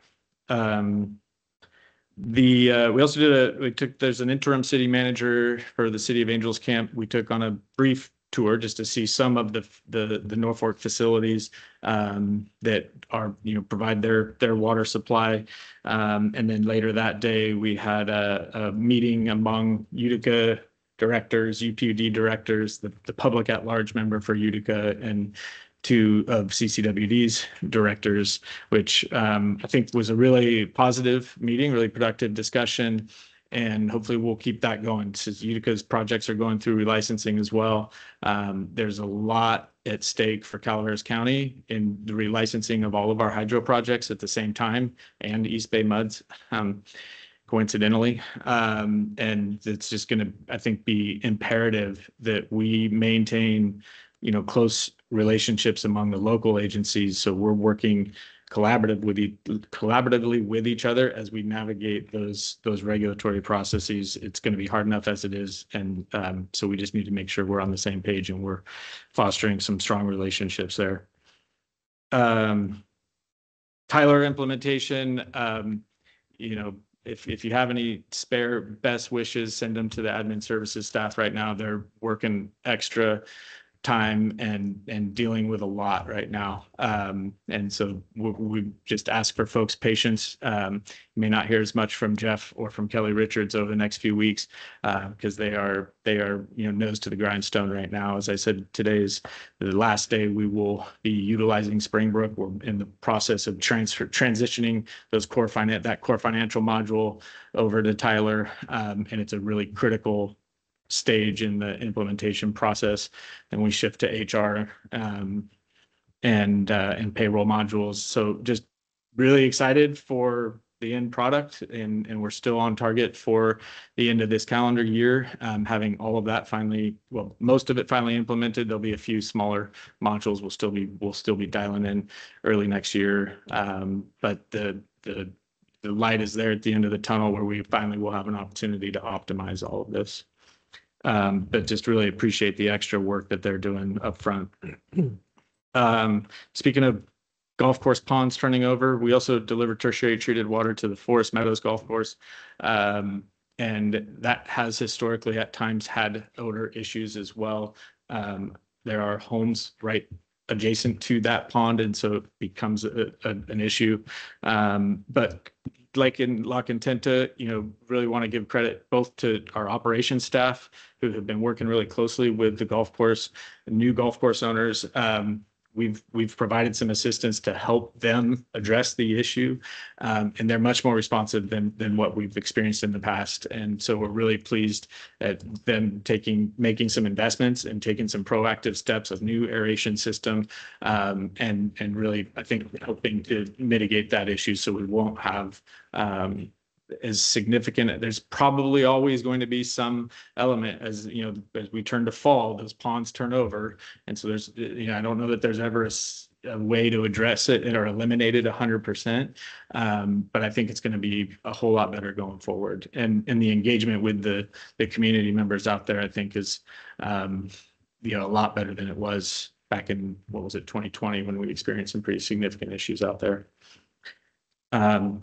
We also there's an interim city manager for the City of Angels Camp. We took on a brief tour just to see some of the Norfolk facilities that are, provide their water supply. And then later that day, we had a meeting among Utica directors, UPUD directors, the public at large member for Utica, and two of CCWD's directors, which I think was a really positive meeting, really productive discussion. And hopefully we'll keep that going, since Utica's projects are going through relicensing as well. There's a lot at stake for Calaveras County in the relicensing of all of our hydro projects at the same time, and East Bay MUDs, coincidentally. And it's just going to, I think, be imperative that we maintain close relationships among the local agencies. So we're working collaboratively with each other as we navigate those regulatory processes. It's going to be hard enough as it is, and so we just need to make sure we're on the same page and we're fostering some strong relationships there. Tyler implementation, if you have any spare best wishes, send them to the admin services staff right now. They're working extra time and dealing with a lot right now. And so we just ask for folks' patience. You may not hear as much from Jeff or from Kelly Richards over the next few weeks because they are nose to the grindstone right now. As I said, today is the last day we will be utilizing Springbrook. We're in the process of transitioning that core financial module over to Tyler, and it's a really critical stage in the implementation process. And we shift to HR and payroll modules. So just really excited for the end product, and we're still on target for the end of this calendar year, having all of that most of it finally implemented. There'll be a few smaller modules we'll still be dialing in early next year. But the light is there at the end of the tunnel where we finally will have an opportunity to optimize all of this. But just really appreciate the extra work that they're doing up front. Speaking of golf course ponds turning over, we also deliver tertiary treated water to the Forest Meadows Golf Course. And that has historically at times had odor issues as well. There are homes right adjacent to that pond, and so it becomes an issue. But like in La Contenta, really want to give credit both to our operations staff who have been working really closely with the golf course, new golf course owners. We've provided some assistance to help them address the issue, and they're much more responsive than what we've experienced in the past. And so we're really pleased at them making some investments and taking some proactive steps of new aeration system, and really, I think, helping to mitigate that issue so we won't have as significant. There's probably always going to be some element as we turn to fall, those ponds turn over. And so there's, I don't know that there's ever a way to address it or eliminate it 100%. But I think it's going to be a whole lot better going forward. And the engagement with the community members out there, I think is, a lot better than it was back in, 2020 when we experienced some pretty significant issues out there.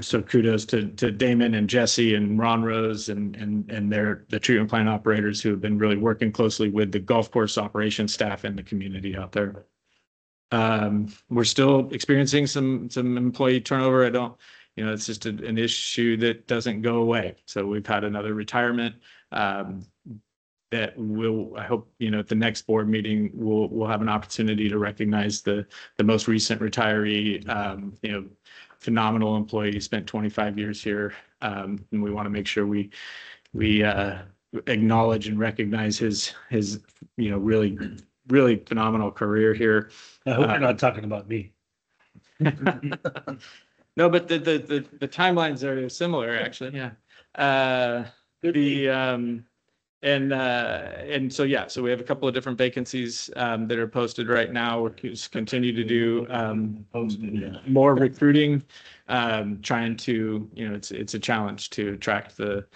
So kudos to Damon and Jesse and Ron Rose and the treatment plant operators who have been really working closely with the golf course operations staff and the community out there. We're still experiencing some employee turnover. It's just an issue that doesn't go away. So we've had another retirement that I hope, at the next board meeting, we'll have an opportunity to recognize the most recent retiree, phenomenal employee, spent 25 years here. And we want to make sure we acknowledge and recognize his really, really phenomenal career here. I hope you're not talking about me. No, but the timelines are similar, actually. Yeah. And so we have a couple of different vacancies that are posted right now. We're continue to do more recruiting, trying to, it's a challenge to attract the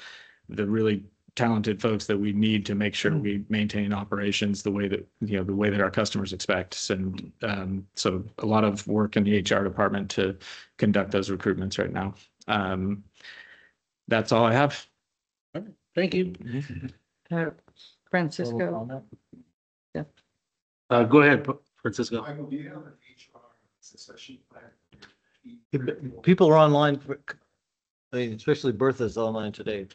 really talented folks that we need to make sure we maintain operations the way that our customers expect. And so a lot of work in the HR department to conduct those recruitments right now. That's all I have. Thank you. Francisco. Yeah. Go ahead, Francisco. Do you have an HR succession plan? People are online, especially Bertha's online today.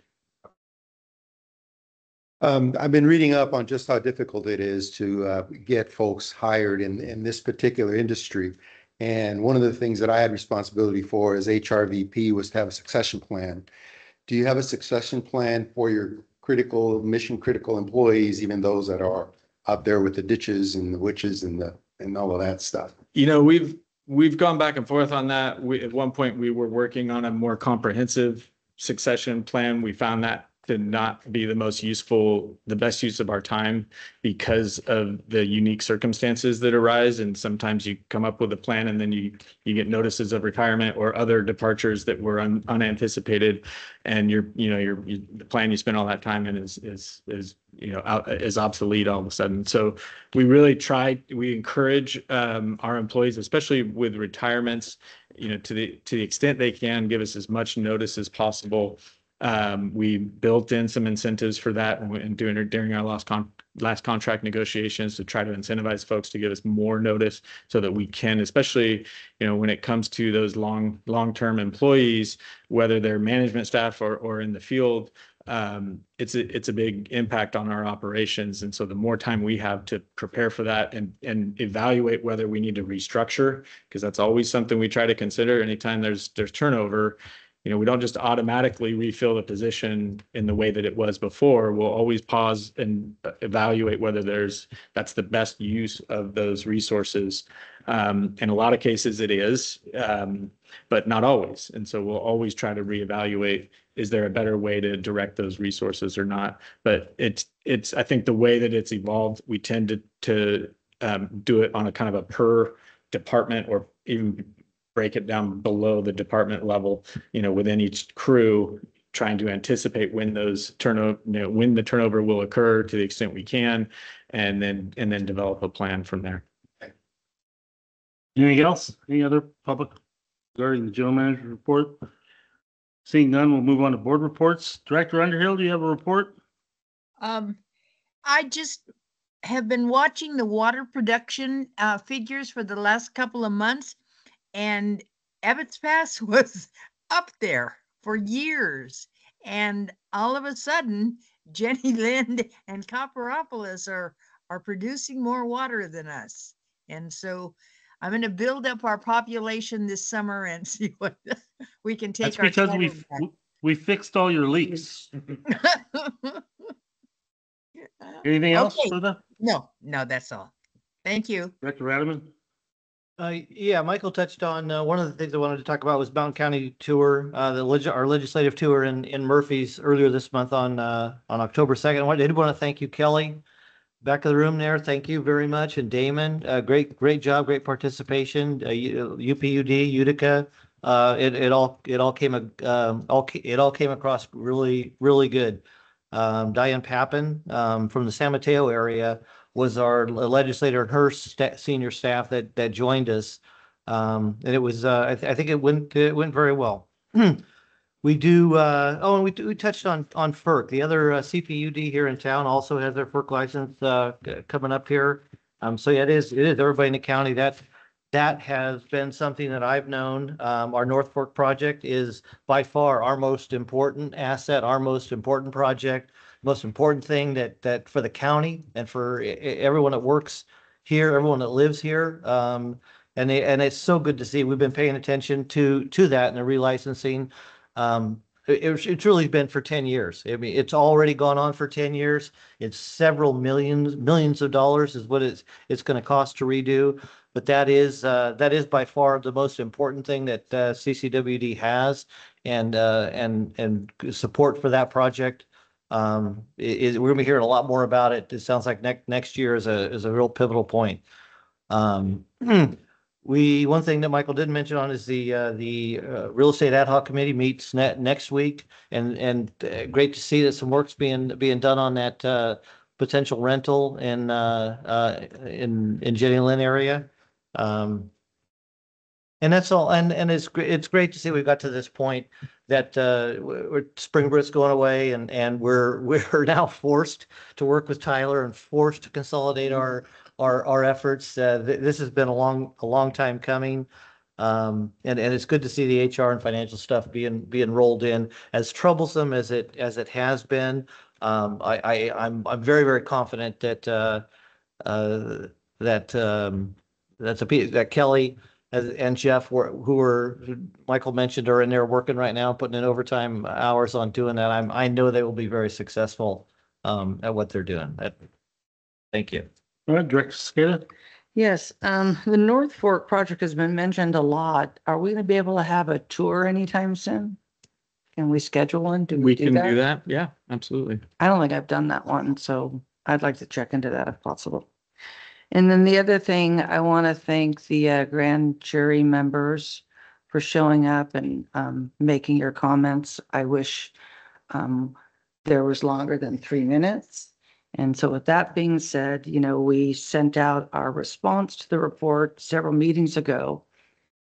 I've been reading up on just how difficult it is to get folks hired in this particular industry. And one of the things that I had responsibility for as HR VP was to have a succession plan. Do you have a succession plan for your mission critical employees, even those that are out there with the ditches and the witches and all of that stuff? We've gone back and forth on that. At one point we were working on a more comprehensive succession plan. We found that to not be the best use of our time because of the unique circumstances that arise. And sometimes you come up with a plan and then you get notices of retirement or other departures that were unanticipated. And the plan you spent all that time in is obsolete all of a sudden. So we really we encourage our employees, especially with retirements, to the extent they can, give us as much notice as possible. We built in some incentives for that and during our last contract negotiations to try to incentivize folks to give us more notice so that we can, especially, when it comes to those long-term employees, whether they're management staff or in the field, it's a big impact on our operations. And so the more time we have to prepare for that and evaluate whether we need to restructure, because that's always something we try to consider anytime there's turnover. We don't just automatically refill the position in the way that it was before. We'll always pause and evaluate whether that's the best use of those resources. In a lot of cases it is, but not always. And so we'll always try to reevaluate, is there a better way to direct those resources or not? But I think the way that it's evolved, we tend to do it on a kind of a per department or even break it down below the department level, within each crew, trying to anticipate when when the turnover will occur to the extent we can, and then develop a plan from there. Anything else? Any other public regarding the general manager's report? Seeing none, we'll move on to board reports. Director Underhill, do you have a report? I just have been watching the water production figures for the last couple of months, and Ebbets Pass was up there for years. And all of a sudden, Jenny Lind and Copperopolis are producing more water than us. And so I'm going to build up our population this summer and see what we can take. That's because we fixed all your leaks. Anything else Okay. for the No, that's all. Thank you. Director Radaman? Yeah, Michael touched on, one of the things I wanted to talk about was Mountain County tour, our legislative tour in Murphy's earlier this month on October 2nd. I did want to thank you, Kelly, back of the room there. Thank you very much. And Damon, great job, great participation. UPUD, Utica, it all came across really, really good. Diane Pappin, from the San Mateo area, was our legislator and her senior staff that joined us. And it was, I think it went very well. We do, and we touched on FERC. The other CPUD here in town also has their FERC license coming up here. So yeah, it is everybody in the county. That has been something that I've known. Our North Fork project is by far our most important asset, our most important project, most important thing that for the county and for everyone that works here, everyone that lives here. And it's so good to see. We've been paying attention to that and the relicensing. It's really been for 10 years. I mean, it's already gone on for 10 years. It's several millions of dollars is what it's going to cost to redo. But that is by far the most important thing that CCWD has, and support for that project. We're going to be hearing a lot more about it. It sounds like next year is a real pivotal point. One thing that Michael didn't mention on is the real estate ad hoc committee meets next week, and great to see that some work's being done on that potential rental in Jenny Lynn area. And that's all. And it's great to see we got to this point that Springbrook's going away, and we're now forced to work with Tyler and forced to consolidate our efforts. This has been a long time coming. And it's good to see the HR and financial stuff being rolled in. As troublesome as it has been, I'm very, very confident that Kelly and Jeff, who Michael mentioned, are in there working right now, putting in overtime hours on doing that. I know they will be very successful at what they're doing. Thank you. All right, Director Scala? Yes, the North Fork project has been mentioned a lot. Are we going to be able to have a tour anytime soon? Can we schedule one? Do We do can do that. Yeah, absolutely. I don't think I've done that one, so I'd like to check into that if possible. And then the other thing, I want to thank the grand jury members for showing up and making your comments. I wish there was longer than 3 minutes. And so with that being said, you know, we sent out our response to the report several meetings ago.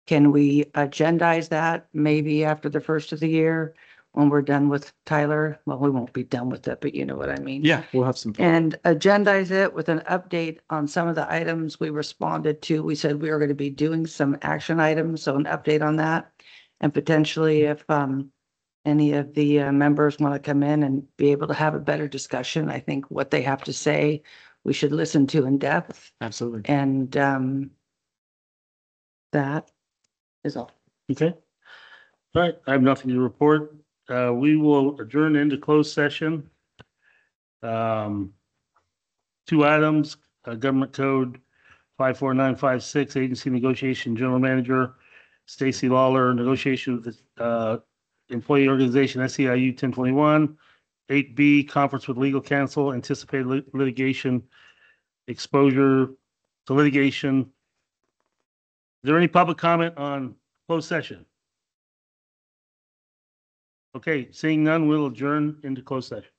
Can we agendize that maybe after the first of the year when we're done with Tyler? Well, we won't be done with it, but you know what I mean. Yeah, we'll have some. And agendize it with an update on some of the items we responded to. We said we were going to be doing some action items, so an update on that. And potentially if any of the members want to come in and be able to have a better discussion, I think what they have to say, we should listen to in depth. Absolutely. And that is all. Okay. All right, I have nothing to report. We will adjourn into closed session. 2 items, Government Code 54956, Agency Negotiation General Manager Stacy Lawler, negotiation with the Employee Organization SEIU 1021. 8B, Conference with Legal Counsel, anticipated litigation, exposure to litigation. Is there any public comment on closed session? Okay, seeing none, we'll adjourn into closed session.